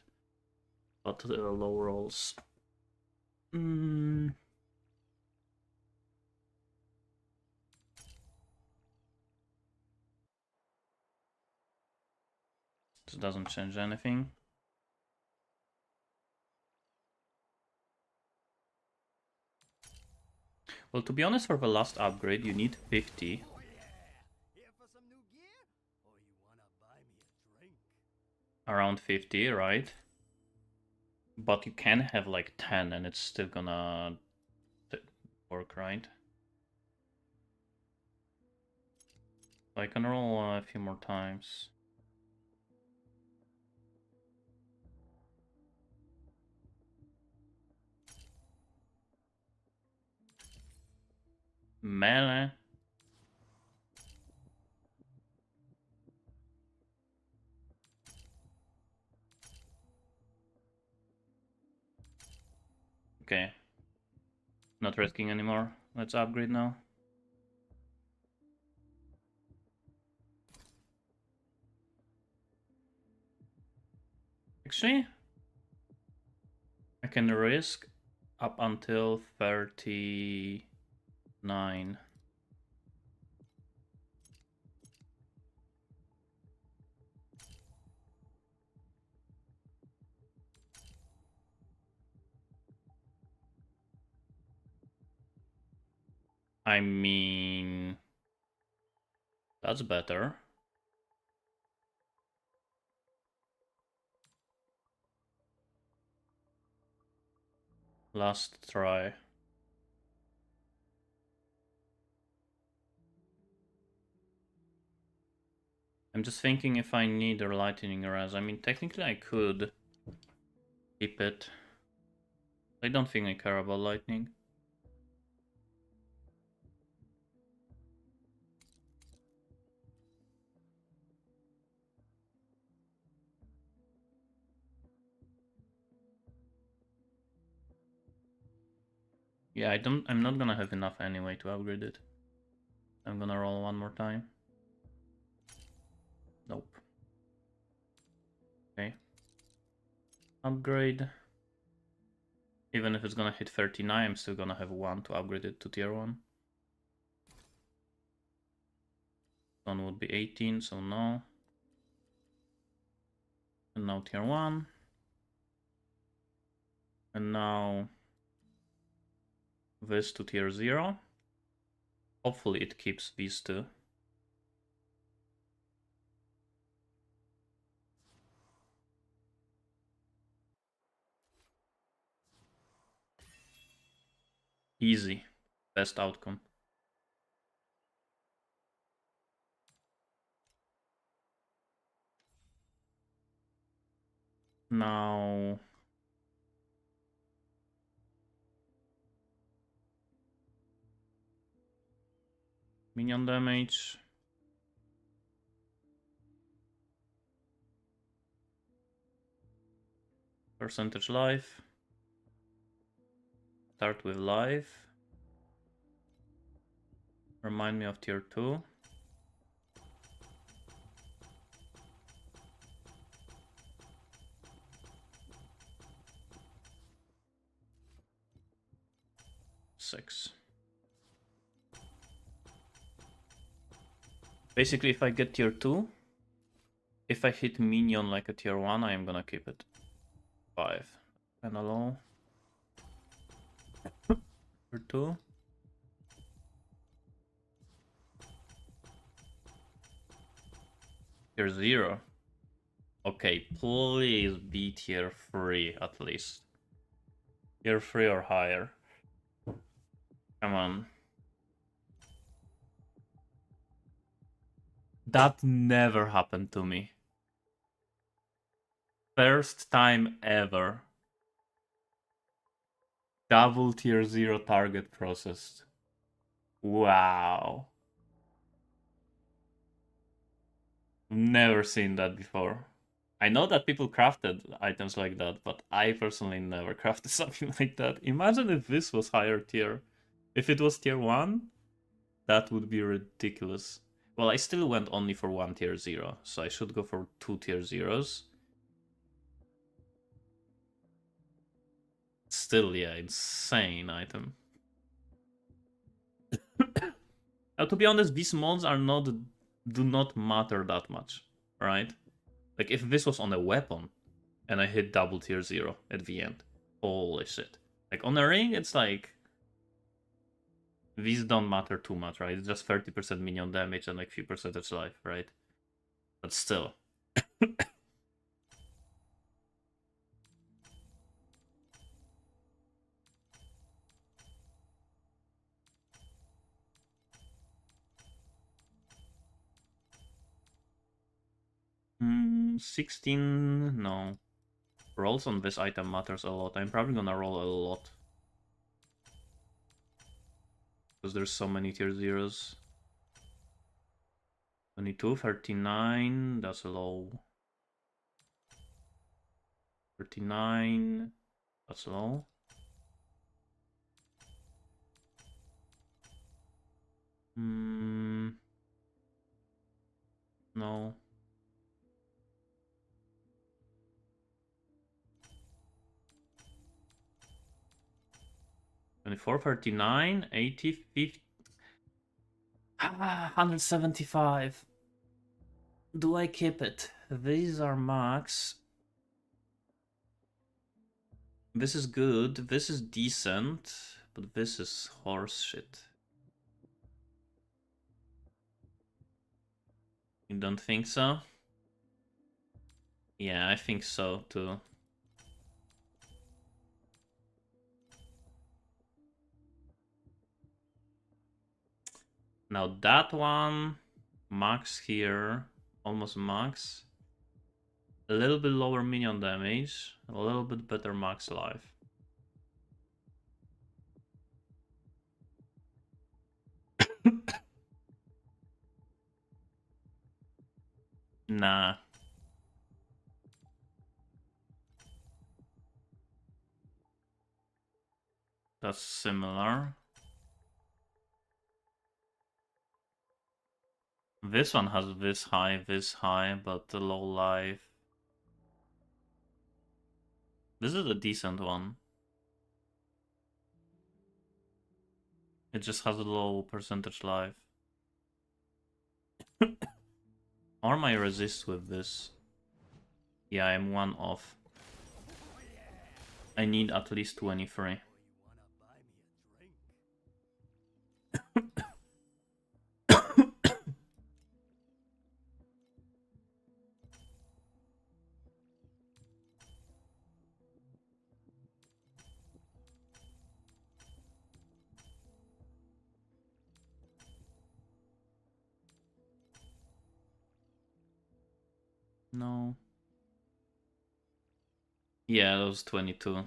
But low rolls. This doesn't change anything. Well, to be honest, for the last upgrade, you need 50. Oh yeah! Here for some new gear? Or you wanna buy me a drink? Around 50, right? But you can have like 10 and it's still gonna work, right? I can roll a few more times. Melee. Okay. Not risking anymore. Let's upgrade now. Actually, I can risk up until 39. I mean, that's better. Last try. I'm just thinking if I need a lightning res. I mean, technically I could keep it. I don't think I care about lightning. Yeah, I'm not gonna have enough anyway to upgrade it. I'm gonna roll one more time. Nope. Okay. Upgrade. Even if it's gonna hit 39, I'm still gonna have 1 to upgrade it to tier 1. One would be 18, so no. And now tier 1. And now this to tier 0. Hopefully it keeps these two. Easy. Best outcome. Now... minion damage. Percentage life. Start with life. Remind me of tier 2. Six. Basically, if I get tier 2, if I hit minion like a tier 1, I am gonna keep it. 5. Kinda low. Tier 2. Tier 0. Okay, please be tier 3 at least. Tier 3 or higher. Come on. That never happened to me. First time ever. Double tier 0 target processed. Wow. Never seen that before. I know that people crafted items like that, but I personally never crafted something like that. Imagine if this was higher tier. If it was tier 1, that would be ridiculous. Well, I still went only for 1 tier 0, so I should go for 2 tier 0s. Still, yeah, insane item. Now, to be honest, these mods do not matter that much, right? Like, if this was on a weapon, and I hit double tier 0 at the end, holy shit. Like, on a ring, it's like... these don't matter too much, right? It's just 30% minion damage and like few percentage life, right? But still. 16, no. Rolls on this item matters a lot. I'm probably gonna roll a lot. Because there's so many tier 0s. 22, 39, that's low. 39, that's low. No. 24, 39, 80, 50. 175. Do I keep it? These are max. This is good. This is decent. But this is horse shit. You don't think so? Yeah, I think so too. Now that one, max here, almost max. A little bit lower minion damage, a little bit better max life. Nah. That's similar. This one has this high, but the low life. This is a decent one. It just has a low percentage life. Or my resist with this. Yeah, I'm one off. I need at least 23. No. Yeah, that was 22.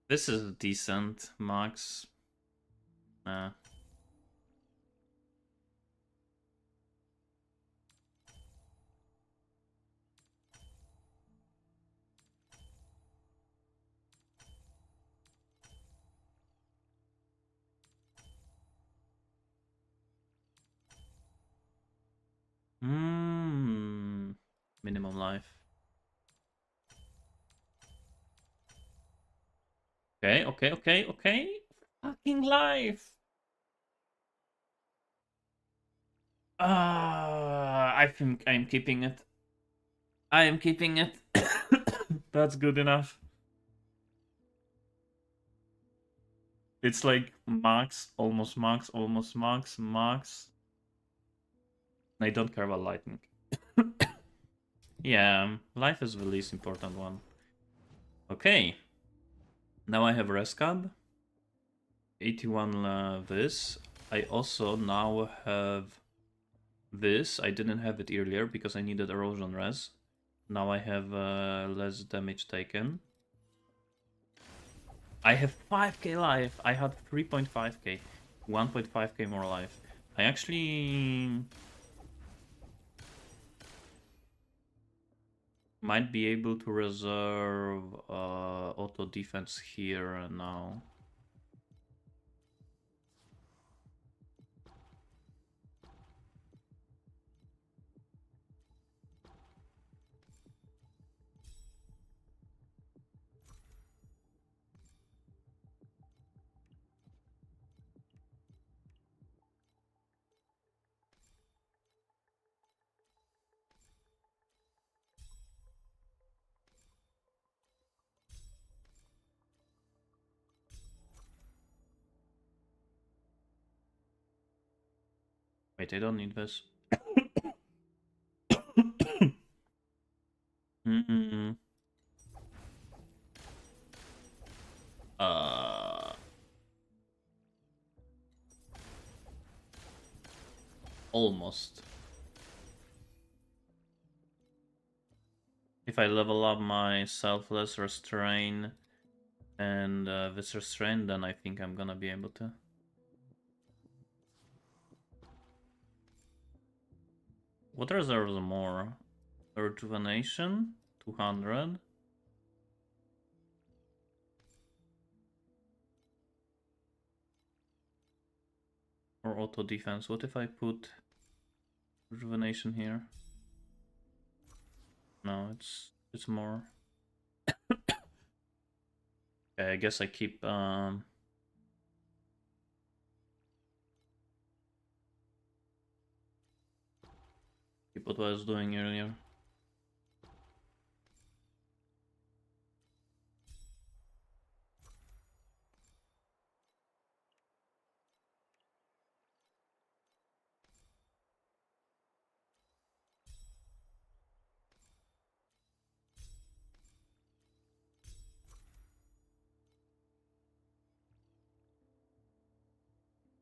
This is decent, max. Nah. Minimum life. Okay. Fucking life. I think I'm keeping it. I am keeping it. That's good enough. It's like max, almost max, almost max, max. I don't care about lightning. Yeah, life is the least important one. Okay. Now I have Rescab. 81 this. I also now have this. I didn't have it earlier because I needed erosion res. Now I have less damage taken. I have 5k life. I had 3.5k. 1.5k more life. I actually might be able to reserve auto defense here and now. Wait, I don't need this. Mm-mm. Uh, almost. If I level up my selfless restrain and this restraint, then I think I'm gonna be able to. What reserves more? Rejuvenation, 200. Or auto defense. What if I put rejuvenation here? No, it's more. Okay, I guess I keep keep what I was doing earlier.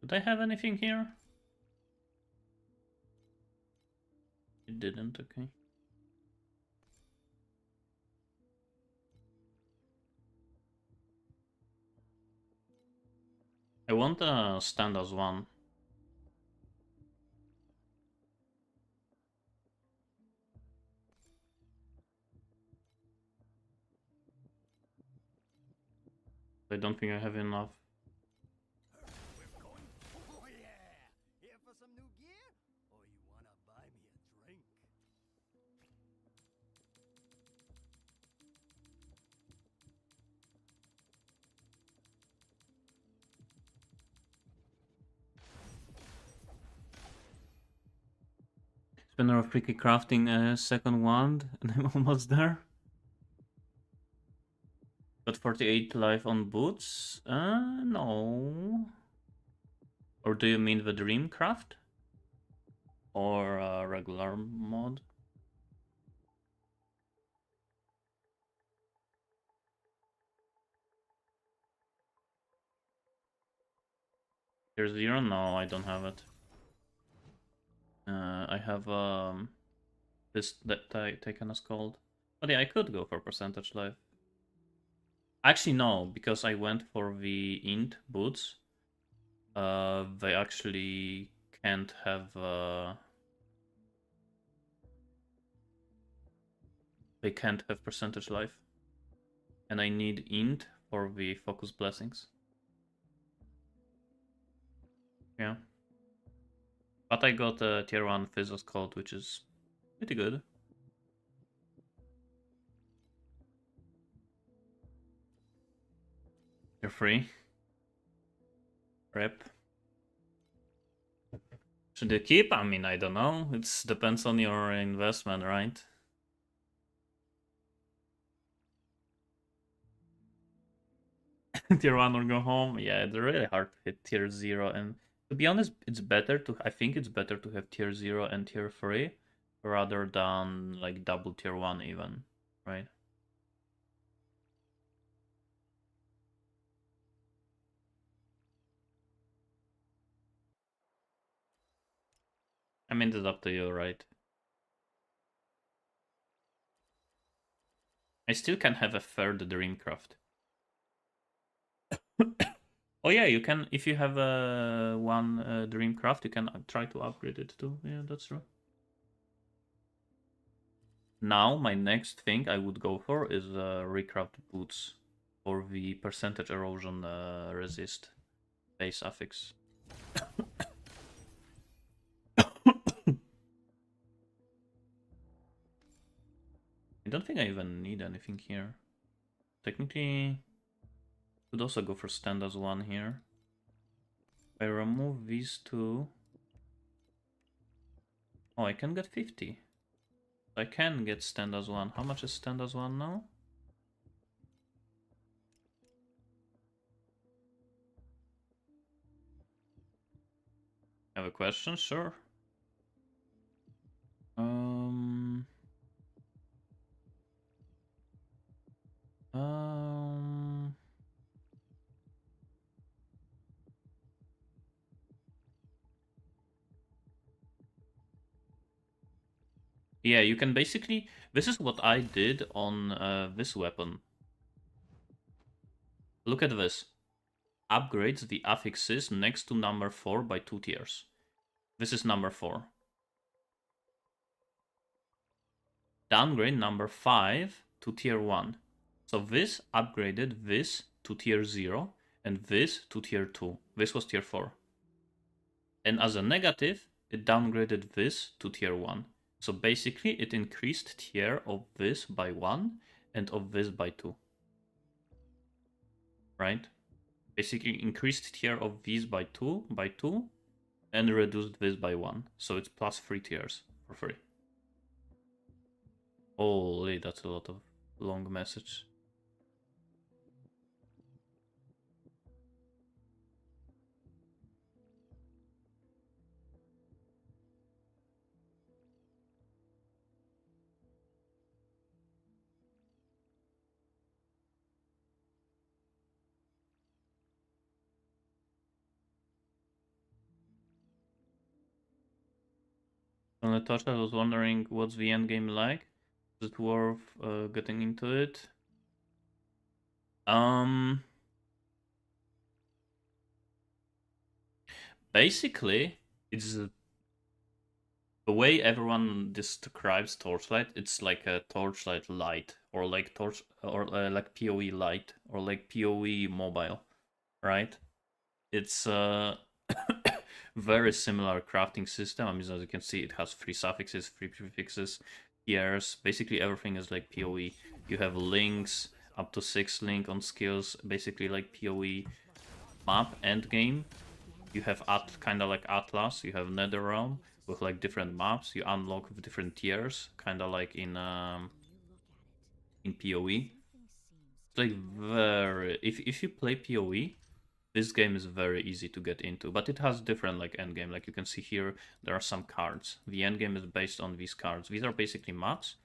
Did I have anything here? I didn't, okay. I want a stand as one. I don't think I have enough. We're going. Oh yeah! Here for some new gear? Or you wanna buy me a drink? Spinner of Freaky crafting a second wand, and I'm almost there. Got 48 life on boots? No. Or do you mean the Dreamcraft? Or regular mod? Tier 0? No, I don't have it. I have this that taken as gold. But yeah, I could go for percentage life. Actually, no, because I went for the int boots. They actually can't have. They can't have percentage life, and I need int for the focus blessings. Yeah, but I got a tier 1 Physos code, which is pretty good. You're free. Rep. Should you keep? I mean, I don't know. It depends on your investment, right? Tier 1 or go home. Yeah, it's really hard to hit tier 0. And to be honest, it's better to. I think it's better to have tier 0 and tier 3 rather than like double tier 1 even, right? I mean, it's up to you, right? I still can have a third Dreamcraft. Oh yeah, you can. If you have one Dreamcraft, you can try to upgrade it too. Yeah, that's true. Now, my next thing I would go for is recraft boots for the percentage erosion resist base affix. I don't think I even need anything here. Technically, could also go for stand as one here. If I remove these two. Oh, I can get 50. I can get stand as one. How much is stand as one now? Have a question? Sure. Um. Um. Yeah, you can basically. This is what I did on this weapon. Look at this. Upgrades the affixes next to number 4 by 2 tiers. This is number 4. Downgrade number 5 to tier 1. So this upgraded this to tier 0 and this to tier 2. This was tier 4. And as a negative, it downgraded this to tier 1. So basically, it increased tier of this by 1 and of this by 2. Right? Basically, increased tier of these by 2 and reduced this by 1. So it's plus 3 tiers for free. Holy, that's a lot of long message. Natasha was wondering what's the end game like. Is it worth getting into it? Basically, it's the way everyone describes Torchlight. It's like a Torchlight Lite, or like like PoE Lite, or like PoE Mobile, right? It's very similar crafting system. I mean, as you can see, it has 3 suffixes, 3 prefixes, tiers. Basically, everything is like PoE. You have links, up to 6 link on skills, basically like PoE map end game. You have kind of like Atlas. You have Netherrealm with like different maps. You unlock with different tiers, kind of like in PoE. It's like very if you play PoE, this game is very easy to get into, but it has different like end game. Like you can see here, there are some cards. The end game is based on these cards. These are basically maps,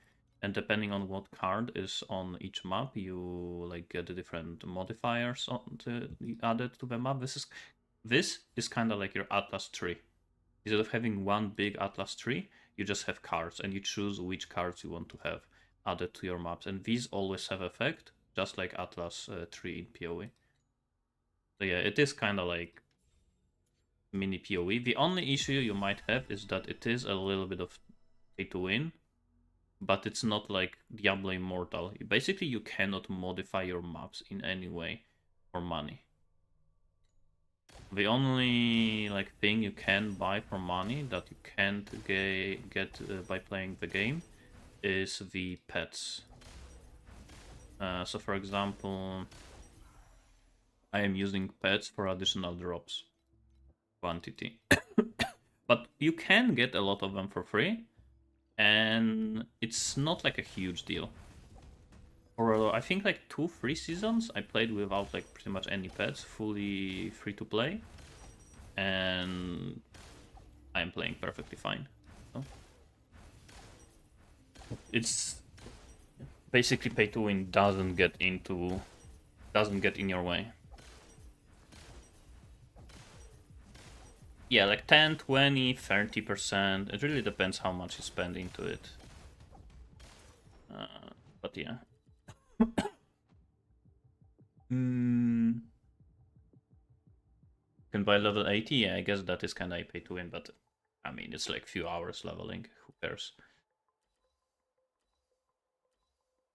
and depending on what card is on each map, you like get the different modifiers added to the map. This is kind of like your Atlas tree. Instead of having one big Atlas tree, you just have cards, and you choose which cards you want to have added to your maps, and these always have effect, just like Atlas tree in PoE. So yeah, it is kind of like mini PoE. The only issue you might have is that it is a little bit of pay to win, but it's not like Diablo Immortal. Basically, you cannot modify your maps in any way for money. The only like thing you can buy for money that you can't get by playing the game is the pets. So for example, I am using pets for additional drops quantity. But you can get a lot of them for free, and it's not like a huge deal. For I think like 2-3 seasons, I played without like pretty much any pets, fully free to play, and I'm playing perfectly fine. So it's basically pay to win doesn't get in your way. Yeah, like 10, 20, 30%. It really depends how much you spend into it. But yeah. Can buy level 80? Yeah, I guess that is kind of a pay to win, but I mean, it's like few hours leveling. Who cares?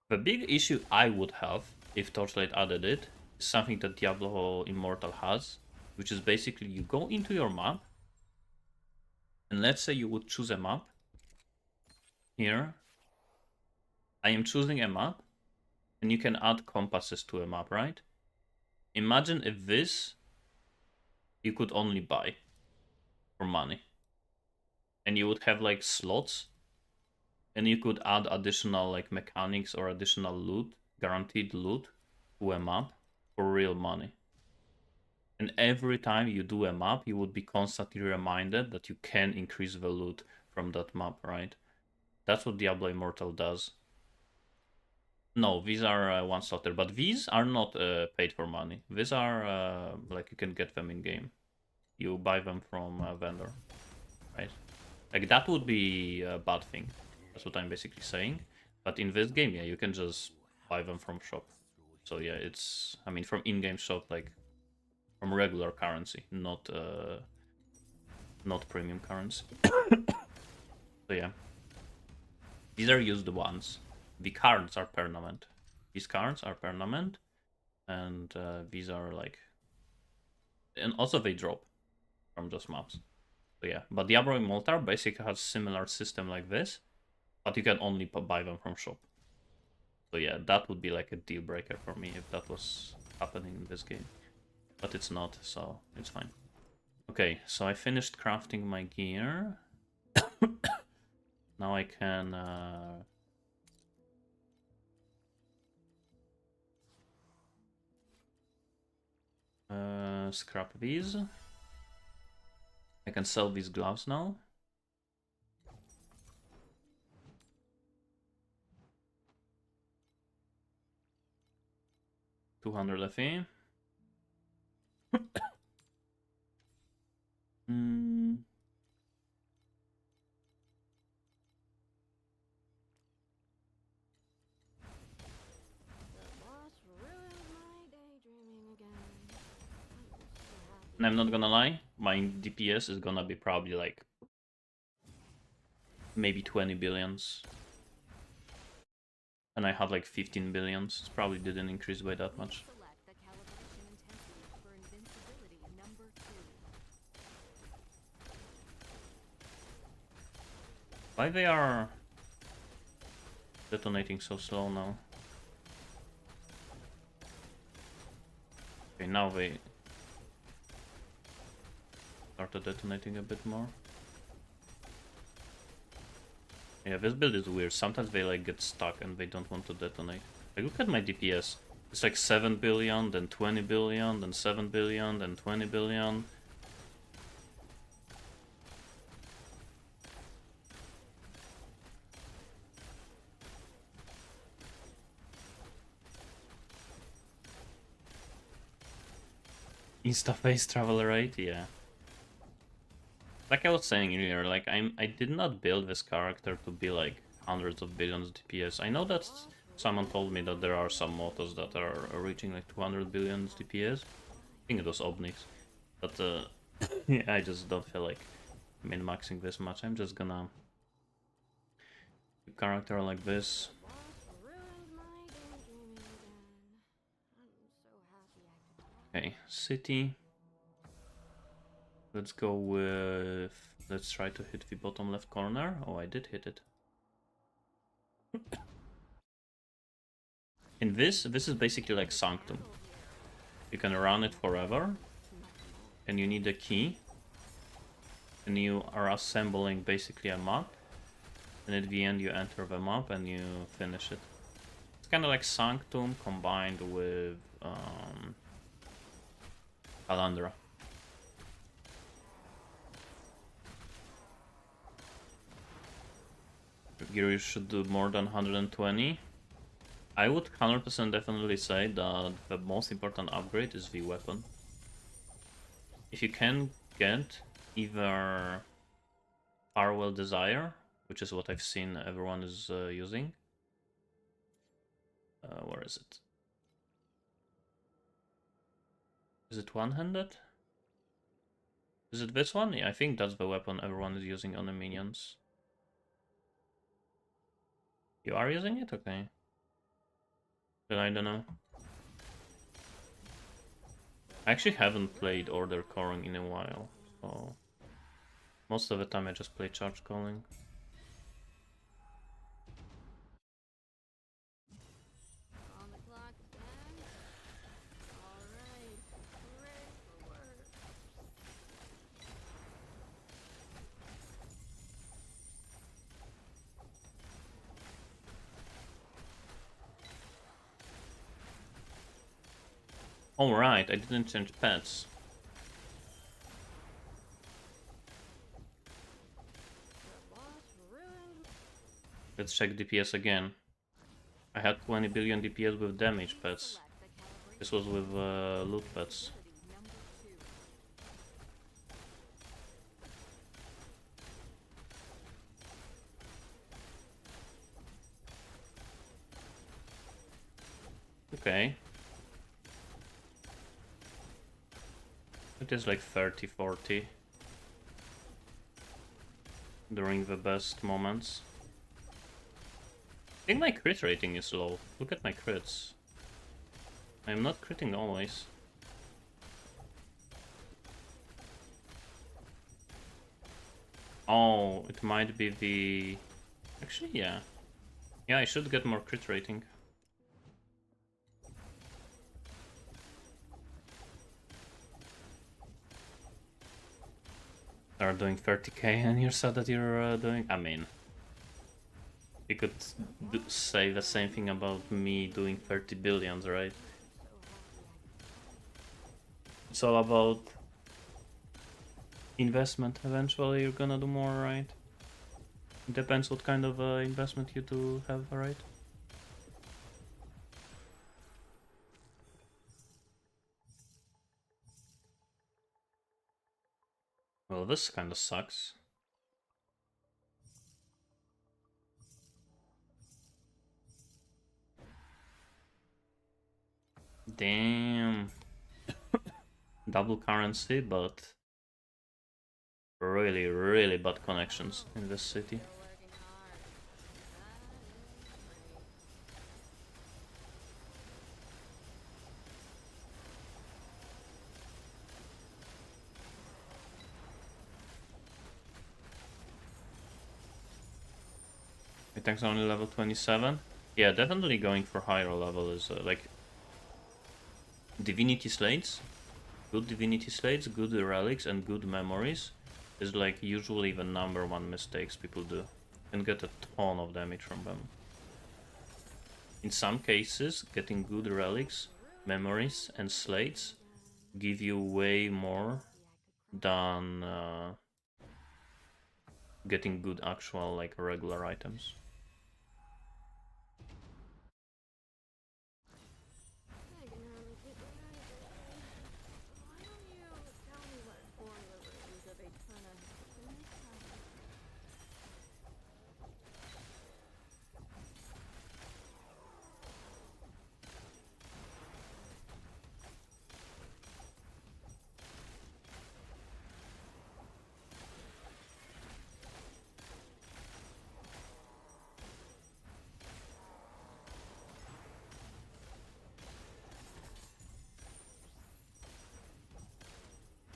The big issue I would have if Torchlight added it is something that Diablo Immortal has, which is basically you go into your map, and let's say you would choose a map. Here, I am choosing a map, and you can add compasses to a map, right? Imagine if this you could only buy for money, and you would have like slots, and you could add additional like mechanics or additional loot, guaranteed loot, to a map for real money. And every time you do a map, you would be constantly reminded that you can increase the loot from that map, right? That's what Diablo Immortal does. No, these are one slotter, but these are not paid for money. These are like you can get them in game. You buy them from a vendor, right? Like that would be a bad thing. That's what I'm basically saying. But in this game, yeah, you can just buy them from shop. So yeah, it's, I mean, from in-game shop, like from regular currency, not premium currency. So yeah, these are used ones. The cards are permanent. These cards are permanent, and these are like, and also they drop from those maps. So yeah, but Diablo Immortal basically has similar system like this, but you can only buy them from shop. So yeah, that would be like a deal breaker for me if that was happening in this game. But it's not, so it's fine. Okay, so I finished crafting my gear. Now I can scrap these. I can sell these gloves now. $200 FE. And I'm not gonna lie, my DPS is gonna be probably like maybe 20 billions. And I had like 15 billions. It probably didn't increase by that much. Select the calibration intensity for invincibility number 2. Why they are detonating so slow now? Okay, now they started detonating a bit more. Yeah, this build is weird. Sometimes they like get stuck and they don't want to detonate. Like, look at my DPS. It's like 7 billion, then 20 billion, then 7 billion, then 20 billion. Insta-face travel rate, yeah. Like I was saying earlier, like I did not build this character to be like hundreds of billions DPS. I know that someone told me that there are some motos that are reaching like 200 billion DPS. I think it was Obnix. But yeah, I just don't feel like min-maxing this much. I'm just gonna keep character like this. Okay, city. Let's go with... Let's try to hit the bottom left corner. Oh, I did hit it. In this is basically like Sanctum. You can run it forever. And you need a key. And you are assembling basically a map. And at the end you enter the map and you finish it. It's kind of like Sanctum combined with Calandra. You should do more than 120. I would 100% definitely say that the most important upgrade is the weapon. If you can get either Farewell Desire, which is what I've seen everyone is using. Where is it? Is it one-handed? Is it this one? Yeah, I think that's the weapon everyone is using on the minions. You are using it? Okay. Then I don't know. I actually haven't played Order Calling in a while, so most of the time I just play Charge Calling. On the clock, then. Alright, ready for work. Alright, I didn't change pets. The boss ruined. Let's check DPS again. I had 20 billion DPS with damage pets. Select the calibration This was with loot pets. number 2. Okay. It is like 30, 40. During the best moments. I think my crit rating is low. Look at my crits. I'm not critting always. Oh, it might be the... Actually, yeah. Yeah, I should get more crit rating. Are doing 30k and you're sad that you're doing... I mean... You could say the same thing about me doing 30 billions, right? It's all about investment. Eventually you're gonna do more, right? It depends what kind of investment you do have, right? Well, this kind of sucks. Damn. double currency, but really, really bad connections in this city. Still working hard. That is great. It takes only level 27. Yeah, definitely going for higher level is like divinity slates, good divinity slates, good relics, and good memories is like usually the #1 mistakes people do. And get a ton of damage from them. In some cases, getting good relics, memories, and slates give you way more than getting good actual like regular items. I can hardly keep my eyes open. Why don't you tell me what formula rings of Aeterna have been discovered?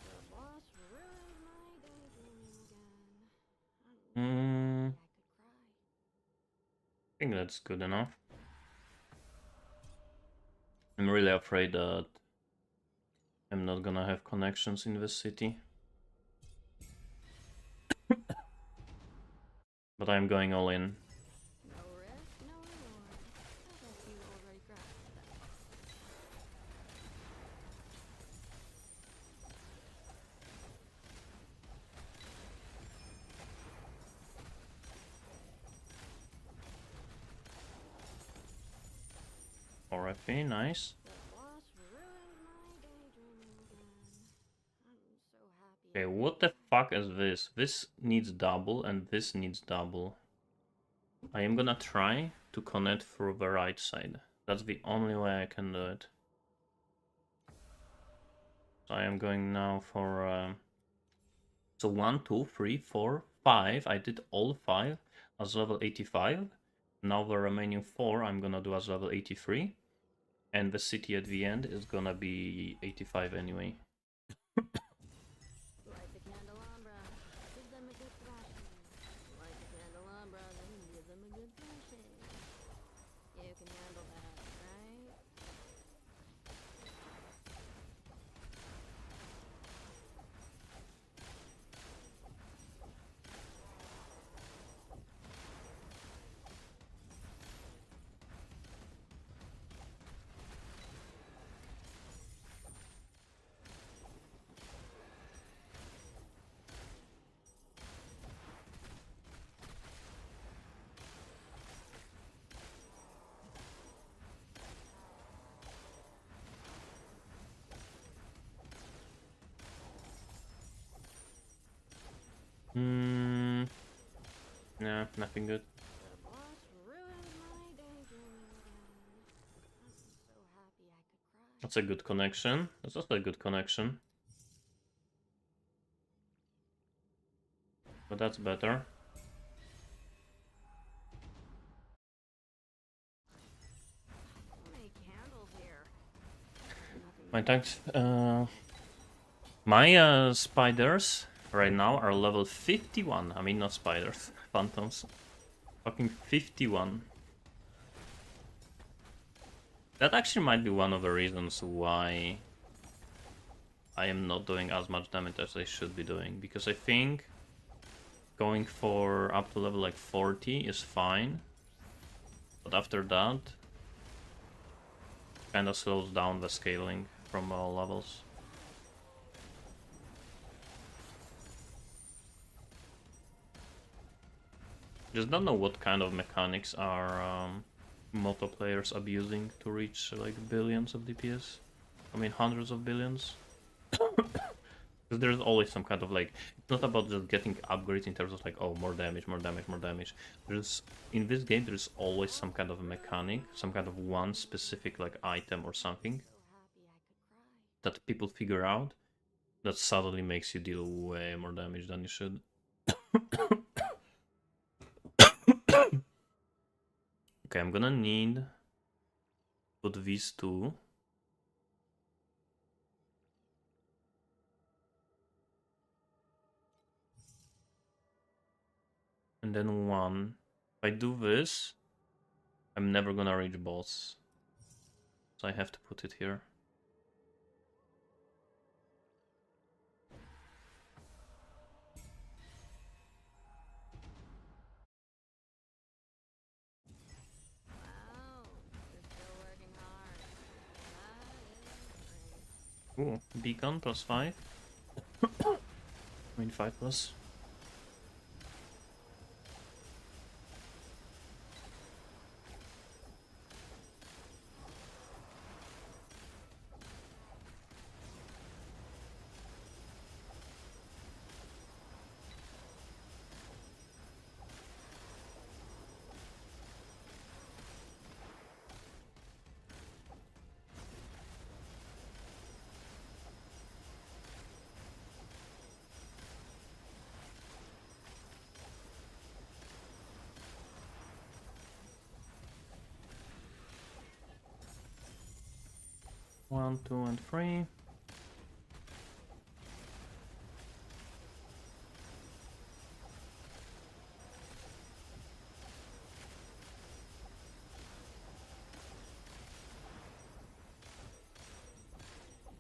The boss ruined my daydreaming again. I'm so happy I could cry. I think that's good enough. I'm really afraid that I'm not gonna have connections in this city. But I'm going all in. No risk, no reward. I guess you already grasped that. RFA, nice. The boss ruined my daydreaming again. I'm so happy Okay, I could what the cry. fuck is this? This needs double and this needs double. I am gonna try to connect through the right side. That's the only way I can do it. So I am going now for... So 1, 2, 3, 4, 5. I did all 5 as level 85. Now the remaining 4 I'm gonna do as level 83. And the city at the end is gonna be 85 anyway. Light the candelabra, give them a good thrashing. Light the candelabra, then give them a good thrashing. You can handle that, right? Nah, nothing good. The boss ruined my daydreaming again. I'm so happy I could cry. That's a good connection. That's also a good connection. But that's better. So many candles here. Nothing My but tanks, my spiders right now are level 51. I mean, not spiders, phantoms. Fucking 51. That actually might be one of the reasons why I am not doing as much damage as I should be doing. Because I think going for up to level like 40 is fine. But after that, kind of slows down the scaling from all levels. Just don't know what kind of mechanics are Moto players abusing to reach like billions of DPS. I mean hundreds of billions. Because there's always some kind of like, it's not about just getting upgrades in terms of like, oh, more damage, more damage, more damage. There's, in this game, there's always some kind of mechanic, some kind of one specific like item or something so happy I could cry. that people figure out that suddenly makes you deal way more damage than you should. Okay, I'm gonna need put these two. And then one. If I do this, I'm never gonna reach boss. So I have to put it here. Wow, you're still working hard. That is great. Ooh, beacon plus 5. I mean 5 plus. One, two, and 3.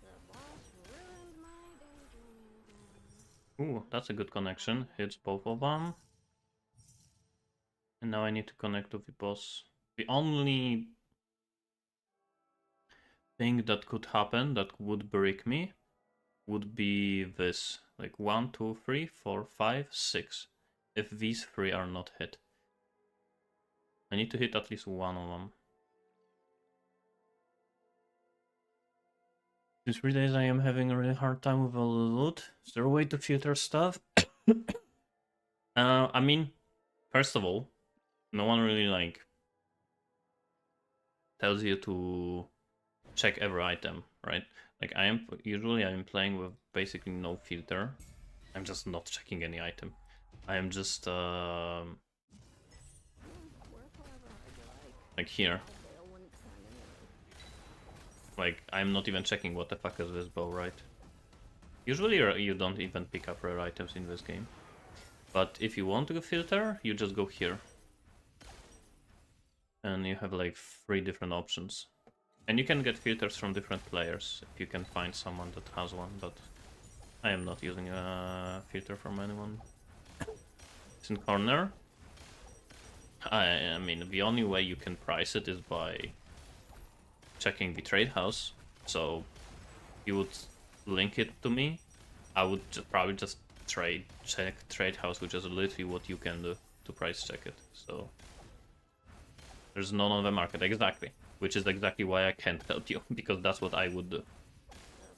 The boss ruined my daydreaming again. Ooh, that's a good connection. Hits both of them. And now I need to connect to the boss. The only thing that could happen that would break me would be this. Like 1, 2, 3, 4, 5, 6. If these 3 are not hit. I need to hit at least one of them. These 3 days I am having a really hard time with all the loot. Is there a way to filter stuff? I mean, first of all, no one really like tells you to check every item, right? Like I am playing with basically no filter. I'm just not checking any item. I am just Work however hard you like here. I'll bail when it's time anyway. Like I'm not even checking what the fuck is this bow, right? Usually you don't even pick up rare items in this game. But if you want to filter, you just go here. And you have like 3 different options. And you can get filters from different players if you can find someone that has one, but I am not using a filter from anyone. It's in corner. I mean, the only way you can price it is by checking the trade house. So you would link it to me. I would probably just check trade house, which is literally what you can do to price check it. So there's none on the market, exactly. Which is exactly why I can't help you, because that's what I would do. The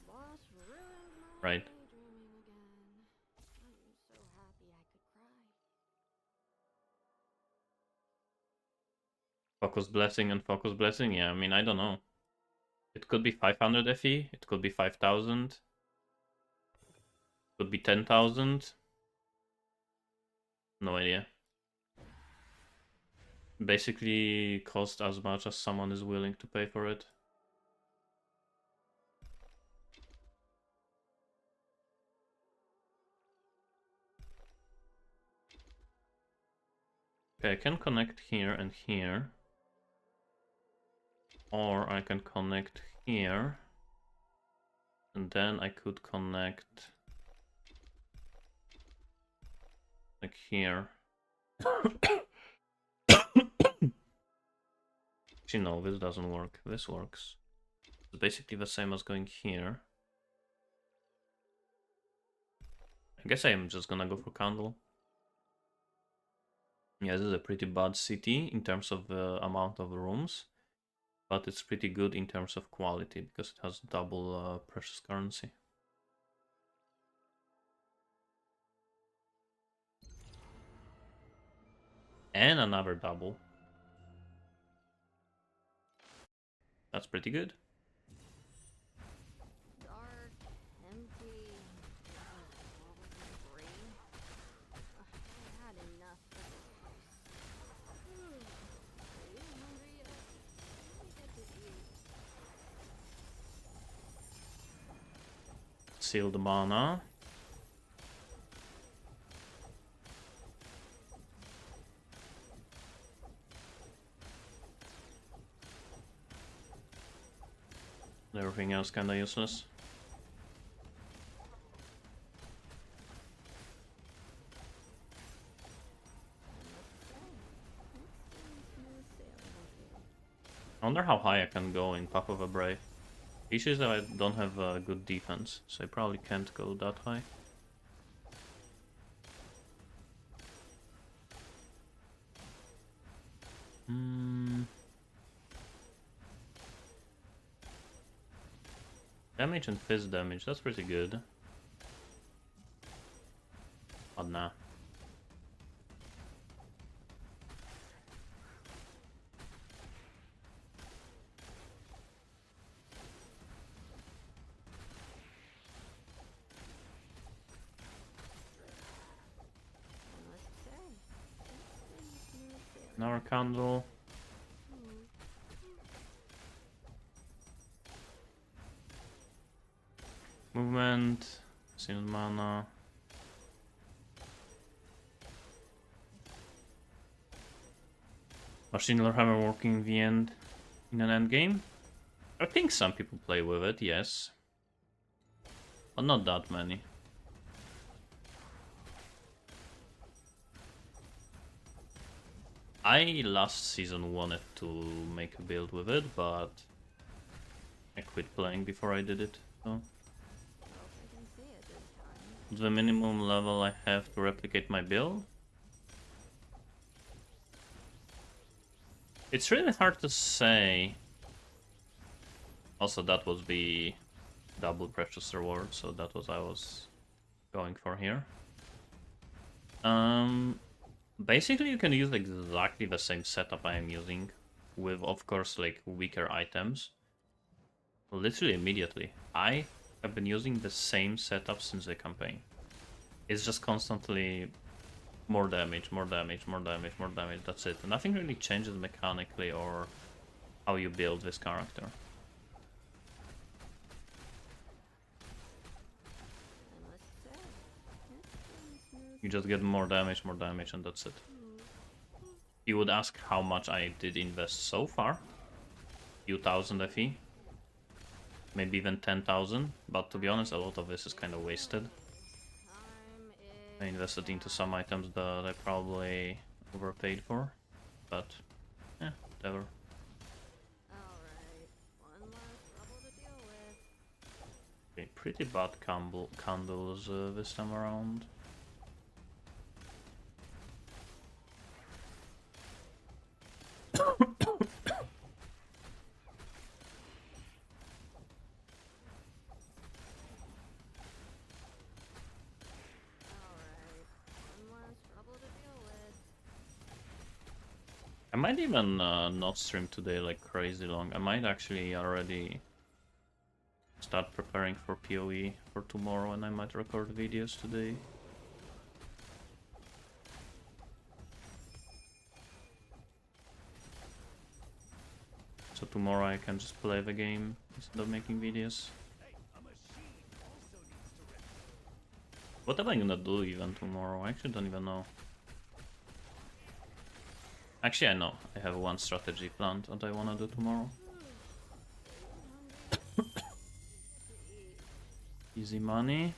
boss ruined my Right. daydreaming again. I'm so happy I could cry. Focus Blessing and Focus Blessing, yeah, I mean, I don't know. It could be 500 FE, it could be 5,000. Could be 10,000. No idea. Basically cost as much as someone is willing to pay for it. Okay, I can connect here and here. Or I can connect here. And then I could connect like here. Actually, no, this doesn't work. This works. It's basically the same as going here. I guess I am just gonna go for candle. Yeah, this is a pretty bad city in terms of the amount of rooms, but it's pretty good in terms of quality because it has double precious currency. And another double. That's pretty good. Dark sealed mana. Everything else kinda useless. I wonder how high I can go in Path of a Brave. The issue is that I don't have good defense, so I probably can't go that high. Damage and fist damage, that's pretty good. But nah. Another candle. Movement, sealed mana. Machine Hammer working in the end in an endgame. I think some people play with it, yes. But not that many. I last season wanted to make a build with it, but I quit playing before I did it. So the minimum level I have to replicate my build. It's really hard to say. Also, that was the double precious reward, so that was I was going for here. Basically, you can use exactly the same setup I am using, with of course like weaker items. Literally immediately. I have been using the same setup since the campaign. It's just constantly more damage, more damage, more damage, more damage, that's it. Nothing really changes mechanically or how you build this character. You just get more damage, and that's it. You would ask how much I did invest so far. Few thousand FE. Maybe even 10,000, but to be honest, a lot of this is kind of wasted. I invested into some items that I probably overpaid for, but yeah, whatever. Okay, pretty bad candles this time around. I might even not stream today like crazy long. I might actually already start preparing for PoE for tomorrow, and I might record videos today. So tomorrow I can just play the game instead of making videos. What am I gonna do even tomorrow? I actually don't even know. Actually, I know. I have one strategy planned that I wanna do tomorrow. Easy money.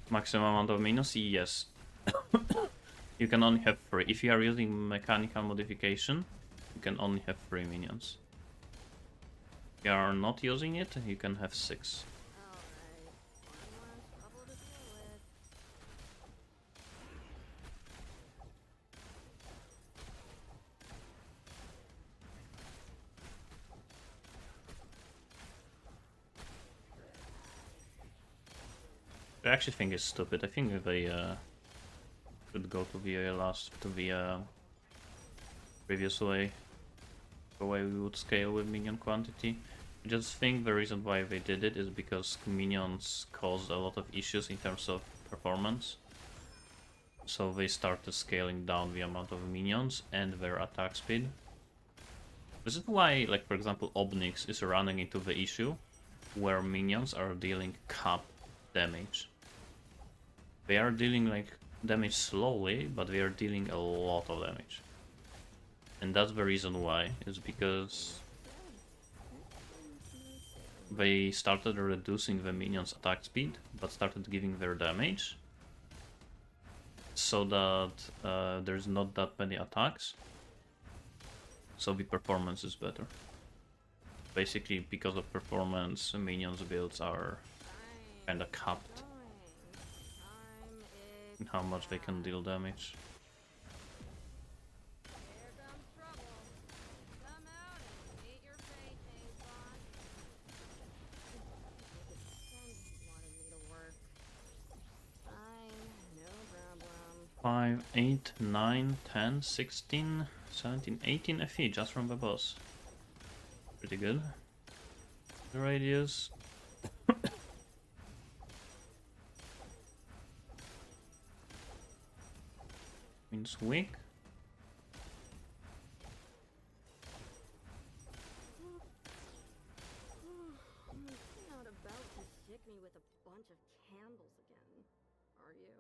Maximum amount of minions? Yes. You can only have 3. If you are using mechanical modification, you can only have 3 minions. If you are not using it, you can have 6. I actually think it's stupid. I think they should go to the previous way. The way we would scale with minion quantity. I just think the reason why they did it is because minions caused a lot of issues in terms of performance. So they started scaling down the amount of minions and their attack speed. This is why, like, for example, Obnix is running into the issue where minions are dealing cap damage. They are dealing, like, damage slowly, but they are dealing a lot of damage. And that's the reason why, is because they started reducing the minions' attack speed, but started giving their damage, so that there's not that many attacks, so the performance is better. Basically, because of performance, minions' builds are kinda capped in how much they can deal damage. Here comes trouble. Come out and meet your fate, Avon. Wanted me to work. Fine, no problem. 5, 8, 9, 10, 16, 17, 18 FE just from the boss. Pretty good. The radius. Means weak. You're not about to sick me with a bunch of candles again, are you?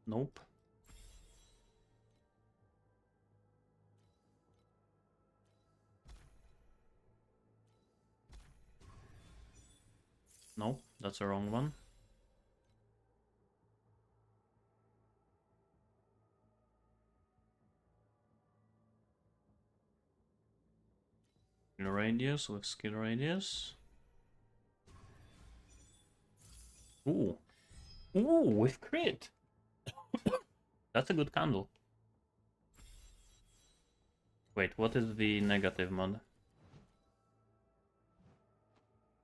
Nope. Nope, that's the wrong one. Skill radius with skill radius. Ooh. Ooh, with crit. That's a good candle. Wait, what is the negative mod?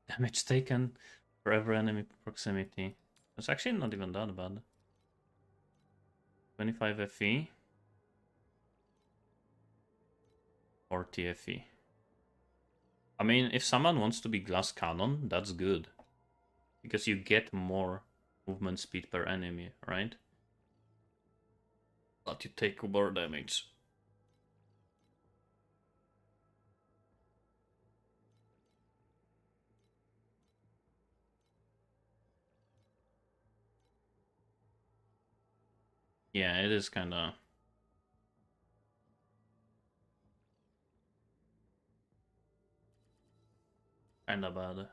Damage taken for every enemy proximity. That's actually not even that bad. 25 FE. Or TFE. I mean, if someone wants to be glass cannon, that's good. Because you get more movement speed per enemy, right? But you take more damage. Yeah, it is kinda... kinda bad.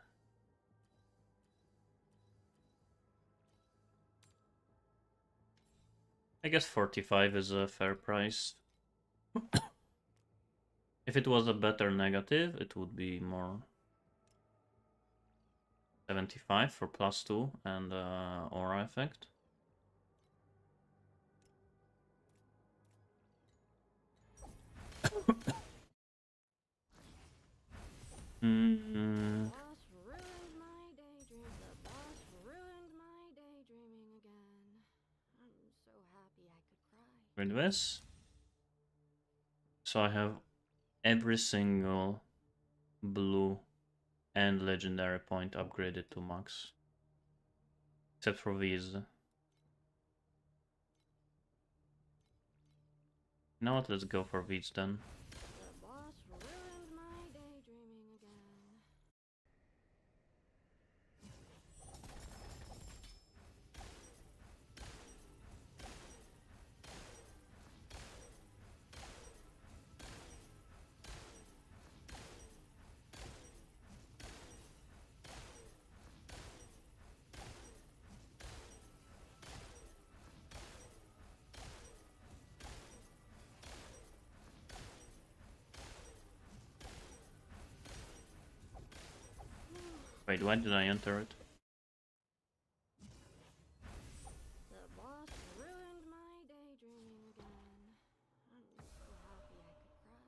I guess 45 is a fair price. If it was a better negative, it would be more 75 for +2 and aura effect. Mm. Boss ruined my daydream. The boss ruined my daydreaming again. I'm so happy I could cry. With this. So I have every single blue and legendary point upgraded to max. Except for these. You know what, let's go for these then. The boss ruined my daydreaming again. Wait, why did I enter it? The boss ruined my daydreaming again. I'm so happy I could cry.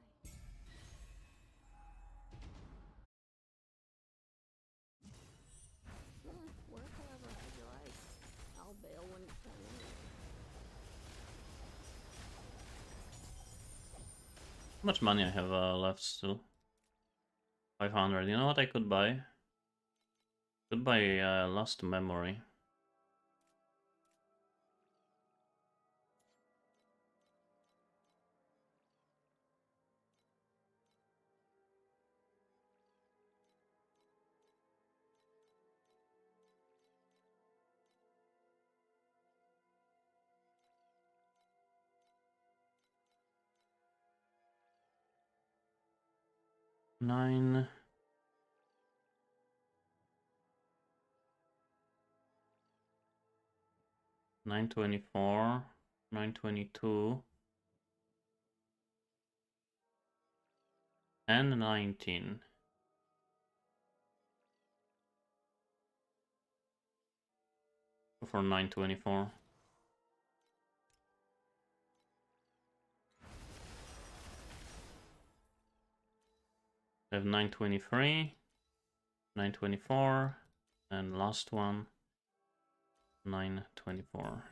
Work however hard you like. I'll bail when it's done anyway. How much money I have left still? 500. You know what I could buy? Goodbye, Last Memory. Nine. 924, 922, and 19. Go for 924. I have 923, 924, and last one, 924.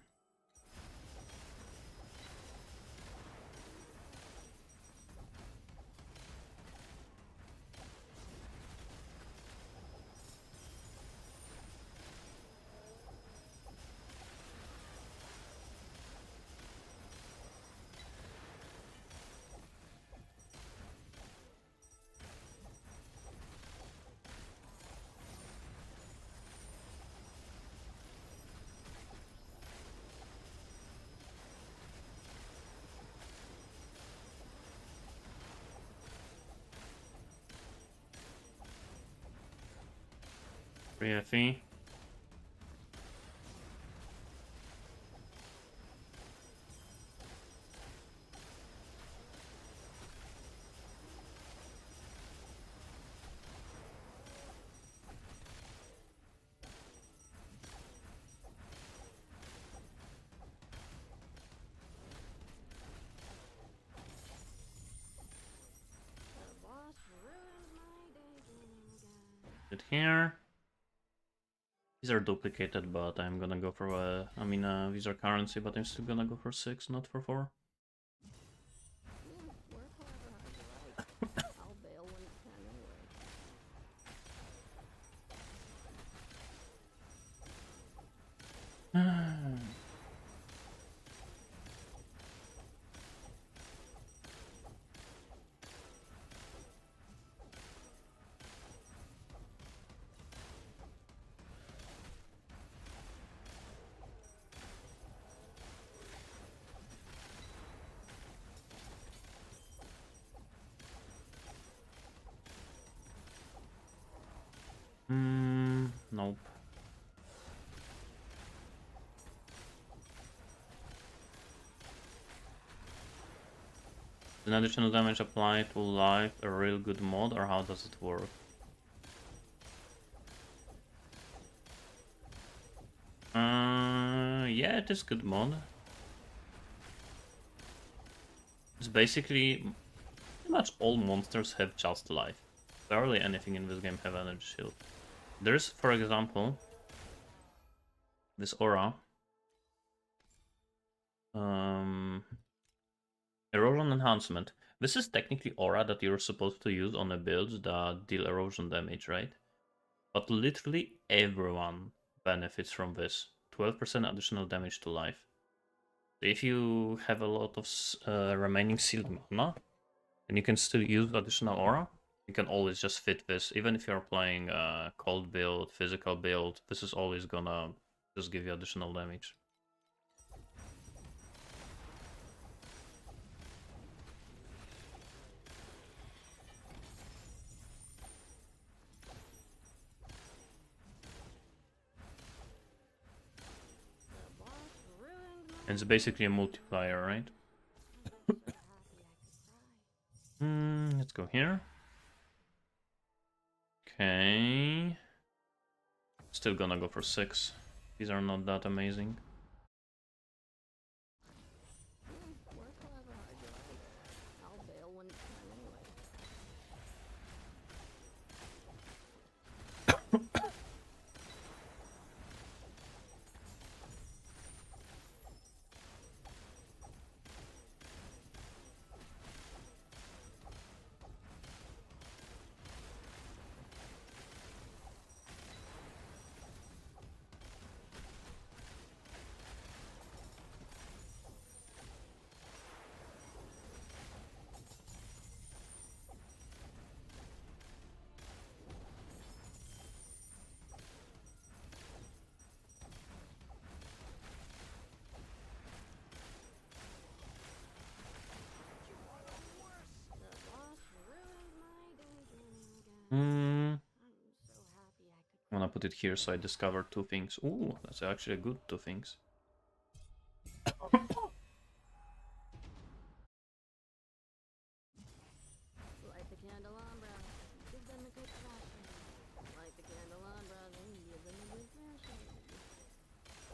Free FE. The boss ruined my daydreaming again. It here. These are duplicated, but I'm gonna go for these are currency, but I'm still gonna go for 6, not for 4. Work however hard you like. I'll bail when it's time anyway. Nope. An additional damage applied to life a real good mod, or how does it work? Yeah, it is good mod. It's basically pretty much all monsters have just life. Barely anything in this game have energy shield. There's, for example, this aura. Erosion enhancement. This is technically aura that you're supposed to use on a build that deal erosion damage, right? But literally everyone benefits from this. 12% additional damage to life. If you have a lot of remaining sealed mana, and you can still use additional aura, you can always just fit this. Even if you're playing cold build, physical build, this is always gonna just give you additional damage. The boss ruined my And it's basically a multiplier, right? so happy I could cry. Let's go here. Okay. Still gonna go for 6. These are not that amazing. Work however hard you like. I'll bail when it's time anyway. gonna put it here so I discover two things. Ooh, that's actually good two things. Light the candelabra, give them a good thrashing. Light the candelabra, then give them a good thrashing.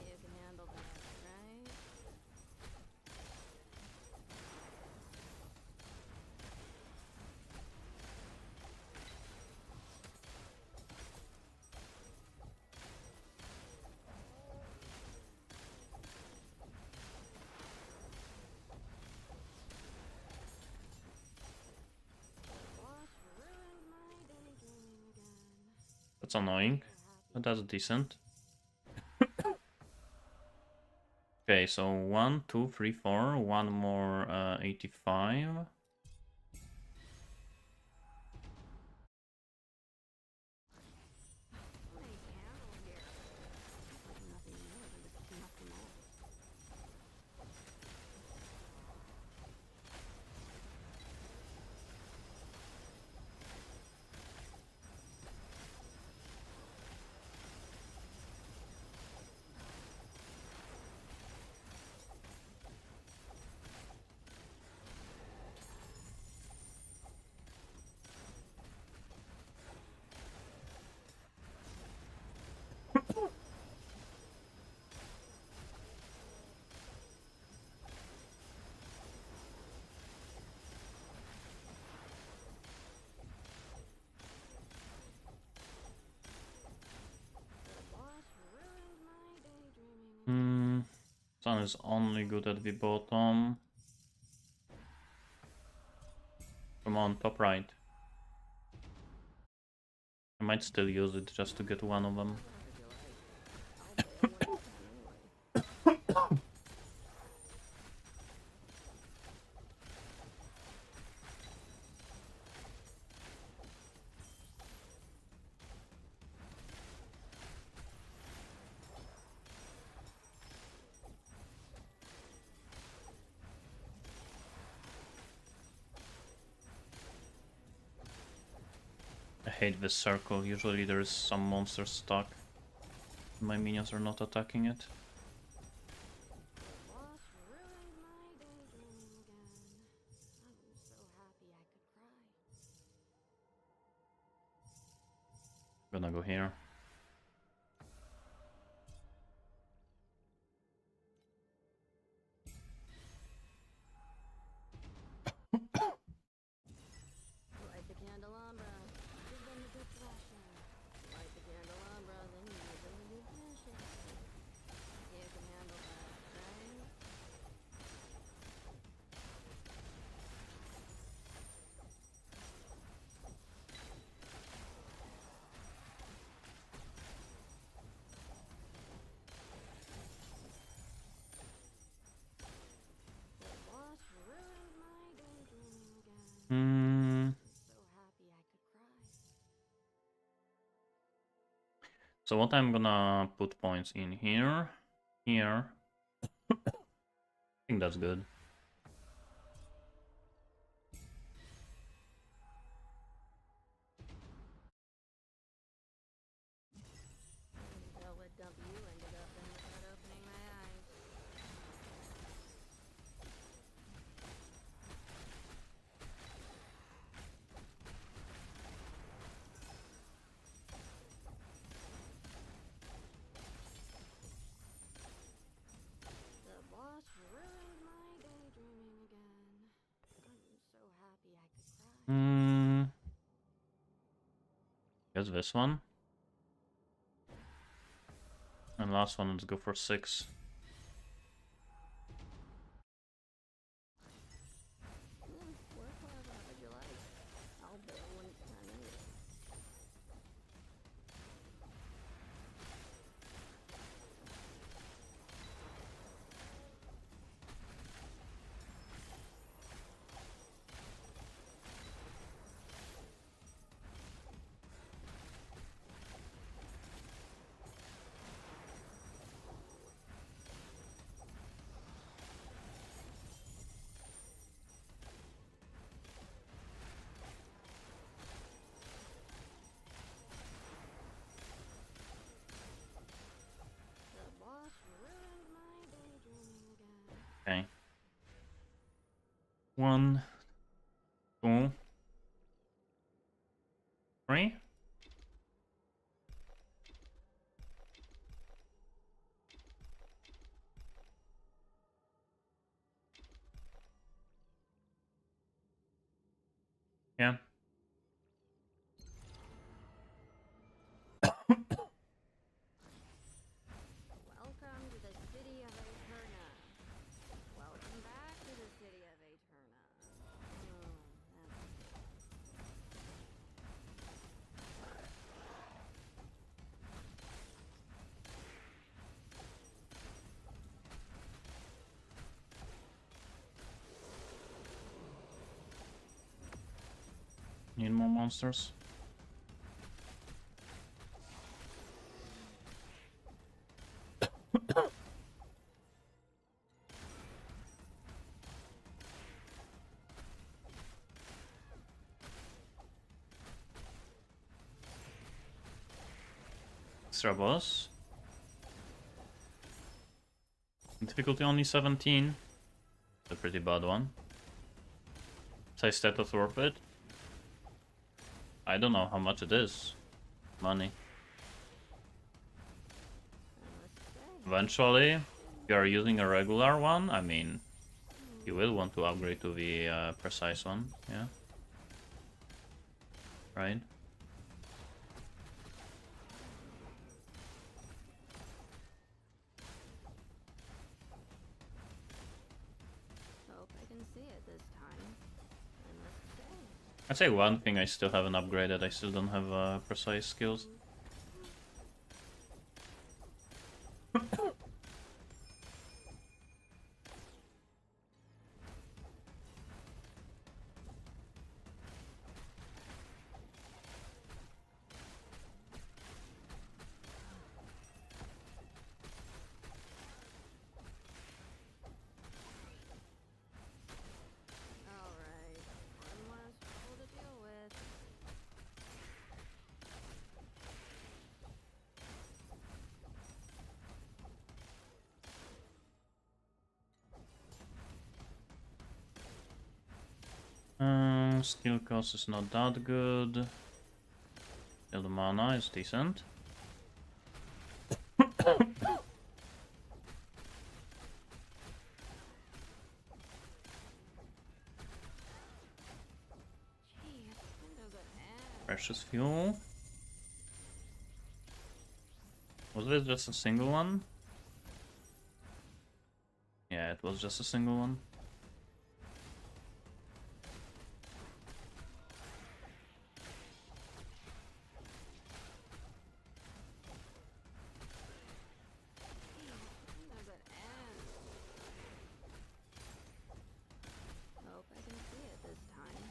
You can handle that, right? Boss ruined my daydreaming again. That's annoying, but that's decent. Okay, so 1, 2, 3, 4. One more 85. What a handle here. Like nothing more than to knock them off. The boss ruined my daydreaming again. Sun is only good at the bottom. Come on, top right. I might still use it just to get one of them. I'll bail when it's time anyway. I hate this circle. Usually there is some monster stuck. My minions are not attacking it. Boss ruined my daydreaming again. I'm so happy I could cry. Gonna go here. Light the candelabra, give them a good thrashing. Light the candelabra, then give them a good thrashing. You can handle that, right? The boss ruined my daydreaming again. So happy I could cry. So what I'm gonna put points in here. Here. I think that's good. Tell what dump you ended up in without opening my eyes. The boss ruined my daydreaming again. I'm so happy I could cry. Guess this one. And last one, let's go for 6. Work clever, how'd you like? I'll bail when it's time anyway. 1, 2, 3. Yeah. Welcome to the city of Aeterna. Welcome back to the city of Aeterna. Need more monsters. Extra boss. Difficulty only 17. It's a pretty bad one. Size status worth it? I don't know how much it is. Money. Eventually, if you are using a regular one, I mean, you will want to upgrade to the precise one, yeah? Right? Hope I can see it this time. I must say. I'd say one thing I still haven't upgraded, I still don't have precise skills. Alright, one less trouble to deal with. Skill cost is not that good. Still the mana is decent. Gee, when does it end? Precious fuel. Was this just a single one? Yeah, it was just a single one. When does it end? Hope I can see it this time.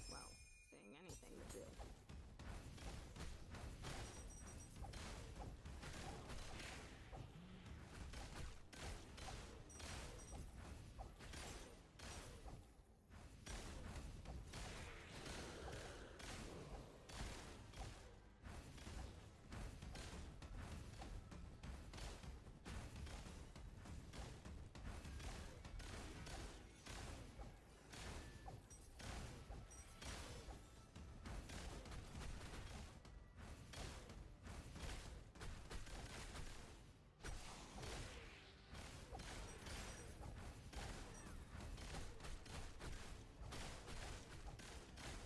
Well, seeing anything to do.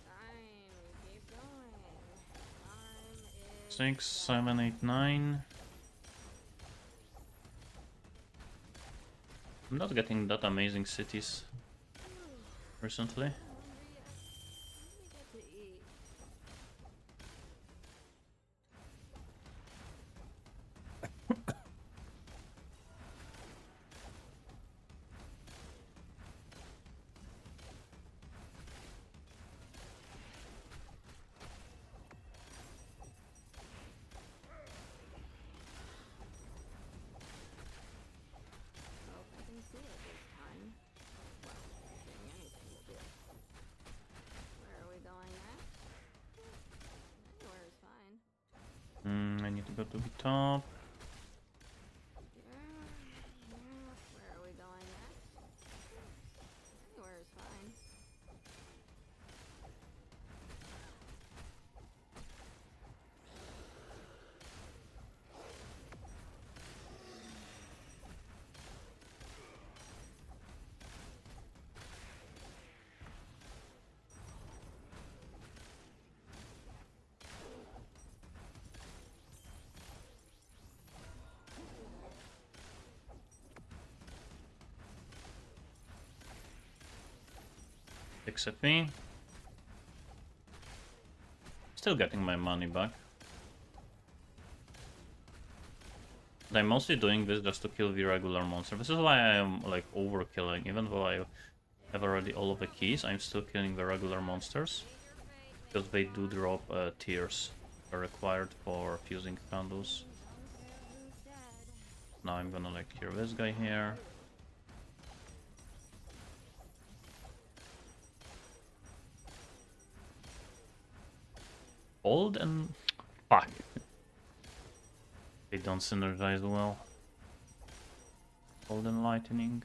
Fine, we keep going. Time is 6, 7, 8, 9. I'm not getting that amazing cities recently. hungry yet. When do we get to eat? Hope I can see it this time. Well, seeing anything will do. Where are we going next? Anywhere is fine. I need to go to the top. Yeah. Where are we going next? Anywhere is fine. XFE. Still getting my money back. But I'm mostly doing this just to kill the regular monster. This is why I am like overkilling. Even though I have already all of the keys, I'm still killing the regular monsters. Because they do drop tears that are required for fusing candles. Now I'm gonna like clear this guy here. Cold and... fuck. They don't synergize well. Cold and lightning.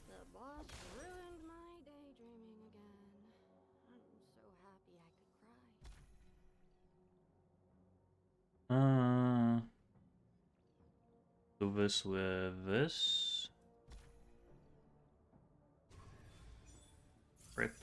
The boss ruined my daydreaming again. I'm so happy I could cry. Do this with this. Rip.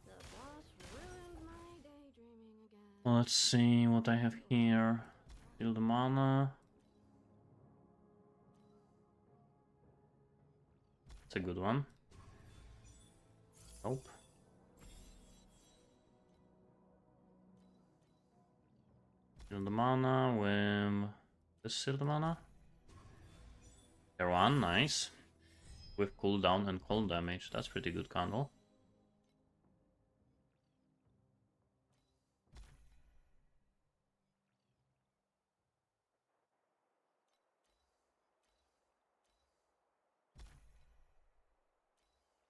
The boss ruined my daydreaming again. Let's see what I have here. Steal the mana. It's a good one. Nope. Steal the mana with this steal the mana. Tier 1, nice. With cooldown and cold damage. That's pretty good candle.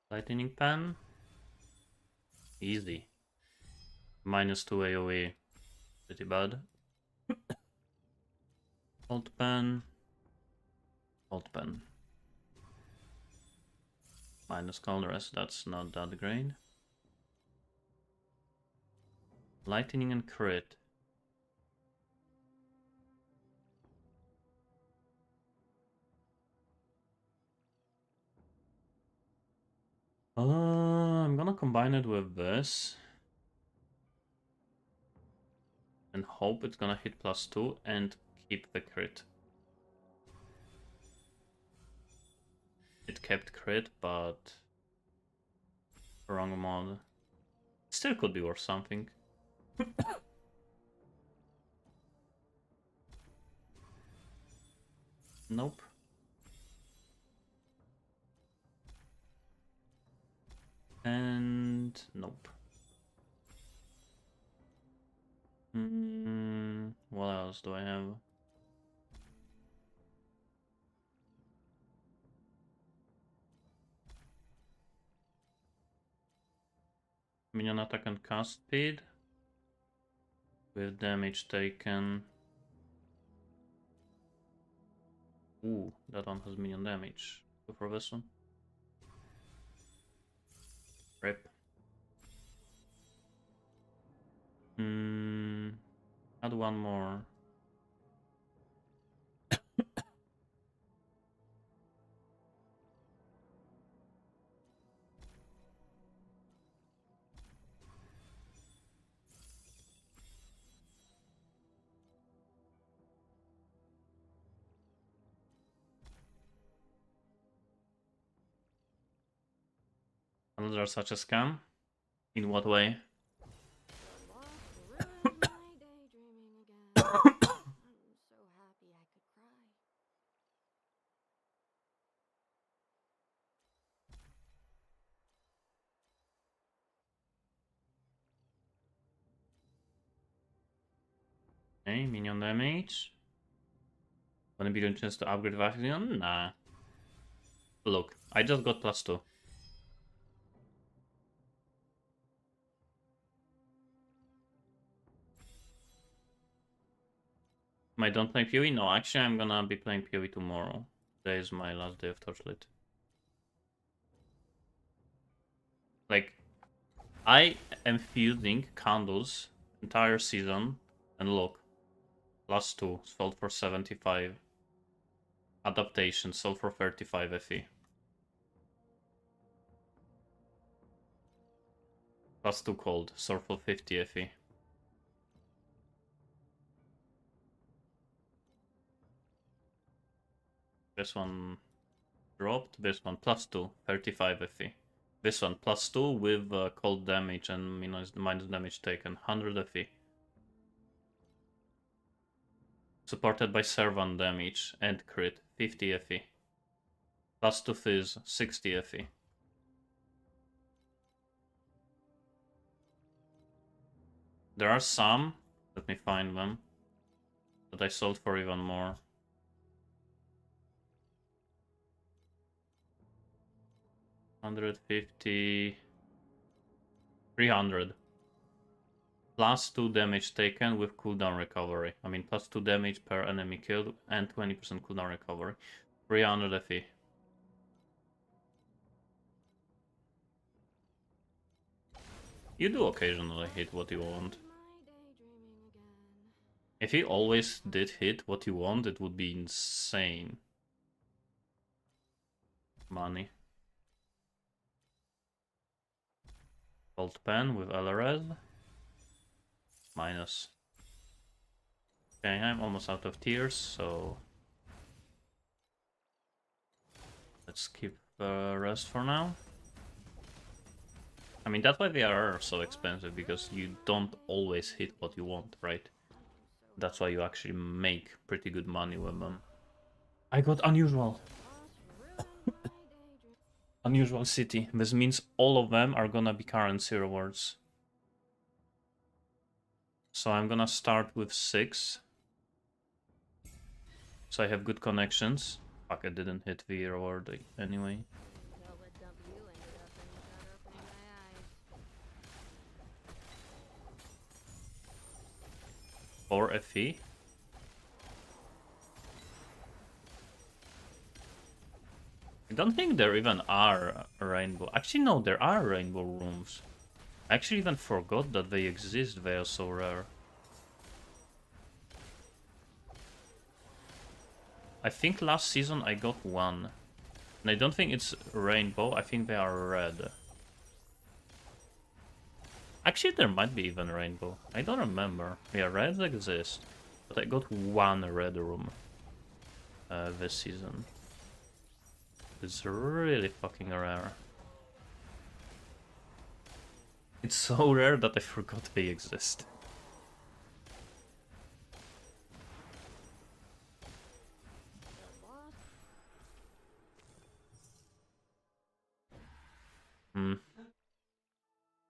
Lightning Pen. Easy. -2 AoE. Pretty bad. Cold Pen. Cold Pen. Minus cold rest, that's not that great. Lightning and crit. I'm gonna combine it with this. And hope it's gonna hit +2 and keep the crit. It kept crit, but wrong mod. Still could be worth something. Nope. And nope. What else do I have? Minion attack and cast speed. With damage taken. Ooh, that one has minion damage. Go for this one. Rip. Add one more. Another such a scam? In what way? The Okay, minion damage. Wanna be the chance to upgrade vaccine? Nah. Look, I just got +2. I don't play PoE? No, actually I'm gonna be playing PoE tomorrow. Today is my last day of Torchlight. Like, I am fusing candles entire season, and look, +2 sold for 75. Adaptation sold for 35 FE. +2 cold sold for 50 FE. This one dropped, this one +2, 35 FE. This one +2 with cold damage and minus damage taken, 100 FE. Supported by servant damage and crit, 50 FE. +2 fizz, 60 FE. There are some, let me find them, that I sold for even more. $150, $300. +2 damage taken with cooldown recovery. I mean, +2 damage per enemy killed and 20% cooldown recovery. 300 FE. You do occasionally hit what you want. If he always did hit what you want, it would be insane. Money. Gold pen with LRS. Minus. Okay, I'm almost out of tears, so let's keep the rest for now. I mean, that's why they are so expensive, because you don't always hit what you want, right? That's why you actually make pretty good money with them. I got unusual. Unusual city. This means all of them are gonna be currency rewards. So I'm gonna start with 6. So I have good connections. Fuck, I didn't hit the reward anyway. 4 FE. I don't think there even are rainbow. Actually, no, there are rainbow rooms. I actually even forgot that they exist. They are so rare. I think last season I got one. And I don't think it's rainbow. I think they are red. Actually, there might be even rainbow. I don't remember. Yeah, reds exist. But I got one red room this season. It's really fucking rare. It's so rare that I forgot they exist.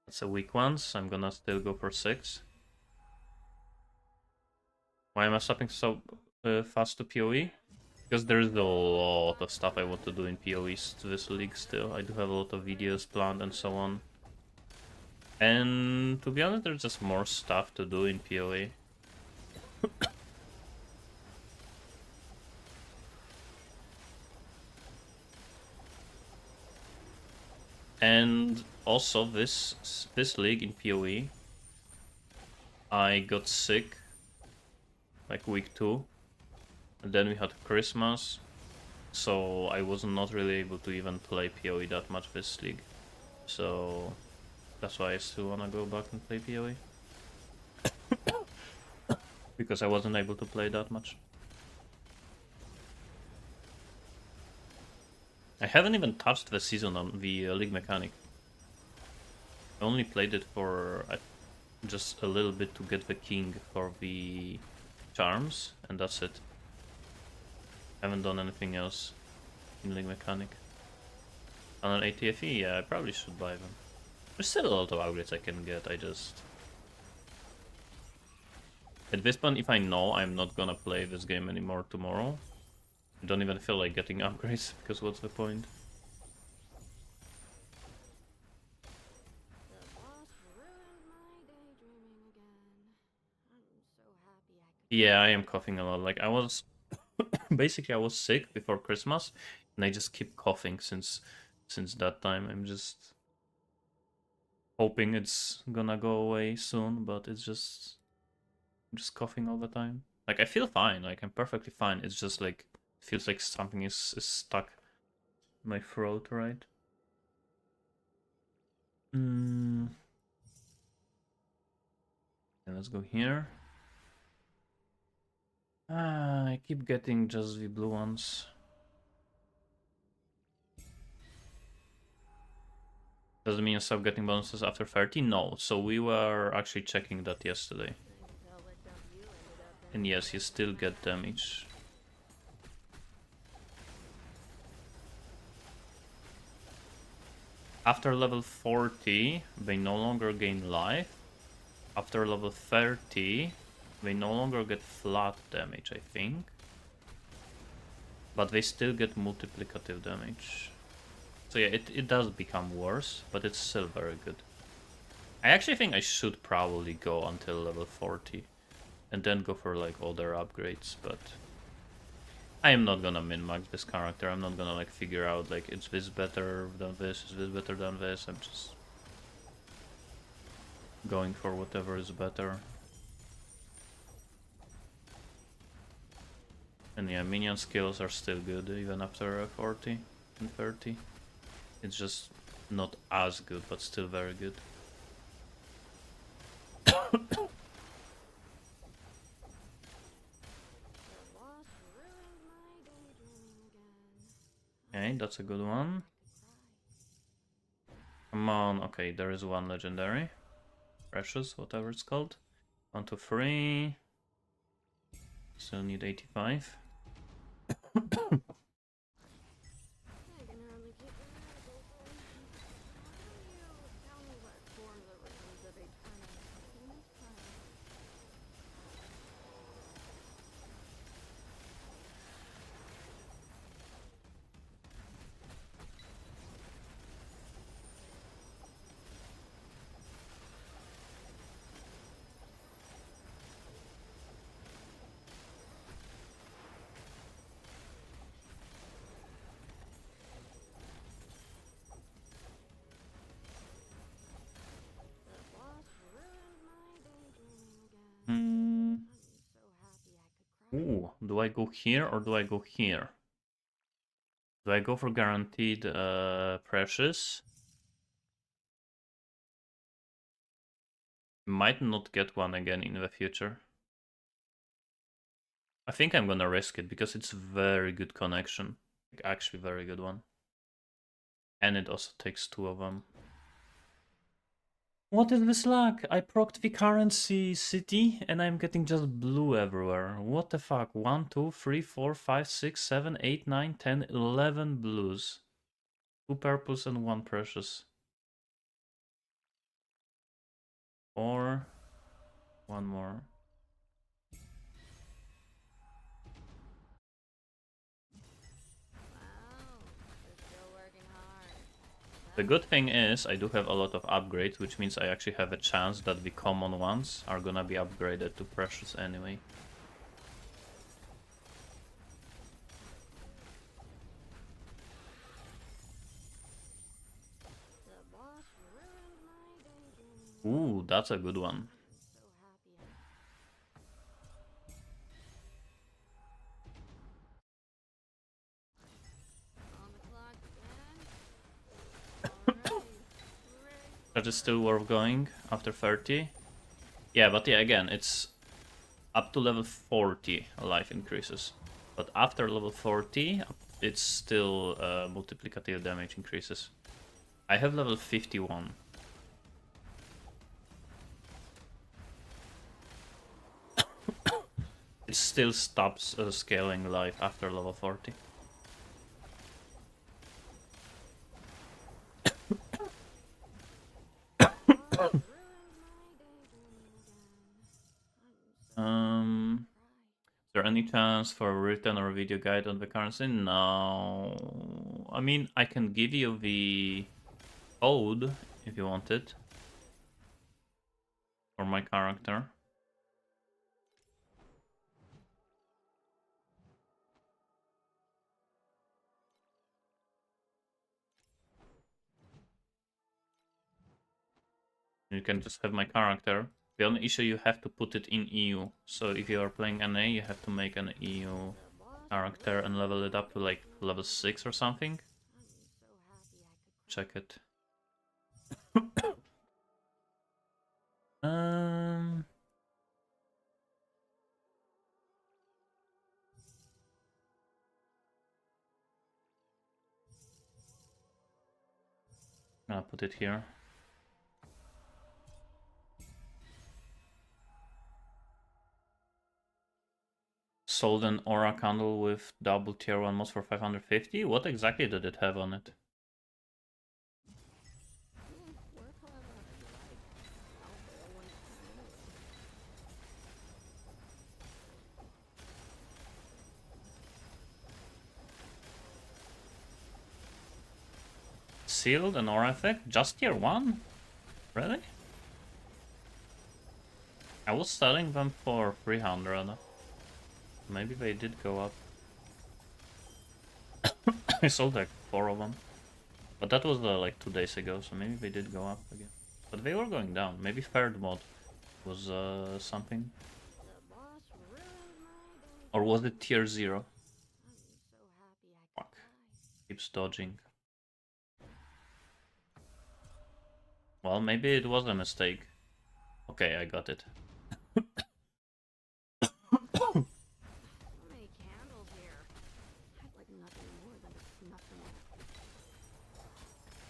That's a weak one, so I'm gonna still go for 6. Why am I stopping so fast to PoE? Because there's a lot of stuff I want to do in PoEs to this league still. I do have a lot of videos planned and so on. And to be honest, there's just more stuff to do in PoE. And also this league in PoE, I got sick like week 2. And then we had Christmas, so I was not really able to even play PoE that much this league. So that's why I still wanna go back and play PoE. Because I wasn't able to play that much. I haven't even touched the season on the league mechanic. I only played it for just a little bit to get the king for the charms, and that's it. Haven't done anything else in league mechanic. On an ATFE, yeah, I probably should buy them. There's still a lot of upgrades I can get, I just... At this point, if I know I'm not gonna play this game anymore tomorrow, I don't even feel like getting upgrades, because what's the point? The boss ruined my daydreaming again. I'm so happy I could. Yeah, I am coughing a lot. Like, I was... basically, I was sick before Christmas, and I just keep coughing since that time. I'm just hoping it's gonna go away soon, but it's just... I'm just coughing all the time. Like, I feel fine. Like, I'm perfectly fine. It's just, like, feels like something is stuck in my throat, right? Mm. Okay, let's go here. I keep getting just the blue ones. Does it mean you stop getting bonuses after 30? No, so we were actually checking that yesterday. I can tell what dump you ended up in. And yes, you still get damage. After level 40, they no longer gain life. After level 30, they no longer get flat damage, I think. But they still get multiplicative damage. So yeah, it does become worse, but it's still very good. I actually think I should probably go until level 40. And then go for like other upgrades, but... I am not gonna min-max this character. I'm not gonna like figure out like it's this better than this, is this better than this. I'm just going for whatever is better. And yeah, minion skills are still good even after 40 and 30. It's just not as good, but still very good. The boss ruined my daydreaming again. Okay, that's a good one. I could cry. Come on, okay, there is one legendary. Precious, whatever it's called. 1, 2, 3. Still need 85. I can hardly keep my eyes open. Why don't you tell me what form the ruins of Aeterna in this time? The boss ruined my daydreaming again. Hmm. I'm so happy I could cry. Ooh, do I go here or do I go here? Do I go for guaranteed precious? Might not get one again in the future. I think I'm gonna risk it because it's very good connection. Like, actually very good one. And it also takes 2 of them. What is this luck? I procced the currency city and I'm getting just blue everywhere. What the fuck? 1, 2, 3, 4, 5, 6, 7, 8, 9, 10, 11 blues. 2 purples and 1 precious. 4. 1 more. Wow, you're still working hard. The good thing is I do have a lot of upgrades, which means I actually have a chance that the common ones are gonna be upgraded to precious anyway. The boss ruined my daydreaming. Ooh, that's a good one. So happy on the clock again. Alrighty. Ready. That is still worth going after 30. Yeah, but yeah, again, it's up to level 40 life increases. But after level 40, it's still multiplicative damage increases. I have level 51. It still stops scaling life after level 40. The boss ruined my daydreaming again. I'm so any chance for a written or video guide on the currency? No. I mean, I can give you the code if you want it. For my character. You can just have my character. The only issue, you have to put it in EU. So if you are playing NA, you have to make an EU character and level it up to like level 6 or something. Check it. I'll put it here. Sold an aura candle with double tier 1 mods for 550? What exactly did it have on it? Sealed and aura effect? Just tier 1? Really? I was selling them for 300. Maybe they did go up. I sold like 4 of them. But that was like 2 days ago, so maybe they did go up again. But they were going down. Maybe third mod was something. Or was it tier 0? Fuck. Keeps dodging. Well, maybe it was a mistake. Okay, I got it.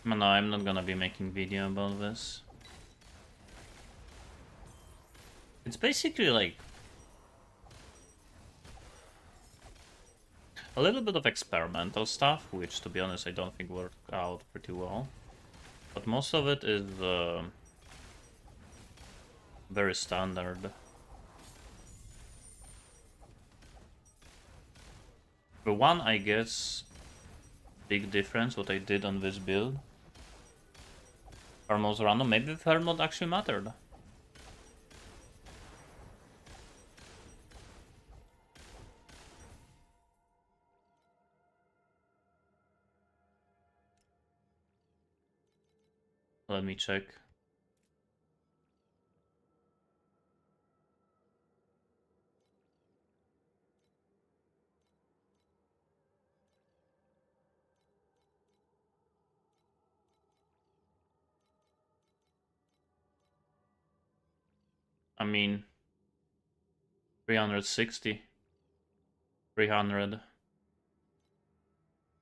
No, I'm not gonna be making video about this. It's basically like a little bit of experimental stuff, which to be honest I don't think worked out pretty well. But most of it is very standard. The one, I guess, big difference what I did on this build. Thermal's random, maybe the thermal actually mattered. Let me check. I mean, 360, 300,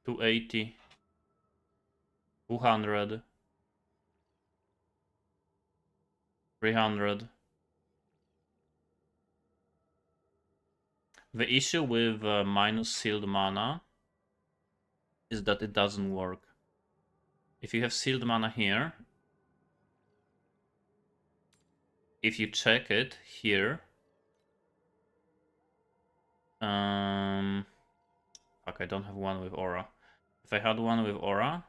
280, 200, 300. The issue with minus sealed mana is that it doesn't work. If you have sealed mana here, if you check it here, fuck, I don't have one with aura. If I had one with aura,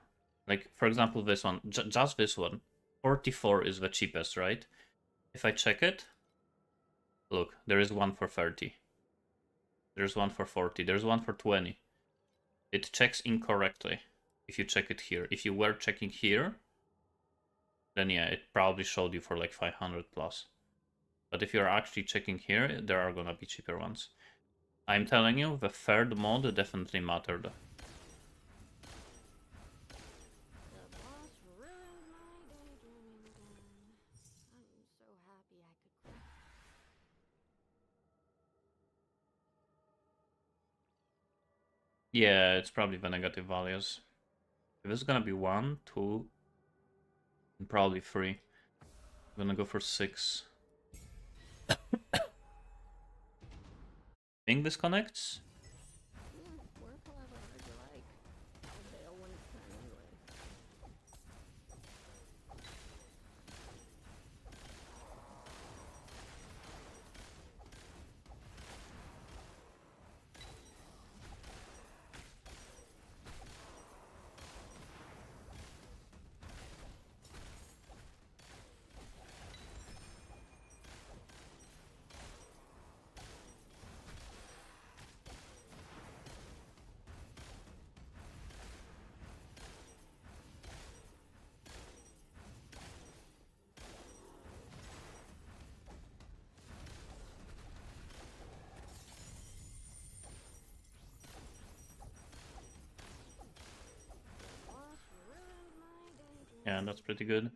like for example this one, just this one, 44 is the cheapest, right? If I check it, look, there is one for 30. There's one for 40. There's one for 20. It checks incorrectly if you check it here. If you were checking here, then yeah, it probably showed you for like 500 plus. But if you're actually checking here, there are gonna be cheaper ones. I'm telling you, the third mod definitely mattered. Yeah, it's probably the negative values. If it's gonna be 1, 2, and probably 3. I'm gonna go for 6. Think this connects? Yeah, that's pretty good.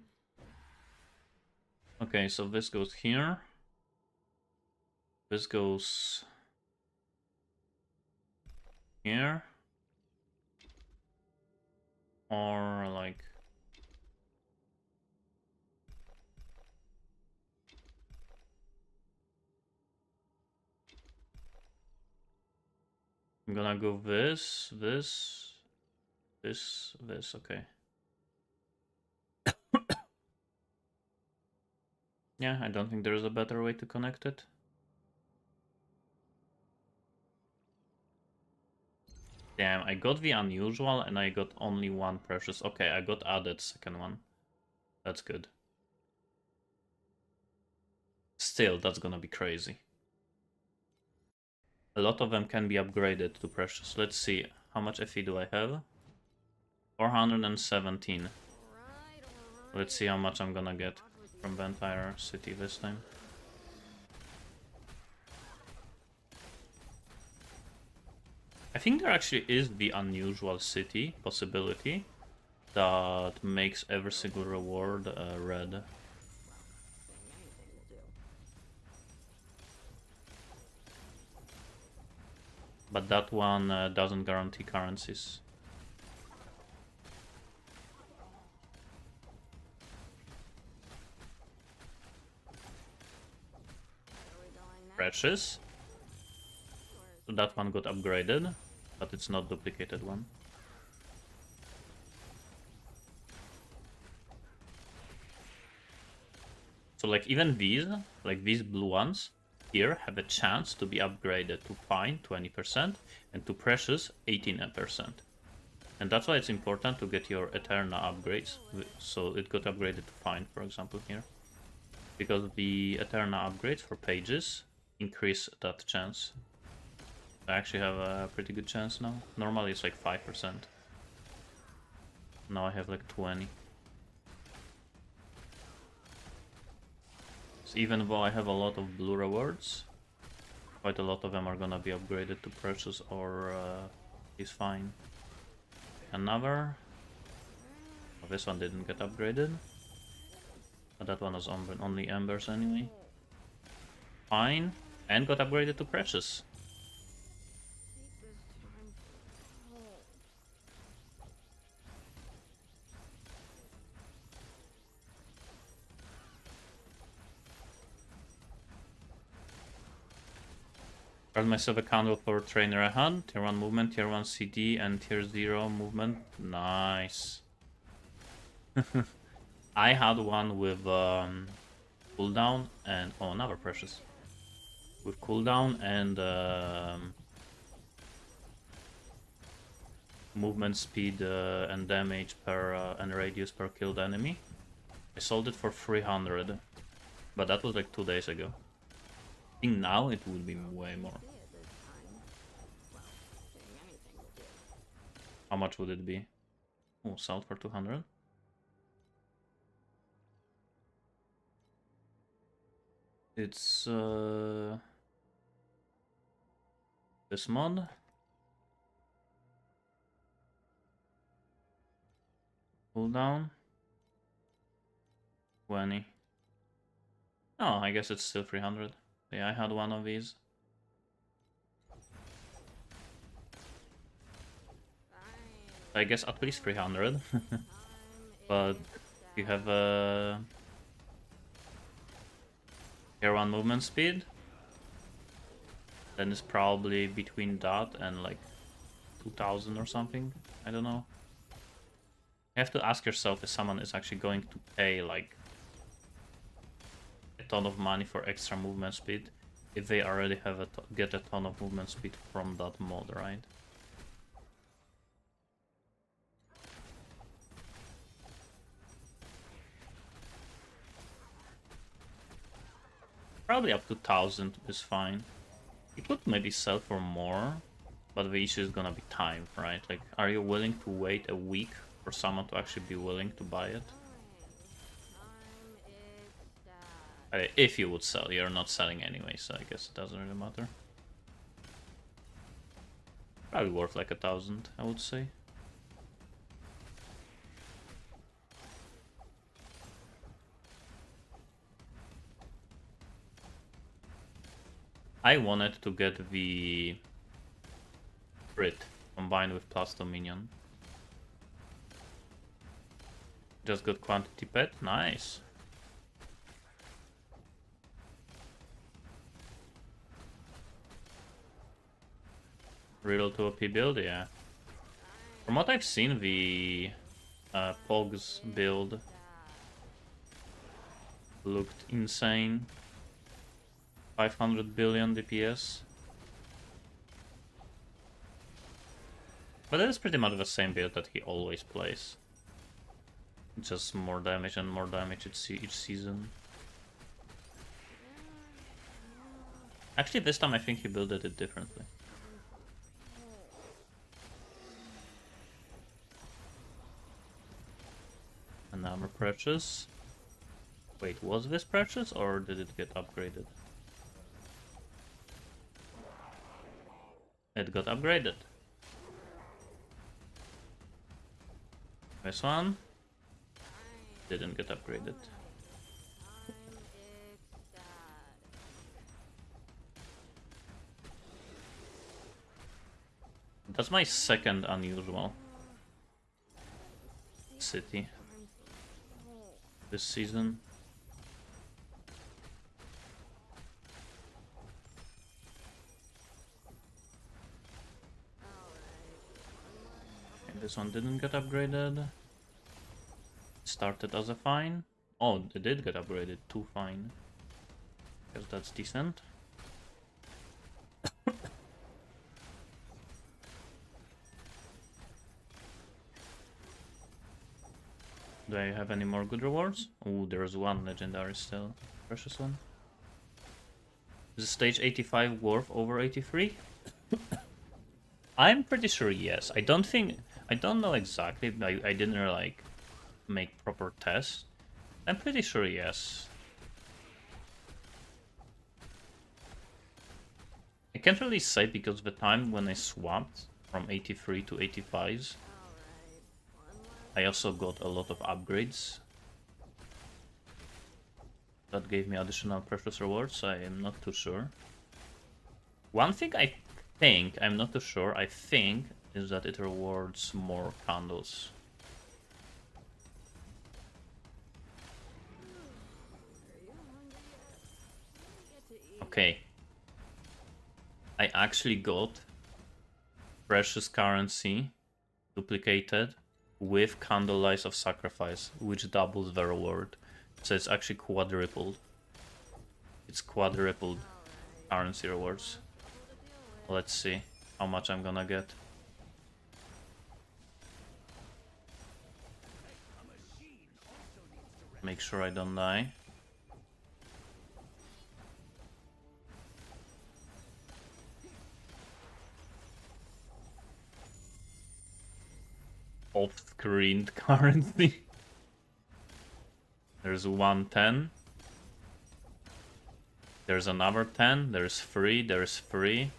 Okay, so this goes here. This goes here. Or like... I'm gonna go this, this, okay. Yeah, I don't think there's a better way to connect it. Damn, I got the unusual and I got only one precious. Okay, I got added second one. That's good. Still, that's gonna be crazy. A lot of them can be upgraded to precious. Let's see, how much FE do I have? 417. Let's see how much I'm gonna get from the entire city this time. I think there actually is the unusual city possibility that makes every single reward red. But that one doesn't guarantee currencies. Precious. So that one got upgraded, but it's not duplicated one. So like even these, like these blue ones here have a chance to be upgraded to fine 20% and to precious 18%. And that's why it's important to get your Aeterna upgrades. So it got upgraded to fine, for example, here. Because the Aeterna upgrades for pages increase that chance. I actually have a pretty good chance now. Normally it's like 5%. Now I have like 20. So even though I have a lot of blue rewards, quite a lot of them are gonna be upgraded to precious or is fine. Another. Oh, this one didn't get upgraded. But that one was only embers anyway. Fine. And got upgraded to precious. Earned myself a candle for trainer ahead. Tier 1 movement, tier 1 CD, and tier 0 movement. Nice. I had one with cooldown and... oh, another precious. With cooldown and movement speed and damage per and radius per killed enemy. I sold it for 300. But that was like 2 days ago. I think now it would be way more. How much would it be? Oh, sold for 200. It's this mod. Cooldown 20. Oh, I guess it's still 300. Yeah, I had one of these. I guess at least 300. But you have a tier 1 movement speed, then it's probably between that and like 2000 or something. I don't know. You have to ask yourself if someone is actually going to pay like a ton of money for extra movement speed if they already have get a ton of movement speed from that mod, right? Probably up to 1000 is fine. You could maybe sell for more, but the issue is gonna be time, right? Like, are you willing to wait a week for someone to actually be willing to buy it? If you would sell, you're not selling anyway, so I guess it doesn't really matter. Probably worth like 1000, I would say. I wanted to get the crit combined with plus 2 minion. Just got quantity pet, nice. Real to OP build, yeah. From what I've seen, the Pogs build looked insane. 500 billion DPS. But it is pretty much the same build that he always plays. Just more damage and more damage each season. Actually, this time I think he builded it differently. An armor purchase. Wait, was this purchase or did it get upgraded? It got upgraded. This one didn't get upgraded. That's my second unusual city this season. Okay, this one didn't get upgraded. Started as a fine. Oh, it did get upgraded to fine. Guess that's decent. Do I have any more good rewards? Oh, there's one legendary still. Precious one. Is stage 85 worth over 83? I'm pretty sure yes. I don't know exactly. I didn't like make proper tests. I'm pretty sure yes. I can't really say because the time when I swapped from 83 to 85s, I also got a lot of upgrades that gave me additional precious rewards. I am not too sure. One thing I think, I'm not too sure, I think is that it rewards more candles. Okay. I actually got precious currency duplicated with Candlelight of Sacrifice, which doubles the reward. So it's actually quadrupled. It's quadrupled currency rewards. Let's see how much I'm gonna get. Make sure I don't die. Off-screen currency. There's 110. There's another 10. There's 3. There's 3.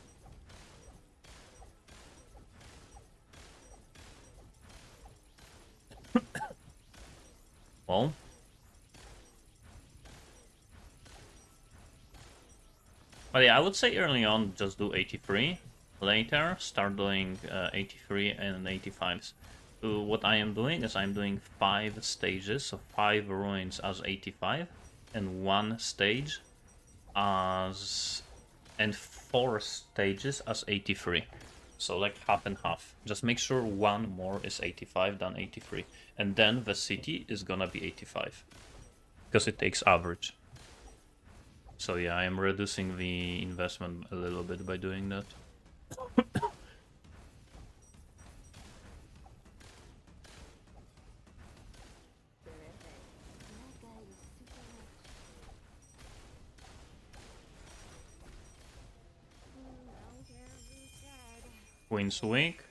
Well. But yeah, I would say early on just do 83. Later start doing 83 and 85s. So what I am doing is I'm doing 5 stages, so 5 ruins as 85 and 1 stage as and 4 stages as 83. So like half and half. Just make sure one more is 85 than 83. And then the city is gonna be 85. Because it takes average. So yeah, I am reducing the investment a little bit by doing that. Queen's weak.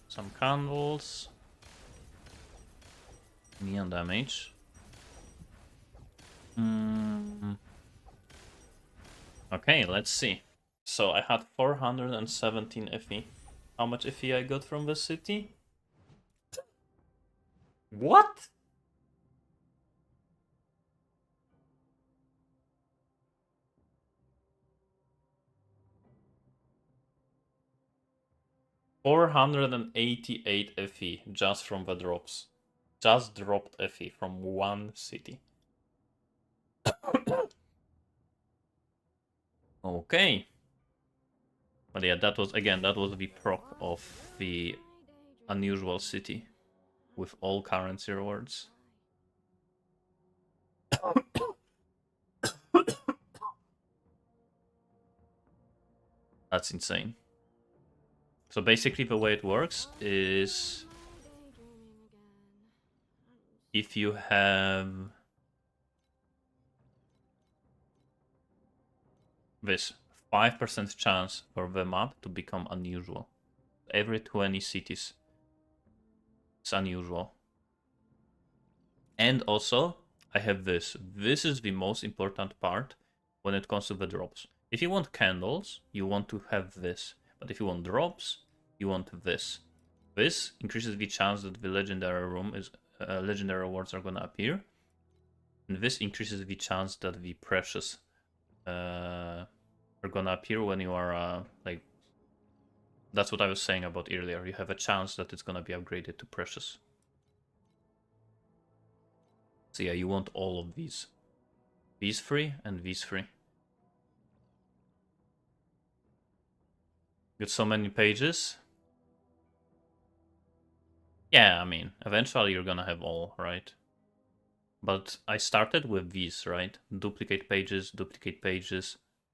Some candles. Neon damage. Okay, let's see. So I had 417 FE. How much FE I got from the city? What? $488 FE just from the drops. Just dropped FE from one city. Okay. But yeah, that was the proc of the unusual city with all currency rewards. That's insane. So basically the way it works is if you have this 5% chance for the map to become unusual. Every 20 cities it's unusual. And also, I have this. This is the most important part when it comes to the drops. If you want candles, you want to have this. But if you want drops, you want this. This increases the chance that the legendary room is legendary rewards are gonna appear. And this increases the chance that the precious are gonna appear when you are like. That's what I was saying about earlier. You have a chance that it's gonna be upgraded to precious. So yeah, you want all of these. These three and these three. Got so many pages. Yeah, I mean, eventually you're gonna have all, right? But I started with these, right? Duplicate pages,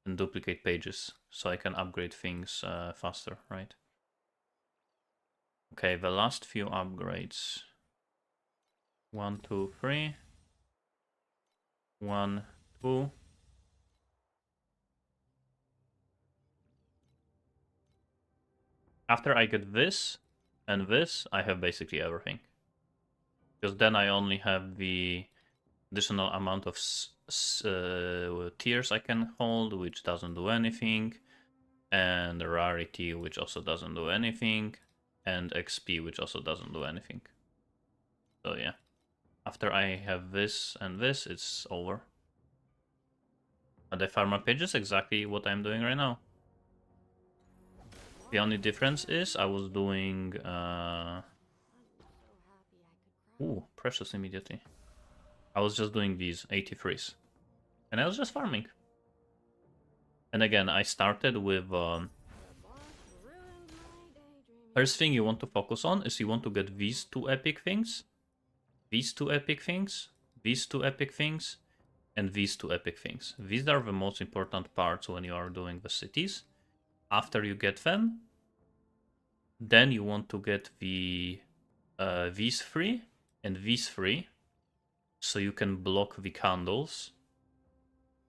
and duplicate pages. So I can upgrade things faster, right? Okay, the last few upgrades. 1, 2, 3. 1, 2. After I get this and this, I have basically everything. Because then I only have the additional amount of tiers I can hold, which doesn't do anything, and the rarity, which also doesn't do anything, and XP, which also doesn't do anything. So yeah, after I have this and this, it's over. But the pharma page is exactly what I'm doing right now. The only difference is I was doing precious immediately. I was just doing these 83s. And I was just farming. And again, I started with first thing you want to focus on is you want to get these two epic things, these two epic things, these two epic things, and these two epic things. These are the most important parts when you are doing the cities. After you get them, then you want to get the these three and these three, so you can block the candles.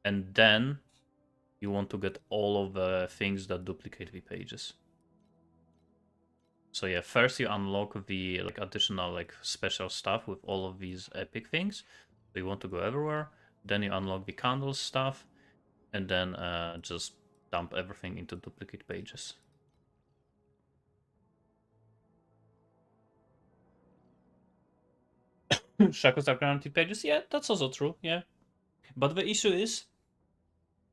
And then you want to get all of the things that duplicate the pages. So yeah, first you unlock the like additional like special stuff with all of these epic things. So you want to go everywhere. Then you unlock the candles stuff, and then just dump everything into duplicate pages. Shackles are guaranteed pages. Yeah, that's also true. Yeah, but the issue is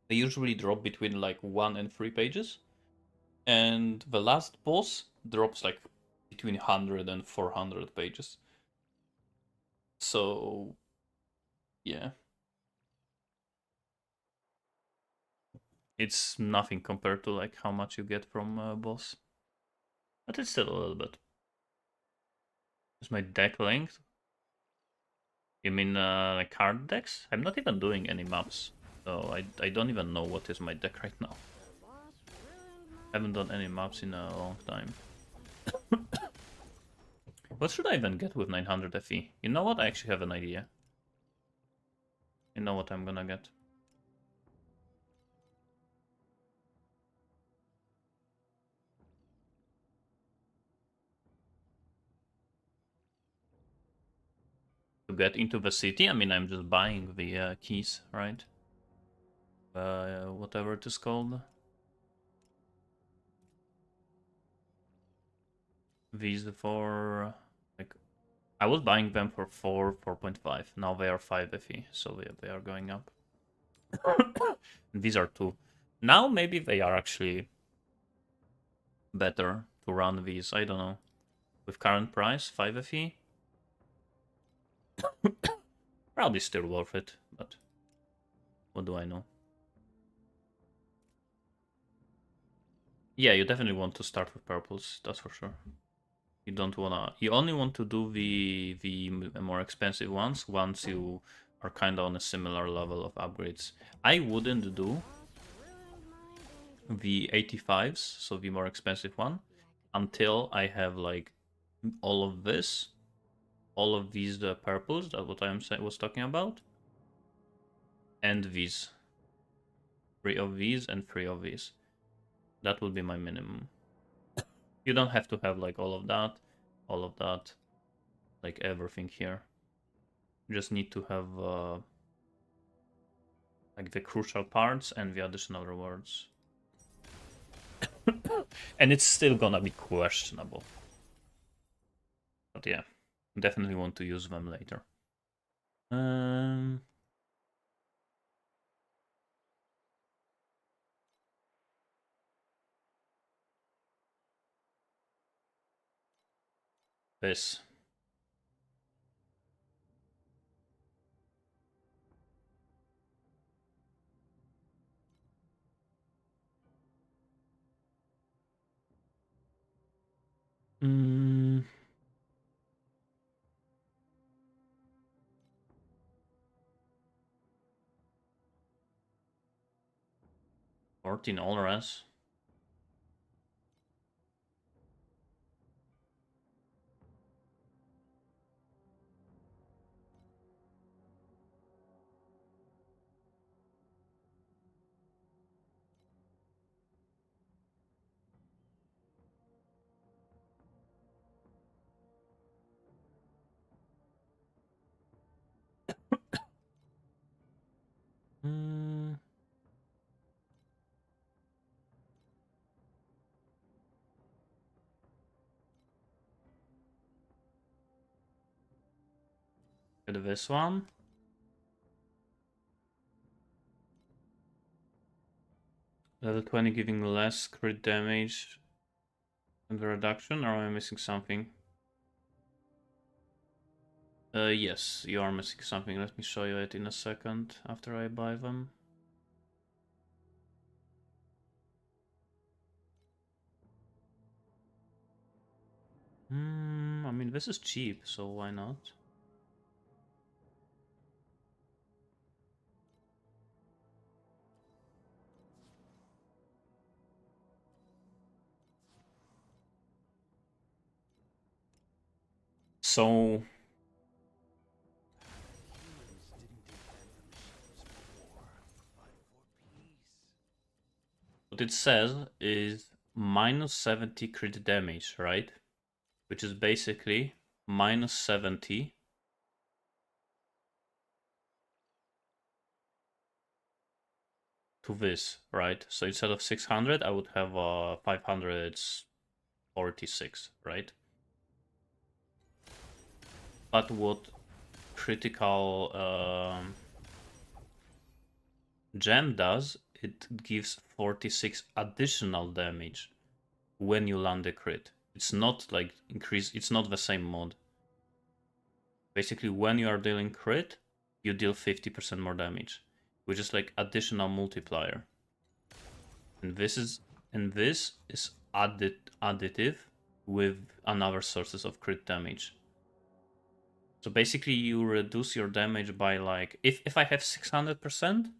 they usually drop between like 1 and 3 pages, and the last boss drops like between 100 and 400 pages. So yeah, it's nothing compared to like how much you get from boss, but it's still a little bit. Is my deck length? You mean like card decks? I'm not even doing any maps, so I don't even know what is my deck right now. Haven't done any maps in a long time. What should I even get with 900 FE? You know what? I actually have an idea. You know what I'm gonna get? To get into the city, I mean, I'm just buying the keys, right? Whatever it is called. these for like I was buying them for 4.5. Now they are 5 FE, so they are going up. These are 2. Now maybe they are actually better to run these. I don't know. With current price, 5 FE, probably still worth it, but what do I know? Yeah, you definitely want to start with purples, that's for sure. You don't wanna. You only want to do the more expensive ones once you are kind of on a similar level of upgrades. I wouldn't do the 85s, so the more expensive one, until I have like all of this, all of these the purples. That's what was talking about, and these, 3 of these and 3 of these. That would be my minimum. You don't have to have like all of that, like everything here. You just need to have like the crucial parts and the additional rewards. And it's still gonna be questionable. But yeah, definitely want to use them later. This. Mm. $14 all res. Mm. Get this one. Level 20 giving less crit damage and the reduction, or am I missing something? Yes, you are missing something. Let me show you it in a second after I buy them. I mean, this is cheap, so why not? So what it says is minus 70 crit damage, right? Which is basically minus 70 to this, right? So instead of 600, I would have 546, right? But what critical gem does, it gives 46 additional damage when you land a crit. It's not like increase, it's not the same mod. Basically, when you are dealing crit, you deal 50% more damage, which is like additional multiplier. And this is additive with another sources of crit damage. So basically, you reduce your damage by like if I have 600%,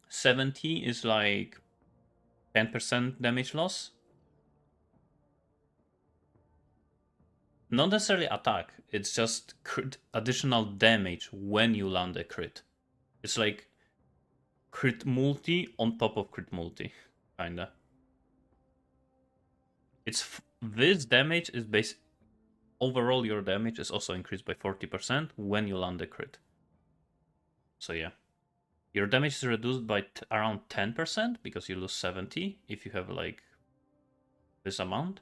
70 is like 10% damage loss. Not necessarily attack, it's just crit, additional damage when you land a crit. It's like crit multi on top of crit multi, kinda. It's this damage is overall your damage is also increased by 40% when you land a crit. So yeah. Your damage is reduced by around 10% because you lose 70 if you have like this amount.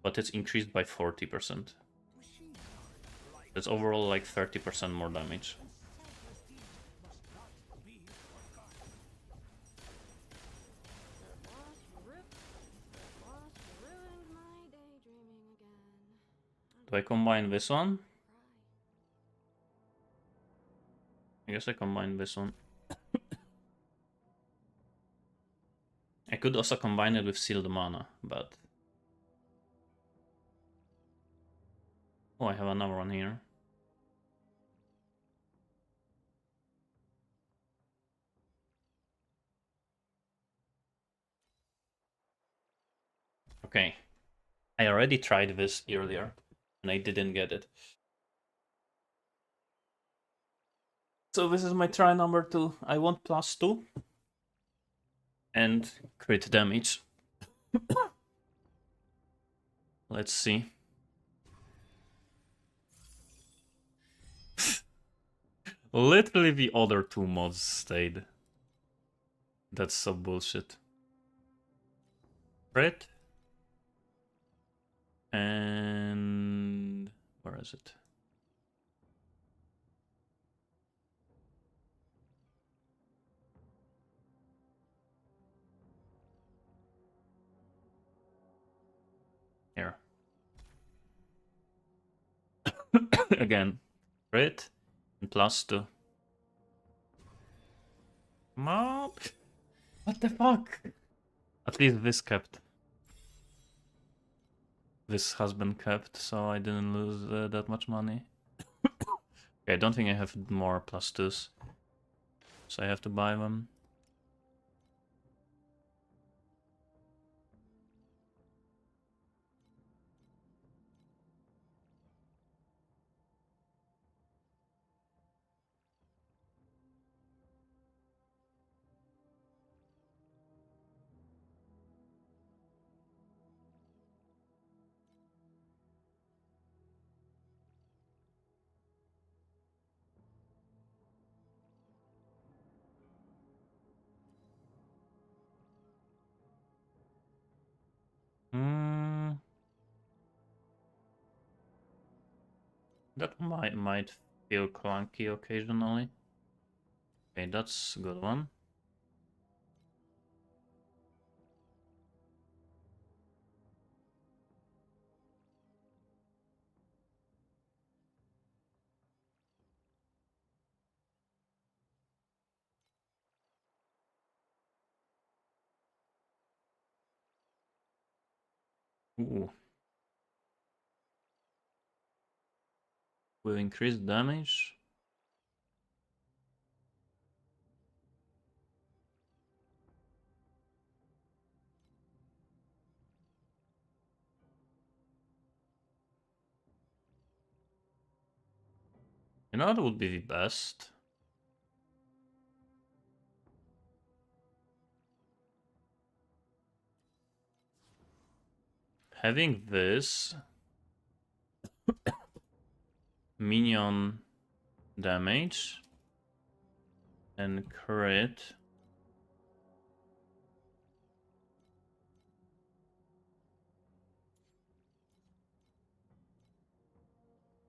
but it's increased by 40%. That's overall like 30% more damage. The boss ruined my daydreaming again. Do I combine this one? Cry. I guess I combine this one. I could also combine it with sealed mana, but... Oh, I have another one here. Okay. I already tried this earlier, and I didn't get it. So this is my try number 2. I want +2. And crit damage. Let's see. Literally the other 2 mods stayed. That's so bullshit. Crit. And... where is it? Here. Again. Crit. And +2. Come on! What the fuck? At least this kept. This has been kept, so I didn't lose that much money. Okay, I don't think I have more +2s. So I have to buy them. Hmm. That might feel clunky occasionally. Okay, that's a good one. Ooh. With increased damage. You know, that would be the best. Having this minion damage and crit.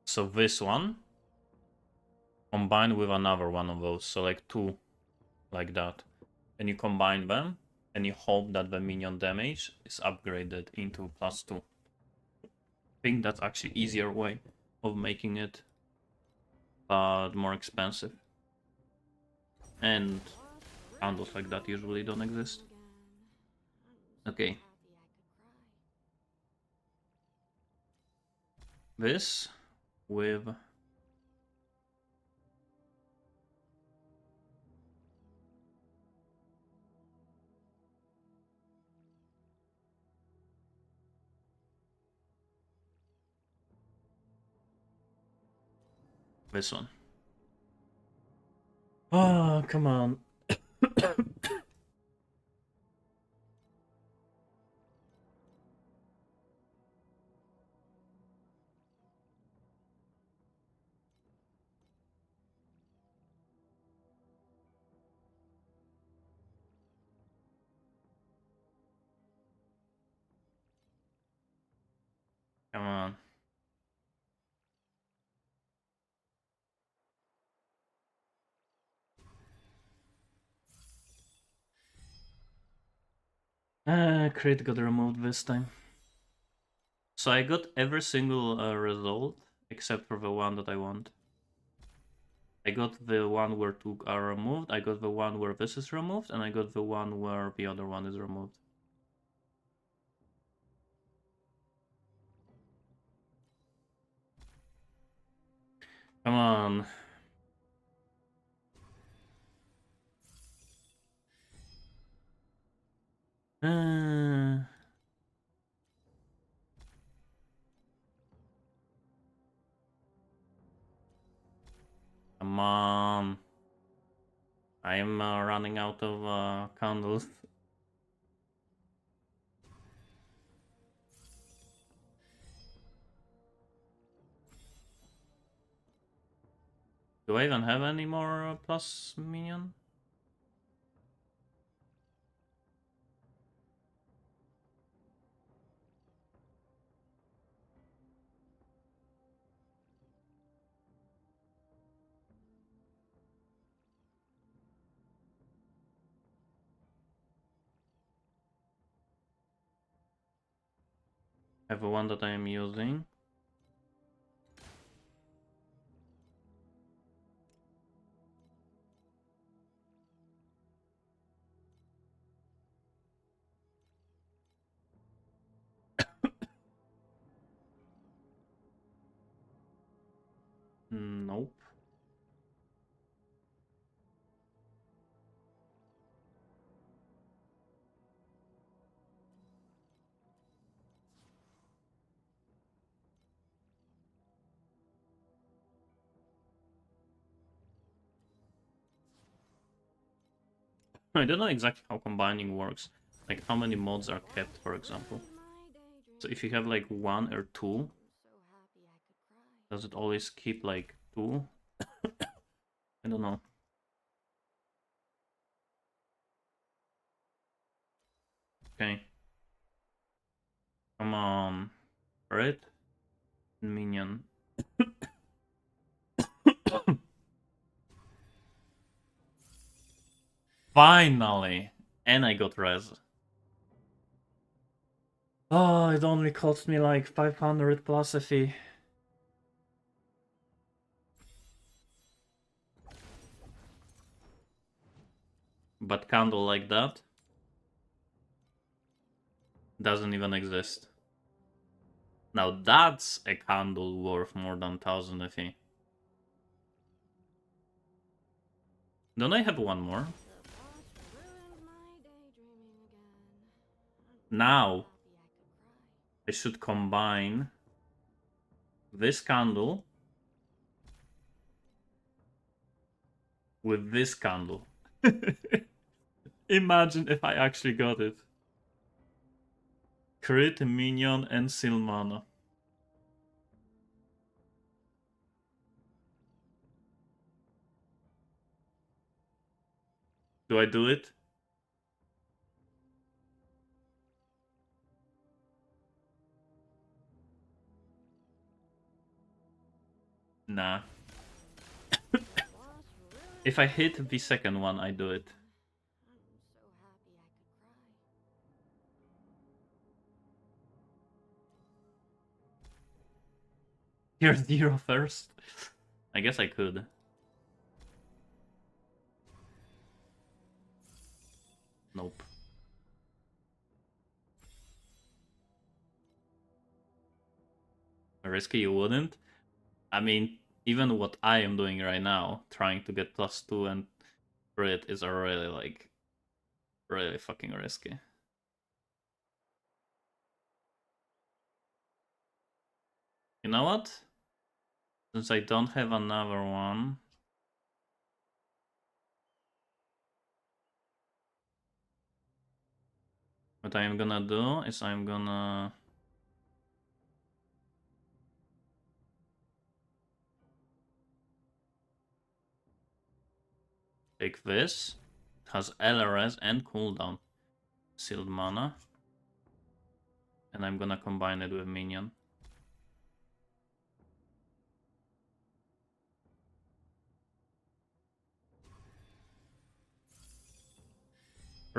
So this one combined with another one of those, so like 2 like that. And you combine them and you hope that the minion damage is upgraded into +2. I think that's actually easier way of making it, but more expensive. And candles like that usually don't exist. Okay. This with this one. Oh, come on. Come on. Crit got removed this time. So I got every single result except for the one that I want. I got the one where two are removed, I got the one where this is removed, and I got the one where the other one is removed. Come on. Come on. I am running out of candles. Do I even have any more plus minion? I have one that I am using. Nope. I don't know exactly how combining works. Like how many mods are kept, for example. So if you have like one or two, does it always keep like two? I don't know. Okay. Come on. Right? Minion. Finally! And I got res. Oh, it only cost me like 500 plus FE. But candle like that doesn't even exist. Now that's a candle worth more than 1000 FE. Don't I have one more? Now I should combine this candle with this candle. Imagine if I actually got it. Crit, minion, and seal mana. Do I do it? Nah. If I hit the second one, I do it. You're 0 first? I guess I could. Nope. Risky you wouldn't? I mean, even what I am doing right now, trying to get +2 and crit is already like really fucking risky. You know what? Since I don't have another one, what I am gonna do is I'm gonna take this. It has LRS and cooldown. Sealed mana. And I'm gonna combine it with minion.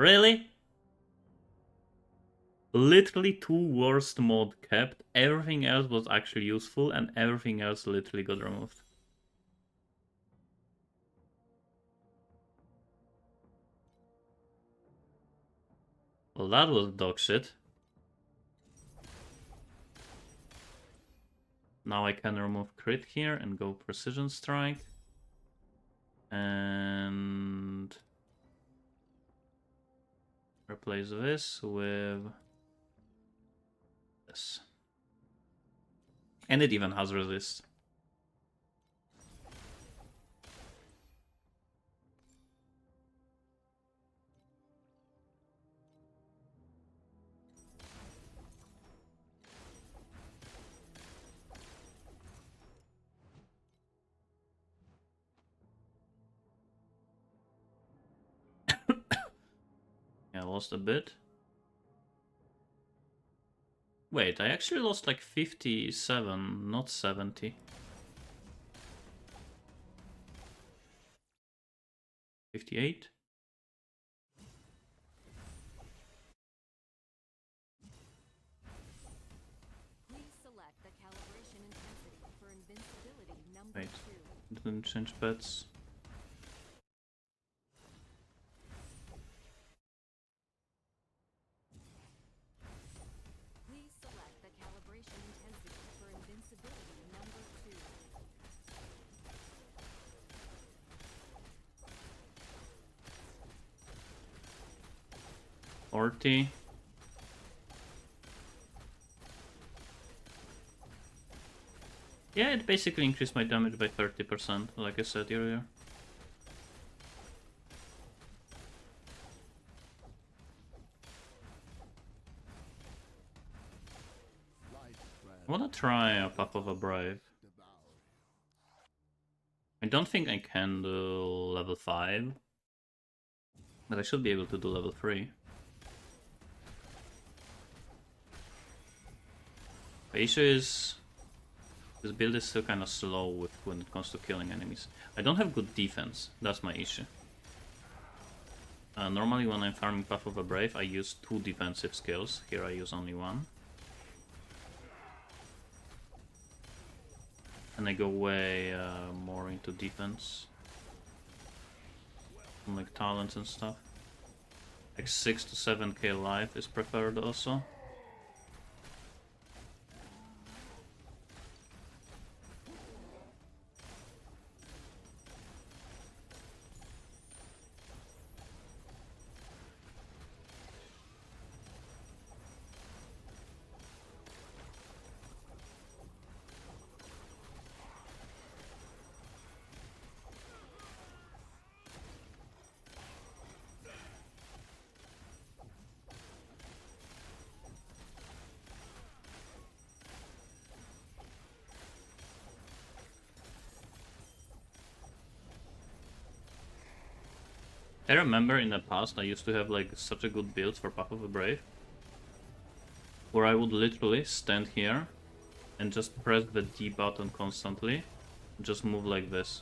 Really? Literally 2 worst mod kept, everything else was actually useful, and everything else literally got removed. Well, that was dog shit. Now I can remove crit here and go precision strike. And replace this with this. And it even has resist. Yeah, I lost a bit. Wait, I actually lost like 57, not 70. 58? Please select the calibration intensity for invincibility number Wait, 2. didn't change bets. Please select the calibration intensity for invincibility number 2. 40. Yeah, it basically increased my damage by 30%, like I said earlier. I wanna try a Path of a Brave. I don't think I can do level 5, but I should be able to do level 3. The issue is this build is still kind of slow when it comes to killing enemies. I don't have good defense, that's my issue. Normally when I'm farming Path of a Brave, I use 2 defensive skills. Here I use only 1. And I go way more into defense. Like talents and stuff. Like 6 to 7k life is preferred also. I remember in the past I used to have like such a good build for Path of the Brave, where I would literally stand here and just press the D button constantly, just move like this.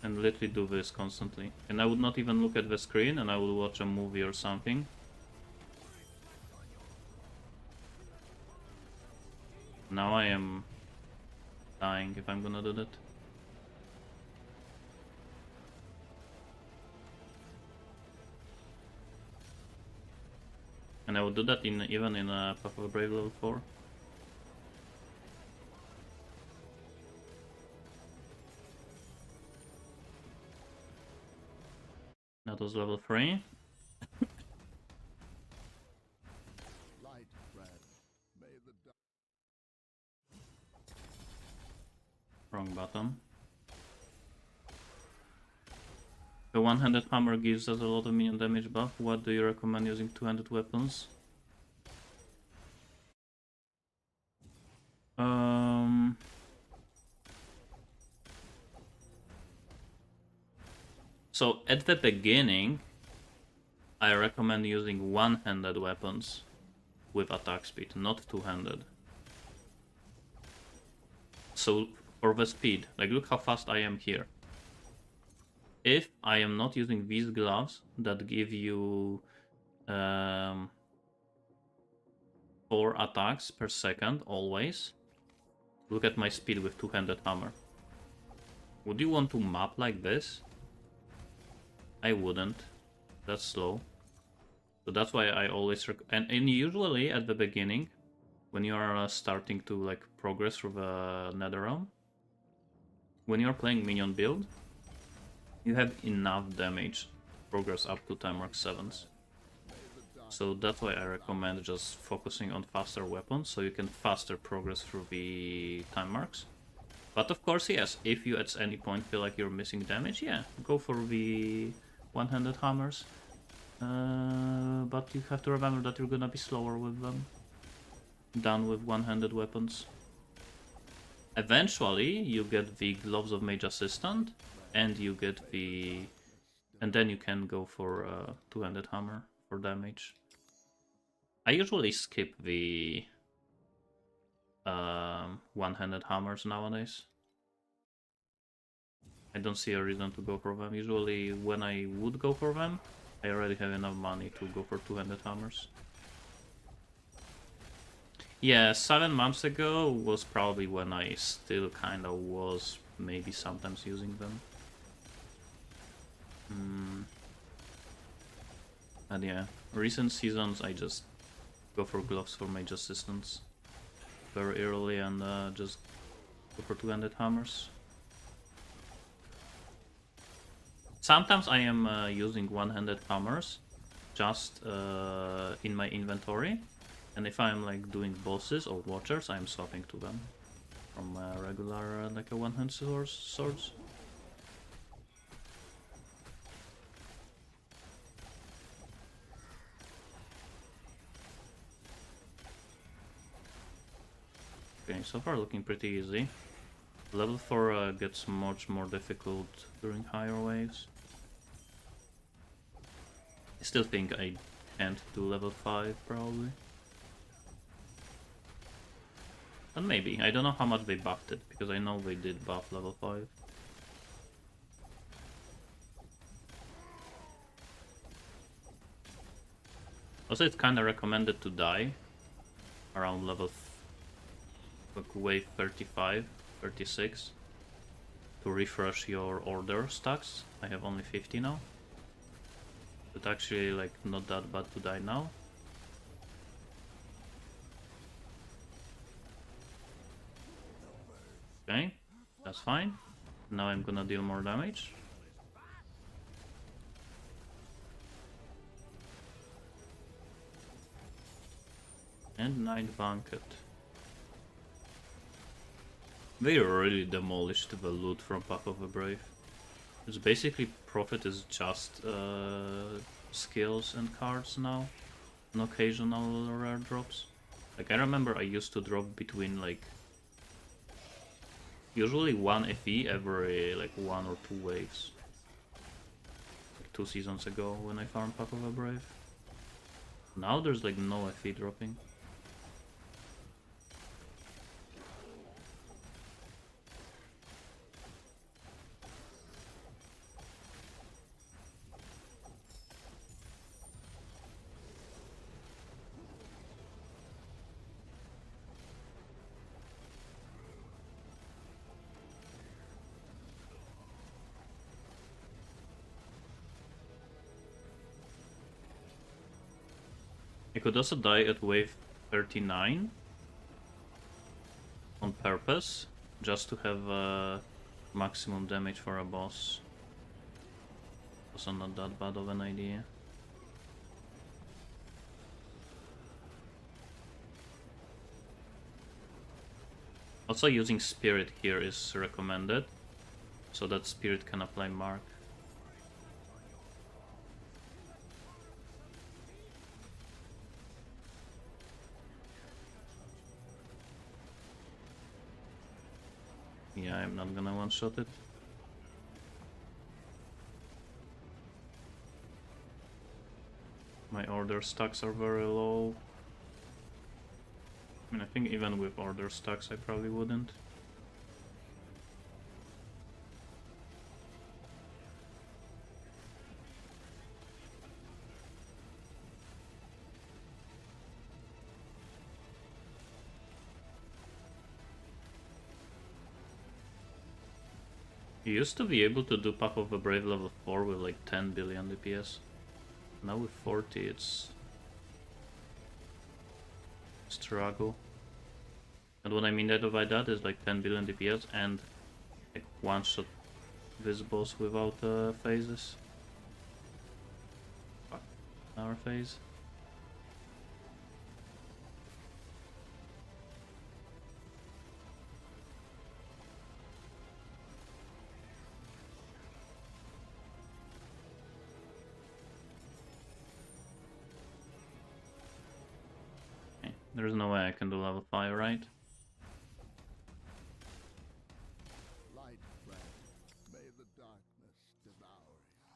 And literally do this constantly. And I would not even look at the screen and I would watch a movie or something. Now I am dying if I'm gonna do that. And I would do that even in Path of a Brave level 4. That was level 3. Wrong button. The one-handed hammer gives us a lot of minion damage buff. What do you recommend using two-handed weapons? So at the beginning, I recommend using one-handed weapons with attack speed, not two-handed. So for the speed. Like, look how fast I am here. If I am not using these gloves that give you 4 attacks per second always, look at my speed with two-handed hammer. Would you want to map like this? I wouldn't. That's slow. So that's why I always and usually at the beginning, when you are starting to like progress through the nether realm, when you are playing minion build, you have enough damage to progress up to time mark 7s. So that's why I recommend just focusing on faster weapons, so you can faster progress through the time marks. But of course, yes, if you at any point feel like you're missing damage, yeah, go for the one-handed hammers. But you have to remember that you're gonna be slower with them than with one-handed weapons. Eventually, you get the Gloves of Mage Assistant, and you get the... and then you can go for two-handed hammer for damage. I usually skip the one-handed hammers nowadays. I don't see a reason to go for them. Usually, when I would go for them, I already have enough money to go for two-handed hammers. Yeah, 7 months ago was probably when I still kind of was maybe sometimes using them. And yeah, recent seasons I just go for gloves for mage assistance very early and just go for two-handed hammers. Sometimes I am using one-handed hammers just in my inventory, and if I'm like doing bosses or watchers, I'm swapping to them from regular like a one-hand swords. Okay, so far looking pretty easy. Level 4 gets much more difficult during higher waves. I still think I can't do level 5 probably. But maybe. I don't know how much they buffed it, because I know they did buff level 5. Also, it's kinda recommended to die around level like wave 35, 36 to refresh your order stacks. I have only 50 now. But actually like not that bad to die now. Okay, that's fine. Now I'm gonna deal more damage. And Night Banquet. They really demolished the loot from Path of the Brave. It's basically profit is just skills and cards now, and occasional rare drops. Like I remember I used to drop between like usually 1 FE every like 1 or 2 waves. Like 2 seasons ago when I farmed Path of the Brave. Now there's like no FE dropping. I could also die at wave 39 on purpose, just to have maximum damage for a boss. Also not that bad of an idea. Also using Spirit here is recommended, so that Spirit can apply Mark. Yeah, I'm not gonna one-shot it. My order stacks are very low. I mean, I think even with order stacks I probably wouldn't. You used to be able to do Path of the Brave level 4 with like 10 billion DPS. Now with 40 it's struggle. And what I mean by that is like 10 billion DPS and like one shot visibles without phases. Fuck, our phase. Okay, there's no way I can do level 5, right? Light friend, may the darkness devour you.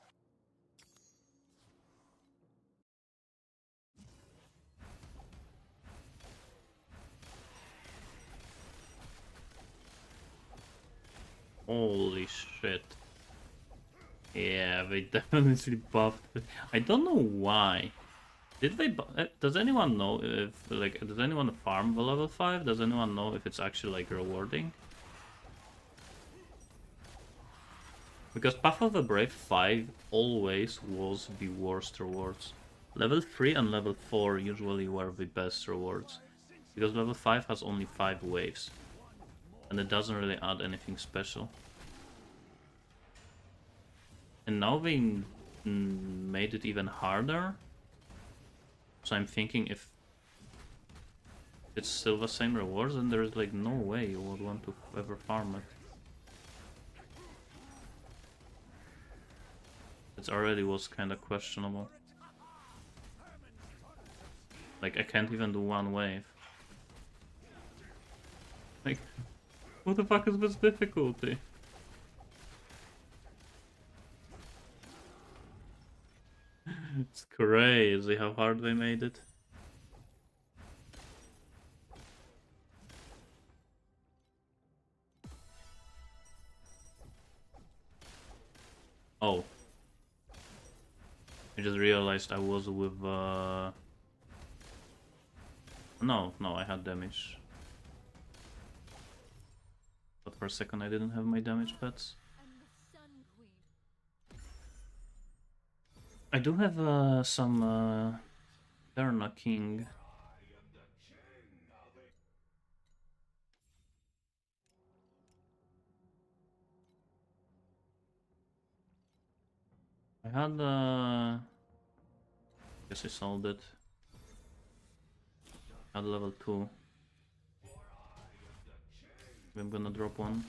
Holy shit. Yeah, they definitely buffed it. I don't know why. Did they does anyone know if, like, does anyone farm the level 5? Does anyone know if it's actually, like, rewarding? Because Path of the Brave 5 always was the worst rewards. Level 3 and level 4 usually were the best rewards. Because level 5 has only 5 waves. And it doesn't really add anything special. And now they made it even harder. So I'm thinking if it's still the same rewards, then there's like no way you would want to ever farm it. It already was kind of questionable. Like I can't even do one wave. Like, what the fuck is this difficulty? It's crazy how hard they made it. Oh. I just realized I was with no, I had damage. But for a second I didn't have my damage pets. I do have some Aeterna King. I had guess I sold it. I had level 2. I'm gonna drop one.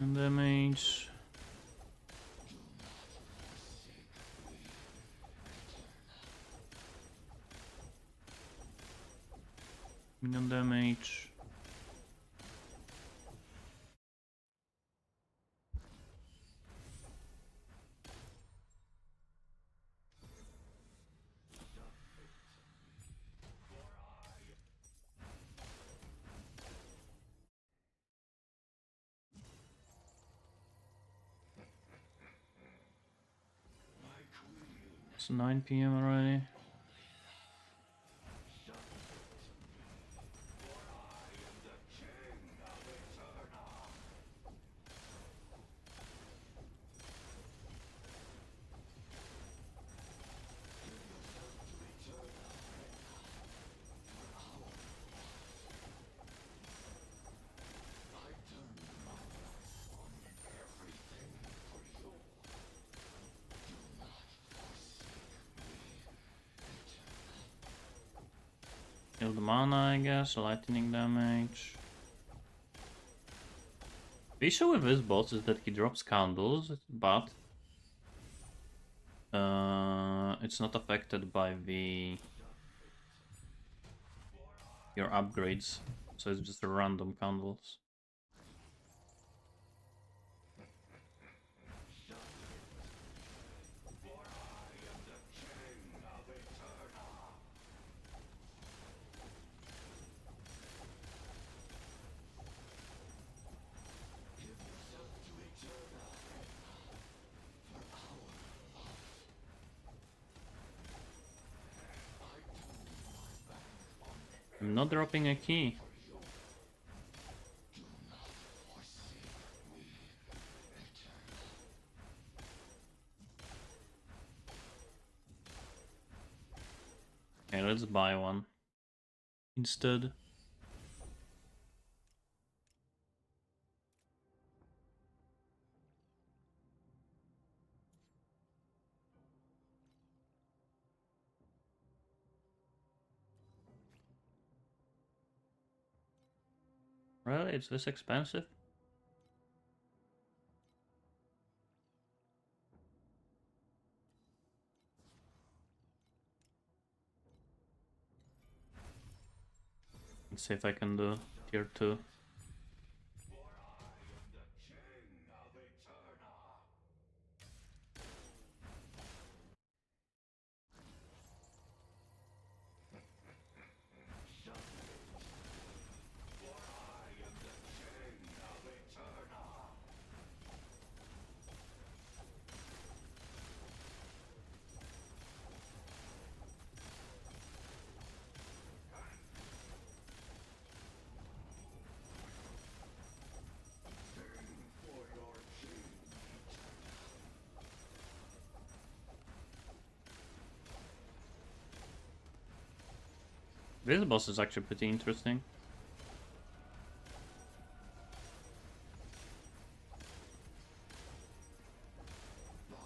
And damage. Minion damage. It's 9 PM already. Kill the mana, I guess, lightning damage. The issue with this boss is that he drops candles, but it's not affected by your upgrades, so it's just a random candles. I'm not dropping a key. Okay, let's buy one instead. Really? It's this expensive? Let's see if I can do tier 2. This boss is actually pretty interesting.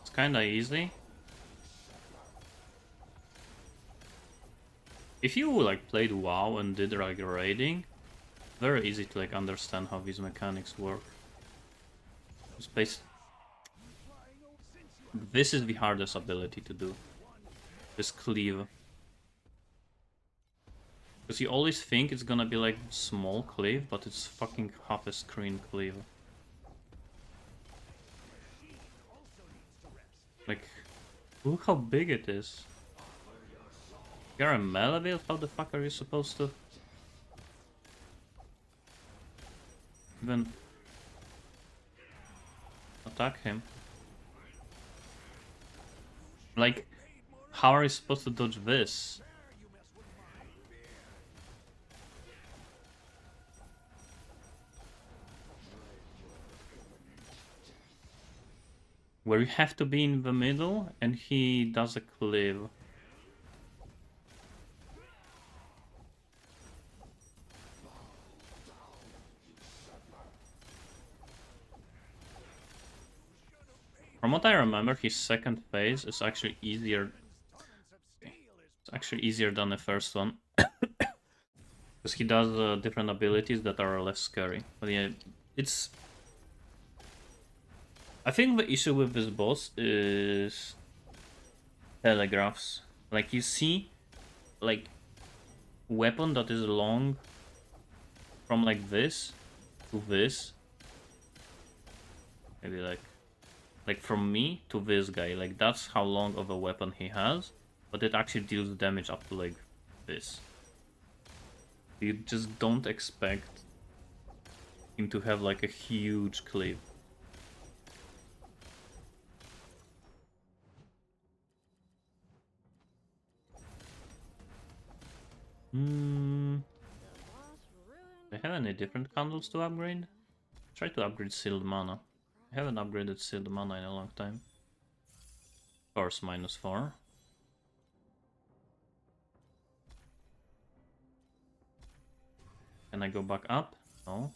It's kinda easy. If you like played WoW and did like raiding, very easy to like understand how these mechanics work. This is the hardest ability to do. This cleave. Because you always think it's gonna be like small cleave, but it's fucking half a screen cleave. Like, look how big it is. You're a melee build? How the fuck are you supposed to even attack him? Like, how are you supposed to dodge this? Where you have to be in the middle and he does a cleave. From what I remember, his second phase is actually easier. It's actually easier than the first one. Because he does different abilities that are less scary. But yeah, it's... I think the issue with this boss is telegraphs. Like, you see, like, weapon that is long from like this to this. Maybe like from me to this guy. Like, that's how long of a weapon he has. But it actually deals damage up to like this. You just don't expect him to have like a huge cleave. Do I have any different candles to upgrade? Try to upgrade sealed mana. I haven't upgraded sealed mana in a long time. Force -4. Can I go back up? No.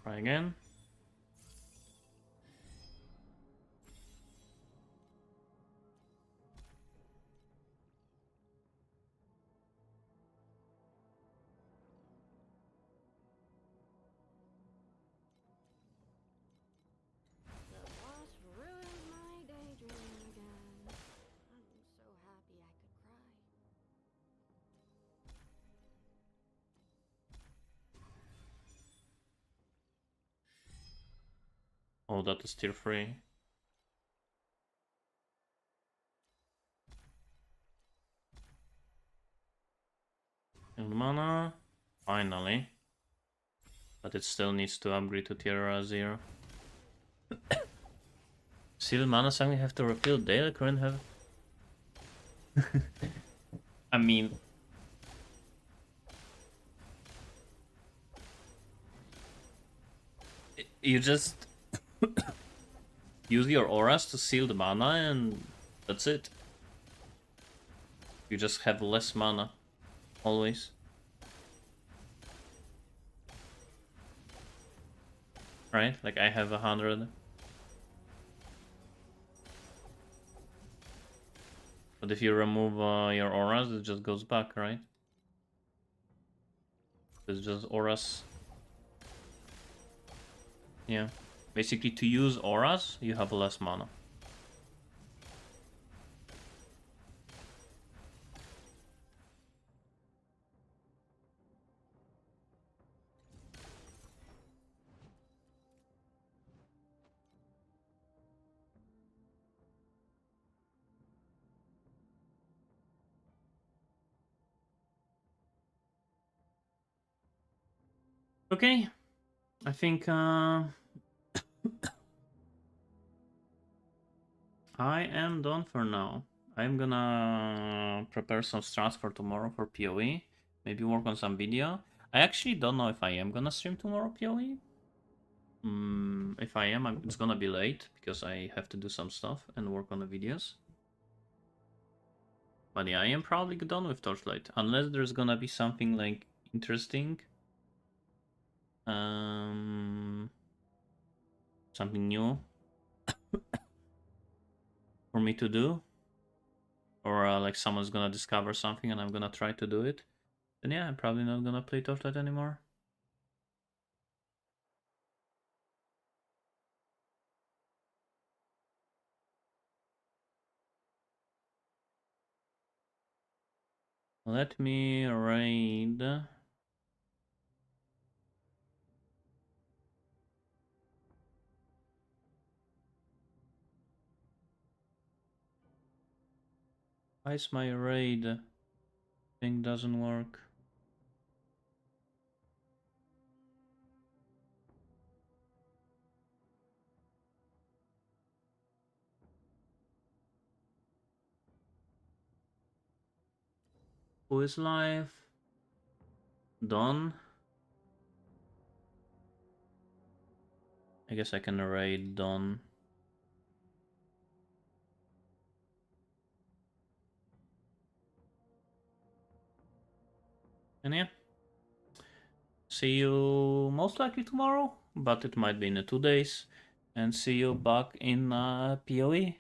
Try again. The boss ruined my daydream again. I'm so happy I could cry. Oh, that is tier 3. And mana. Finally. But it still needs to upgrade to tier 0. Seal mana suddenly have to refill daily current have. I mean, you just use your auras to seal the mana and that's it. You just have less mana always. Right? Like I have 100. But if you remove your auras, it just goes back, right? It's just auras. Yeah. Basically, to use auras, you have less mana. Okay. I think I am done for now. I'm gonna prepare some strats for tomorrow for PoE. Maybe work on some video. I actually don't know if I am gonna stream tomorrow PoE. If I am, it's gonna be late because I have to do some stuff and work on the videos. But yeah, I am probably done with Torchlight. Unless there's gonna be something like interesting. Something new for me to do. Or like someone's gonna discover something and I'm gonna try to do it. Then yeah, I'm probably not gonna play Torchlight anymore. Let me raid. Why is my raid thing doesn't work? Who is live? Don. I guess I can raid Don. And yeah. See you most likely tomorrow, but it might be in 2 days. And see you back in PoE.